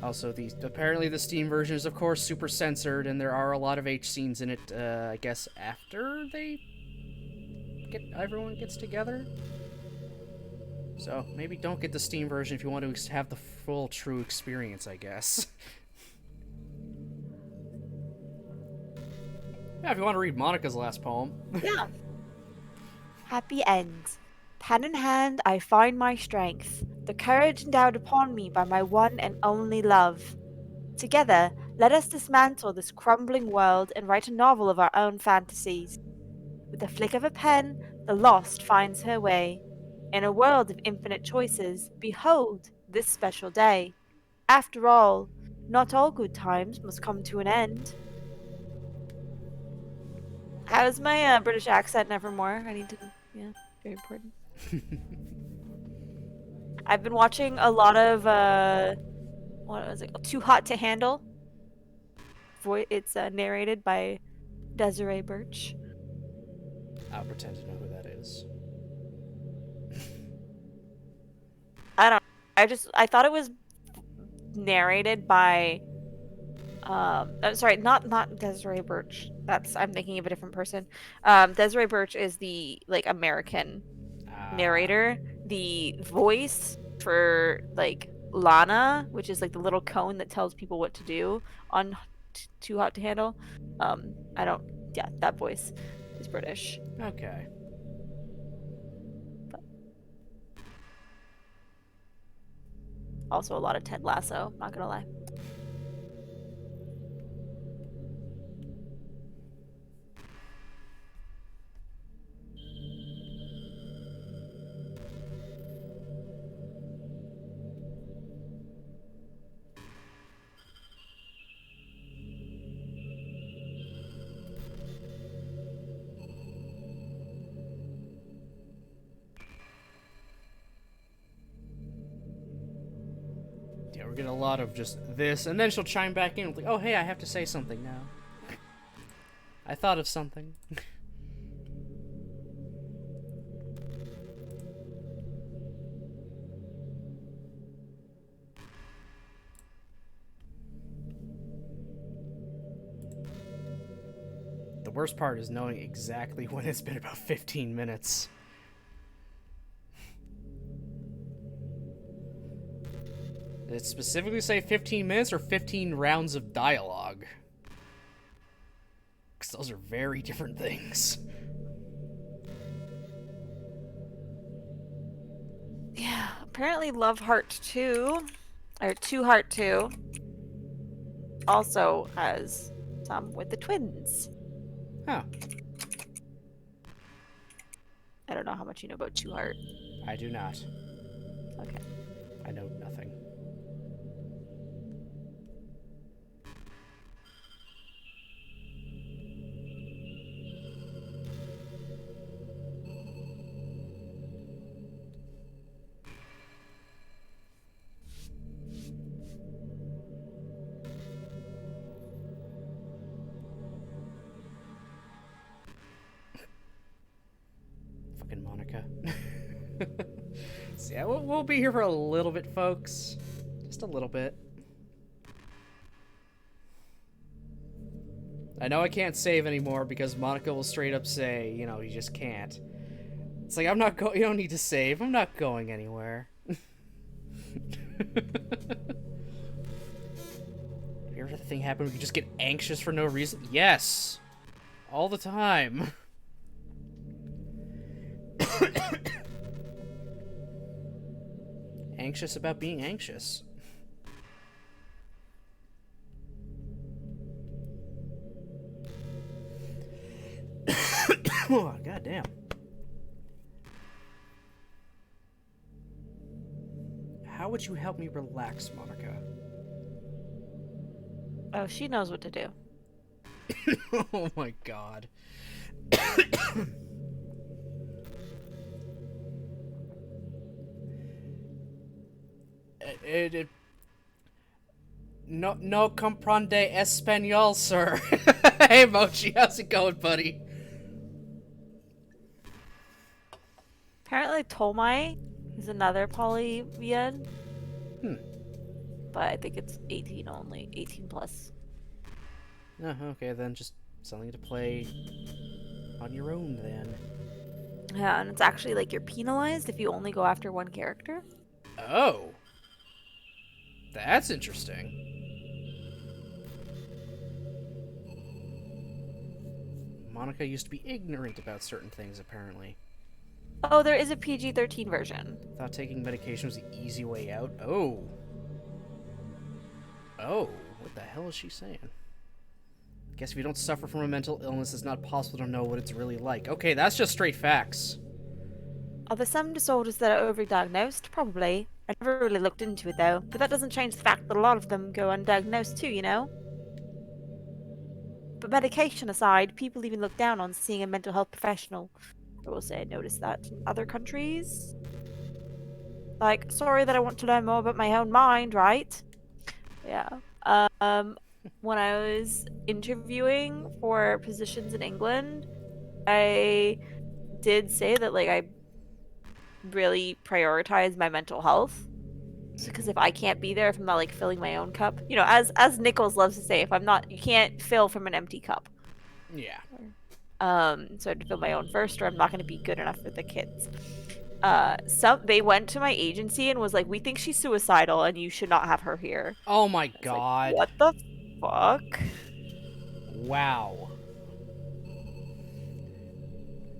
Also, apparently the Steam version is, of course, super censored, and there are a lot of H scenes in it, I guess, after everyone gets together? So, maybe don't get the Steam version if you want to have the full, true experience, I guess. Yeah, if you want to read Monica's last poem. Yeah. Happy ends. Pen in hand, I find my strength, the courage endowed upon me by my one and only love. Together, Let us dismantle this crumbling world and write a novel of our own fantasies. With a flick of a pen, the lost finds her way. In a world of infinite choices, behold this special day. After all, not all good times must come to an end. How's my British accent, Nevermore? I need to, yeah, very important. I've been watching a lot of, what was it called? Too Hot to Handle. It's narrated by Desiree Birch. I'll pretend to know who that is. I don't. I thought it was narrated by. I'm sorry, not Desiree Birch. I'm thinking of a different person. Desiree Birch is the like American narrator. The voice for like Lana, which is like the little cone that tells people what to do on Too Hot to Handle. I don't. Yeah, that voice is British. Okay. Also, a lot of Ted Lasso. Not gonna lie. Yeah, we're getting a lot of just this, and then she'll chime back in with like, oh, hey, I have to say something now. I thought of something. The worst part is knowing exactly when it's been about 15 minutes. Did it specifically say 15 minutes or 15 rounds of dialogue? Because those are very different things. Yeah, apparently Love Heart 2, or Two Heart 2, also has some with the twins. Huh. I don't know how much you know about Two Heart. I do not. Okay. I know nothing. Fucking Monica. So yeah, we'll be here for a little bit, folks. Just a little bit. I know I can't save anymore because Monica will straight up say, you know, you just can't. It's like, I'm not going. You don't need to save. I'm not going anywhere. Have you ever had the thing happen where you just get anxious for no reason? Yes! All the time. Anxious about being anxious. Oh, goddamn. How would you help me relax, Monica? Oh, she knows what to do. Oh my god. No comprende español, sir. Hey, Mochi, how's it going, buddy? Apparently Tomai is another polyvian. But I think it's 18 only. 18 plus. Oh, okay, then just something to play on your own, then. Yeah, and it's actually like you're penalized if you only go after one character. Oh. That's interesting. Monica used to be ignorant about certain things, apparently. Oh, there is a PG-13 version. Thought taking medication was the easy way out. Oh. Oh. What the hell is she saying? Guess if you don't suffer from a mental illness, it's not possible to know what it's really like. Okay, that's just straight facts. Are there some disorders that are overdiagnosed? Probably. I never really looked into it though, but that doesn't change the fact that a lot of them go undiagnosed too, you know? But medication aside, people even look down on seeing a mental health professional. I will say I noticed that in other countries. Like, sorry that I want to learn more about my own mind, right? Yeah. When I was interviewing for positions in England, I did say that like I really prioritize my mental health. Because if I can't be there, if I'm not like filling my own cup, you know, as Nichols loves to say, if I'm not, you can't fill from an empty cup. Yeah. So I had to fill my own first, or I'm not going to be good enough for the kids. They went to my agency and was like, "We think she's suicidal, and you should not have her here." Oh my god. Like, what the fuck? Wow.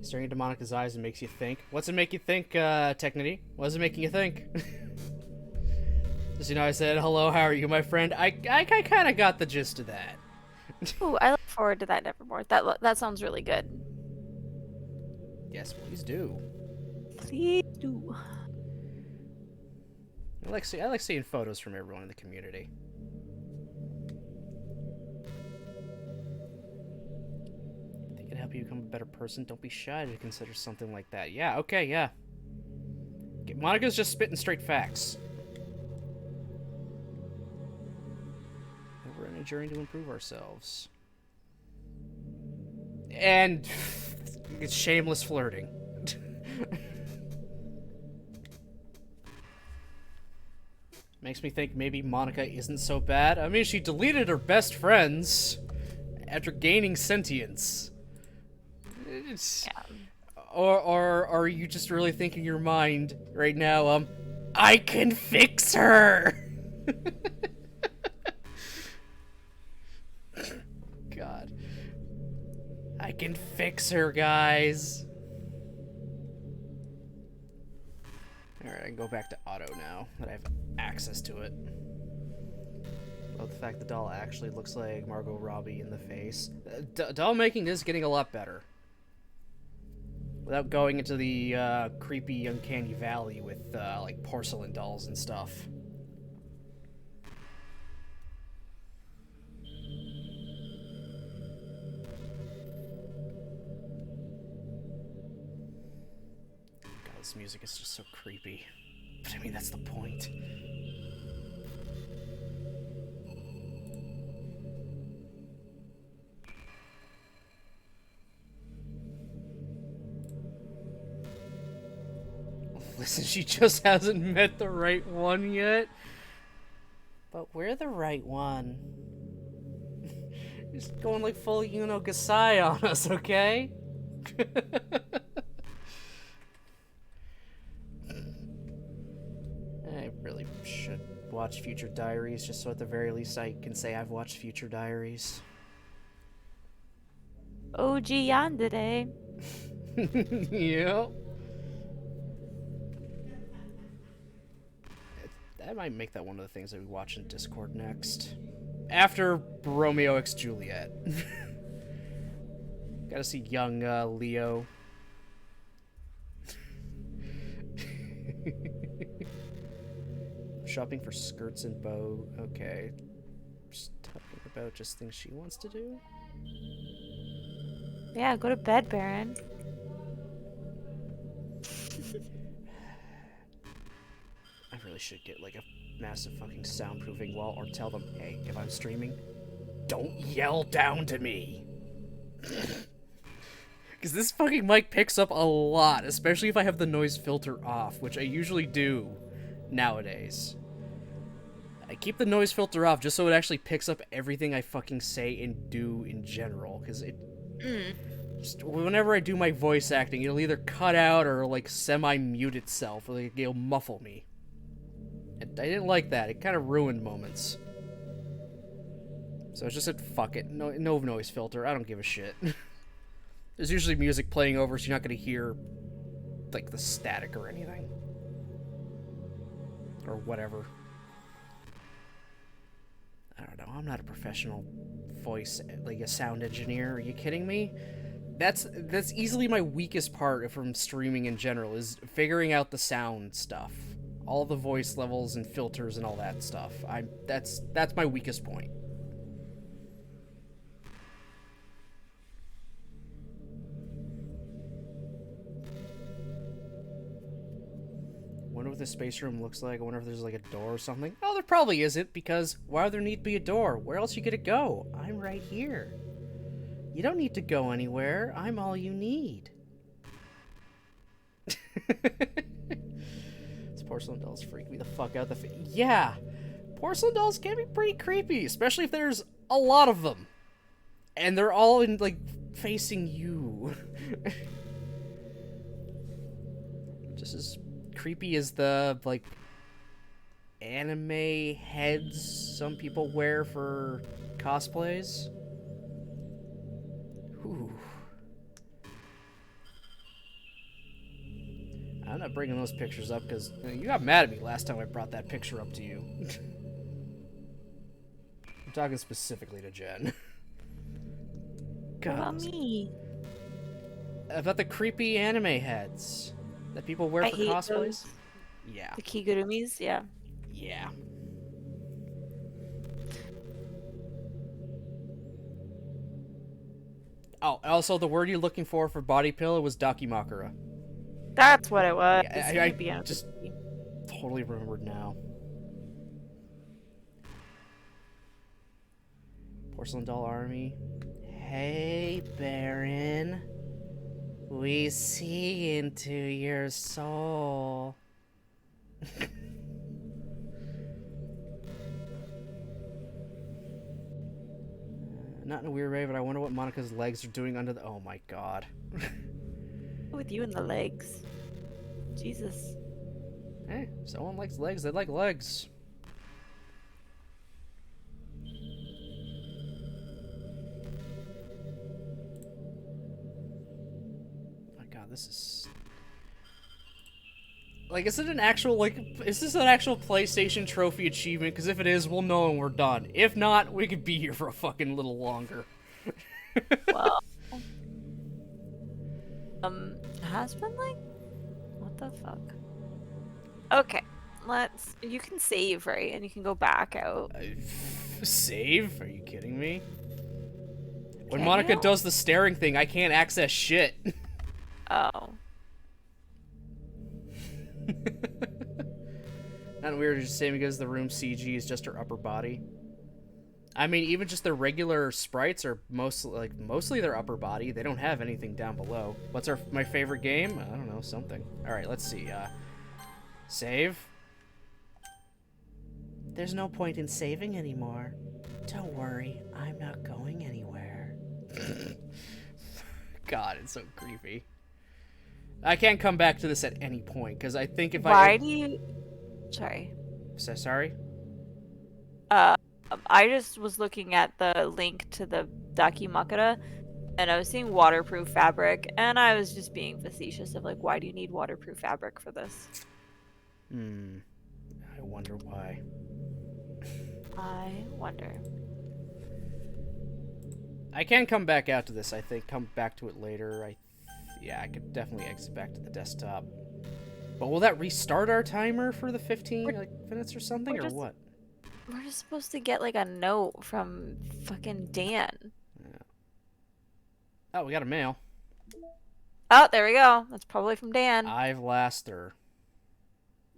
Staring into Monica's eyes and makes you think. What's it make you think, Technity? What is it making you think? Just, you know, I said, hello, how are you, my friend? I kind of got the gist of that. Ooh, I look forward to that Nevermore. That sounds really good. Yes, please do. Please do. I like seeing photos from everyone in the community. Think it can help you become a better person. Don't be shy to consider something like that. Yeah, okay, yeah. Okay, Monica's just spitting straight facts. We're in a journey to improve ourselves. And it's shameless flirting. Makes me think maybe Monica isn't so bad. I mean, she deleted her best friends after gaining sentience. It's... Yeah. Or are you just really thinking in your mind right now, I can fix her! God. I can fix her, guys. Alright, I can go back to auto now that I have access to it. Love the fact the doll actually looks like Margot Robbie in the face. Doll making is getting a lot better. Without going into the creepy, uncanny valley with like porcelain dolls and stuff. God, this music is just so creepy. But I mean, that's the point. Listen, she just hasn't met the right one yet. But we're the right one. Just going like full Yuno Gasai on us, okay? I really should watch Future Diaries, just so at the very least I can say I've watched Future Diaries. OG Yandere. Yep. I might make that one of the things that we watch in Discord next. After Romeo x Juliet. Gotta see young Leo. Shopping for skirts and bow. Okay. Just talking about just things she wants to do. Yeah, go to bed, Baron. I really should get like a massive fucking soundproofing wall or tell them, hey, if I'm streaming, don't yell down to me. Because this fucking mic picks up a lot, especially if I have the noise filter off, which I usually do nowadays. I keep the noise filter off just so it actually picks up everything I fucking say and do in general, because it... Just, whenever I do my voice acting, it'll either cut out or like semi-mute itself, or like, it'll muffle me. And I didn't like that. It kind of ruined moments. So I just said, fuck it. No noise filter. I don't give a shit. There's usually music playing over, so you're not going to hear, like, the static or anything. Or whatever. I don't know. I'm not a professional voice, like a sound engineer. Are you kidding me? That's easily my weakest part from streaming in general, is figuring out the sound stuff. All the voice levels and filters and all that stuff. That's my weakest point. Wonder what the space room looks like. I wonder if there's like a door or something. Oh, there probably isn't, because why would there need to be a door? Where else you gonna go? I'm right here. You don't need to go anywhere. I'm all you need. These porcelain dolls freak me the fuck out. Yeah, porcelain dolls can be pretty creepy, especially if there's a lot of them. And they're all in, like, facing you. Just as creepy as the, like, anime heads some people wear for cosplays. Ooh. I'm not bringing those pictures up because you got mad at me last time I brought that picture up to you. I'm talking specifically to Jen. God. What about me? About the creepy anime heads that people wear I for hate cosplays? those. Yeah. The Kigurumis, yeah. Yeah. Oh, also the word you're looking for body pillow was dakimakura. That's what it was. Yeah, I just totally remembered now. Porcelain Doll Army. Hey, Baron. We see into your soul. Not in a weird way, but I wonder what Monica's legs are doing under the... Oh my god. With you and the legs. Jesus. Hey, if someone likes legs, they like legs. My god, this is... Like, is it an actual, like, is this an actual PlayStation trophy achievement? Because if it is, we'll know and we're done. If not, we could be here for a fucking little longer. Well... has been like... What the fuck? Okay, you can save, right? And you can go back out. Save? Are you kidding me? When Can Monica you? does the staring thing, I can't access shit. Oh. Not weird to just say because the room CG is just her upper body. I mean, even just the regular sprites are mostly their upper body. They don't have anything down below. What's my favorite game? I don't know, something. All right, let's see. Save. There's no point in saving anymore. Don't worry, I'm not going anywhere. God, it's so creepy. I can't come back to this at any point because I think if Why do you... Sorry. Sorry? I just was looking at the link to the Dakimakura, and I was seeing waterproof fabric, and I was just being facetious of like, why do you need waterproof fabric for this? I wonder why. I wonder. I can come back out to this, I think. Come back to it later. Yeah, I could definitely exit back to the desktop. But will that restart our timer for the 15 minutes or something, or what? We're just supposed to get like a note from fucking Dan. Yeah. Oh, we got a mail. Oh, there we go. That's probably from Dan. I've Laster.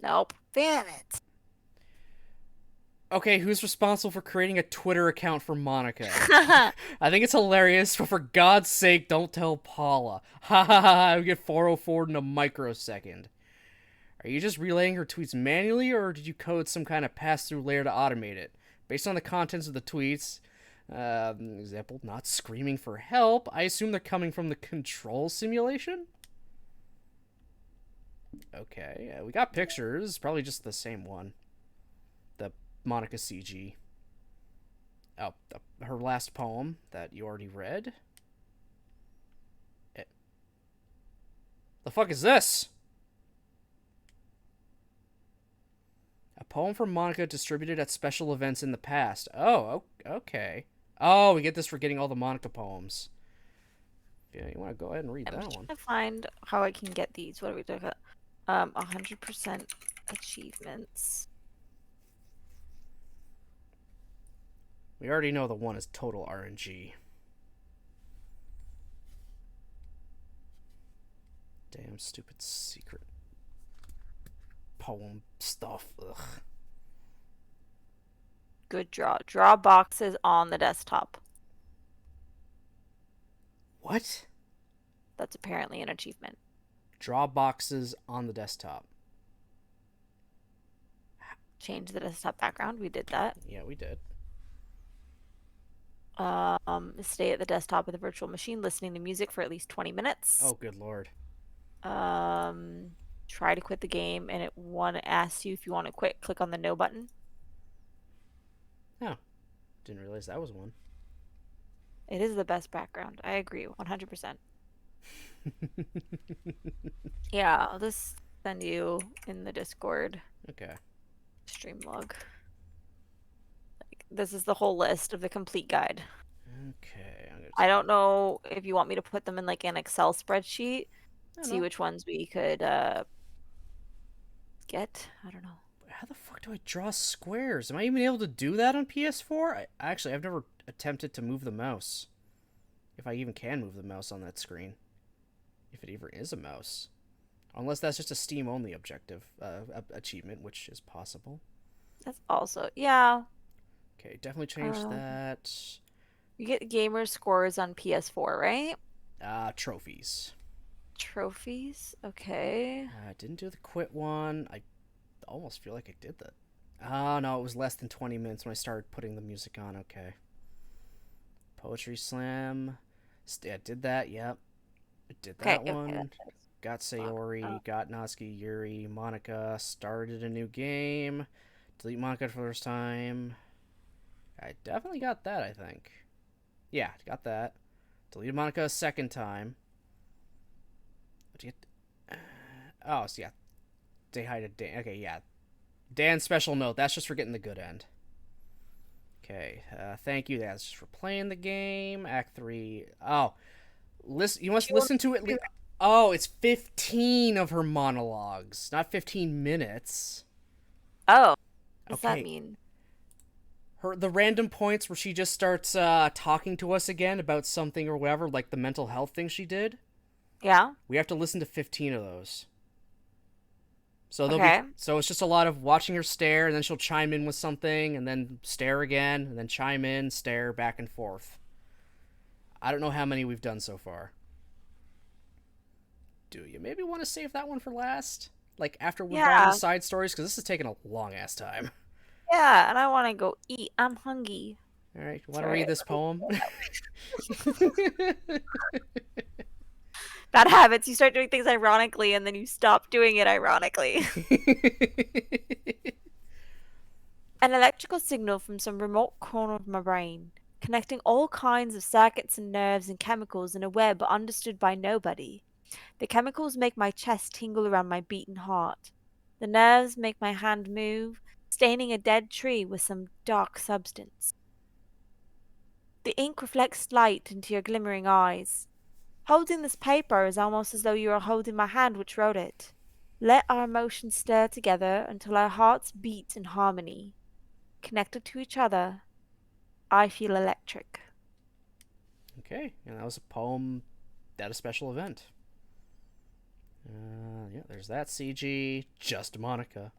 Nope. Damn it. Okay, who's responsible for creating a Twitter account for Monica? I think it's hilarious, but for God's sake, don't tell Paula. Ha ha ha, we get 404 in a microsecond. Are you just relaying her tweets manually, or did you code some kind of pass-through layer to automate it? Based on the contents of the tweets, example, not screaming for help, I assume they're coming from the control simulation? Okay, we got pictures, probably just the same one. The Monica CG. Oh, her last poem that you already read. The fuck is this? A poem from Monica distributed at special events in the past. Oh, okay. Oh, we get this for getting all the Monica poems. Yeah, you want to go ahead and read I'm that just one. trying to find how I can get these. What are we doing? 100% achievements. We already know the one is total RNG. Damn stupid secret poem stuff. Ugh. Good draw. Draw boxes on the desktop. What? That's apparently an achievement. Draw boxes on the desktop. Change the desktop background. We did that. Yeah, we did. Stay at the desktop of the virtual machine listening to music for at least 20 minutes. Oh, good lord. Try to quit the game, and it asks you if you want to quit. Click on the no button. Oh, didn't realize that was one. It is the best background. I agree, 100%. Yeah, I'll just send you in the Discord Okay. stream log. This is the whole list of the complete guide. Okay. I don't know if you want me to put them in like an Excel spreadsheet, see know. which ones we could get. I don't know. How the fuck do I draw squares? Am I even able to do that on PS4? Actually, I've never attempted to move the mouse. If I even can move the mouse on that screen. If it even is a mouse. Unless that's just a Steam-only objective, achievement, which is possible. That's also, yeah. Okay, definitely change that. You get gamer scores on PS4, right? Trophies. Trophies? Okay. I didn't do the quit one. I almost feel like I did that. Oh, no, it was less than 20 minutes when I started putting the music on. Okay. Poetry Slam. Yeah, did that. Yep. Did that one. Okay. Got Sayori. Got Natsuki, Yuri, Monica. Started a new game. Delete Monica for the first time. I definitely got that, I think. Yeah, got that. Deleted Monica a second time. What'd you get? Oh, so yeah. Say hi to Dan. Okay, yeah. Dan's special note. That's just for getting the good end. Okay. Thank you. That's just for playing the game. Act 3. Oh. You must listen to it. Oh, it's 15 of her monologues, not 15 minutes. Oh. What does that mean? The random points where she just starts talking to us again about something or whatever, like the mental health thing she did. Yeah. We have to listen to 15 of those. So so it's just a lot of watching her stare, and then she'll chime in with something, and then stare again, and then chime in, stare, back and forth. I don't know how many we've done so far. Do you maybe want to save that one for last? Like, after we've gotten the side stories? Because this is taking a long-ass time. Yeah, and I want to go eat. I'm hungry. All right, you want to read this poem? Bad habits. You start doing things ironically, and then you stop doing it ironically. An electrical signal from some remote corner of my brain, connecting all kinds of circuits and nerves and chemicals in a web understood by nobody. The chemicals make my chest tingle around my beating heart. The nerves make my hand move, staining a dead tree with some dark substance. The ink reflects light into your glimmering eyes. Holding this paper is almost as though you are holding my hand which wrote it. Let our emotions stir together until our hearts beat in harmony. Connected to each other, I feel electric. Okay, and that was a poem at a special event. Yeah, there's that CG. Just Monica.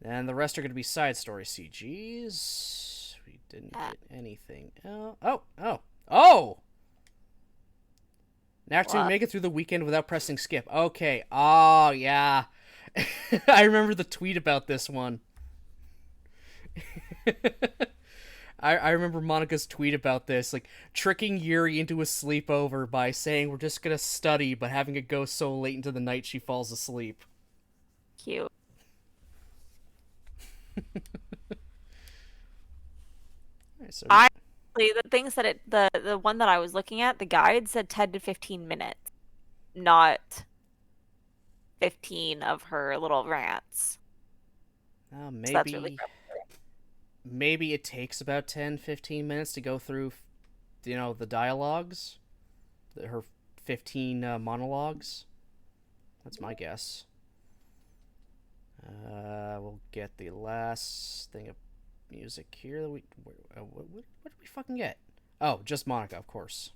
And the rest are going to be side story CGs. We didn't get anything. Oh! Now to make it through the weekend without pressing skip. Okay. Oh, yeah. I remember the tweet about this one. I remember Monica's tweet about this, like, tricking Yuri into a sleepover by saying we're just gonna study, but having it go so late into the night she falls asleep. Cute. Right, so the things that the one that I was looking at, the guide said 10 to 15 minutes, not 15 of her little rants. So that's really Maybe maybe it takes about 10-15 minutes to go through, the dialogues, her 15 monologues. That's my guess. We'll get the last thing of music here. That what did we fucking get? Oh, just Monica, of course.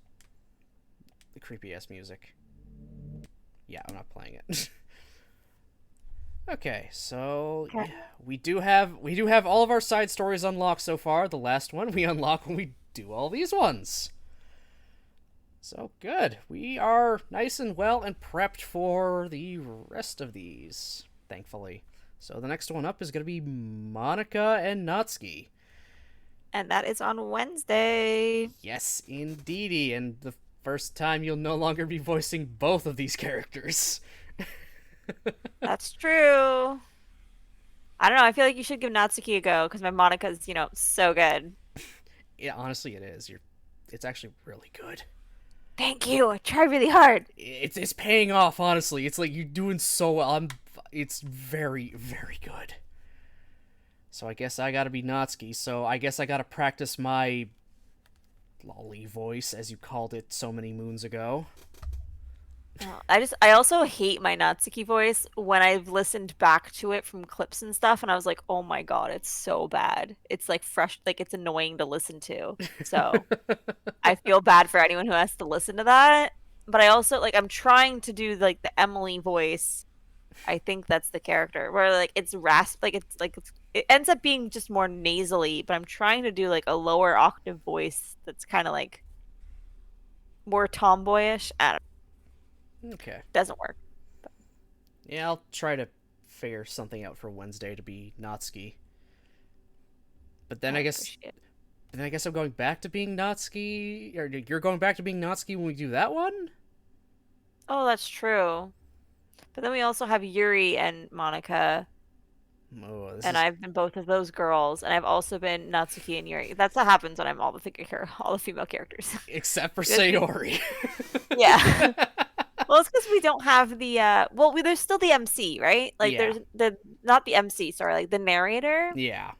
The creepy ass music. Yeah, I'm not playing it. Okay, so Okay. yeah, we do have all of our side stories unlocked so far. The last one we unlock when we do all these ones. So good. We are nice and well and prepped for the rest of these, thankfully. So the next one up is going to be Monica and Natsuki. And that is on Wednesday. Yes, indeedy. And the first time you'll no longer be voicing both of these characters. That's true. I don't know. I feel like you should give Natsuki a go because my Monica's, so good. Yeah, honestly, it is. It's actually really good. Thank you. I tried really hard. It's paying off, honestly. It's like you're doing so well. It's very, very good. So I guess I gotta be Natsuki, so I guess I gotta practice my lolly voice, as you called it so many moons ago. Oh, I also hate my Natsuki voice when I've listened back to it from clips and stuff, and I was like, oh my god, it's so bad. It's like it's annoying to listen to. So I feel bad for anyone who has to listen to that. But I also I'm trying to do like the Emily voice. I think that's the character where it's it ends up being just more nasally, but I'm trying to do like a lower octave voice that's kind of like more tomboyish. I don't know. Okay. Doesn't work. Yeah, I'll try to figure something out for Wednesday to be Natsuki. But then I guess I'm going back to being Natsuki. Or you're going back to being Natsuki when we do that one? Oh, that's true. But then we also have Yuri and Monica, and I've been both of those girls, and I've also been Natsuki and Yuri. That's what happens when I'm all the female characters. Except for Sayori. Yeah. Well, it's because we don't have the there's still the MC, right? Like Yeah. there's not the MC, sorry, like the narrator. Yeah.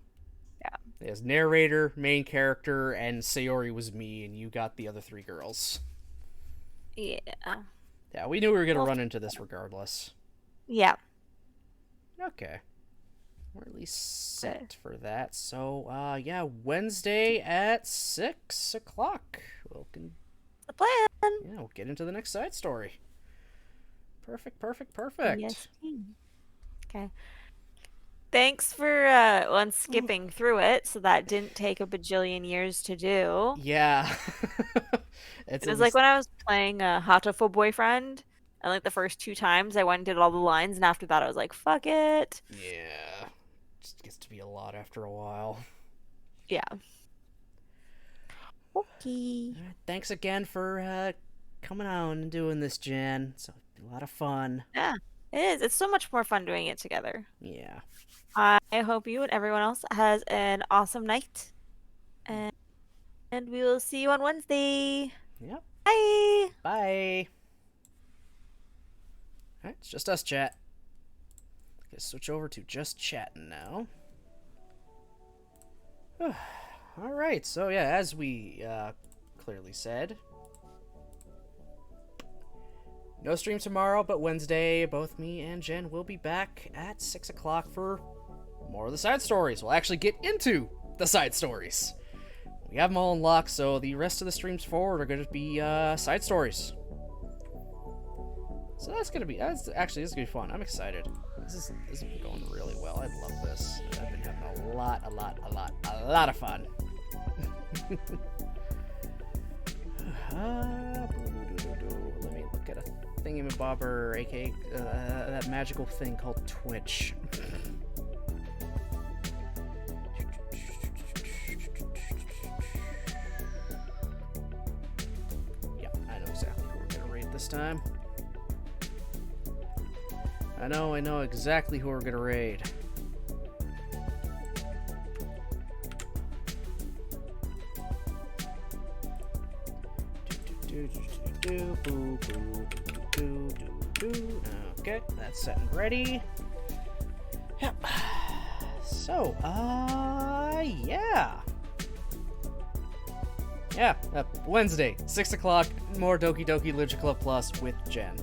Yeah. There's narrator, main character, and Sayori was me, and you got the other three girls. Yeah. Yeah, we knew we were gonna run into this regardless. Yeah. Okay. We're at least set for that. So, yeah, Wednesday at 6 o'clock. The plan. Yeah, we'll get into the next side story. Perfect. Yes. Okay. Thanks for skipping through it, so that didn't take a bajillion years to do. Yeah. It was like when I was playing Hatoful Boyfriend, and the first 2 times I went and did all the lines, and after that I was like, fuck it. Yeah. Just gets to be a lot after a while. Yeah. Okay. All right, thanks again for coming on and doing this, Jen. It's a lot of fun. Yeah, it is. It's so much more fun doing it together. Yeah. I hope you and everyone else has an awesome night. And we will see you on Wednesday. Yep. Bye. Bye. Alright, it's just us, chat. Let's switch over to just chatting now. Alright, so yeah, as we clearly said, no stream tomorrow, but Wednesday, both me and Jen will be back at 6 o'clock for more of the side stories. We'll actually get into the side stories. We have them all unlocked, so the rest of the streams forward are going to be side stories. So this is gonna be fun. I'm excited. This is going really well. I love this. I've been having a lot of fun. Let me look at a thingamabobber, aka that magical thing called Twitch. Yep, I know exactly who we're gonna raid this time. I know exactly who we're gonna raid. Okay, that's set and ready. Yep. So, yeah. Yeah, Wednesday, 6 o'clock, more Doki Doki Literature Club Plus with Jen.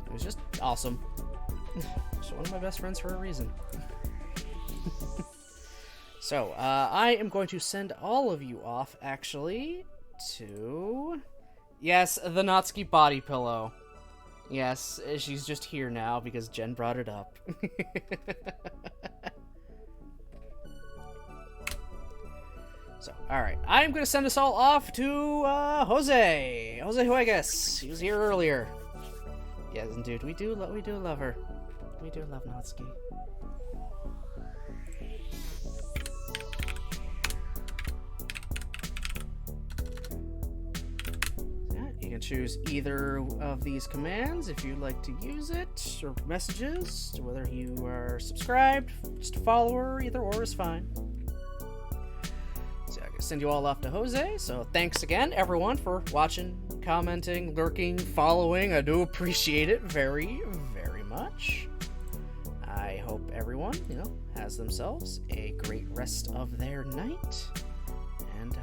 It was just awesome. She's one of my best friends for a reason. So, I am going to send all of you off, actually, to... Yes, the Natsuki body pillow. Yes, she's just here now because Jen brought it up. So, alright. I'm going to send us all off to, Jose. Jose Huegas. He was here earlier. Yes, and dude, we do love her. We do love Natsuki. You can choose either of these commands if you'd like to use it, or messages, whether you are subscribed, just a follower, either or is fine. So I can send you all off to Jose, so thanks again, everyone, for watching, commenting, lurking, following. I do appreciate it very, very much. I hope everyone, has themselves a great rest of their night, and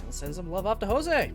I'll send some love off to Jose.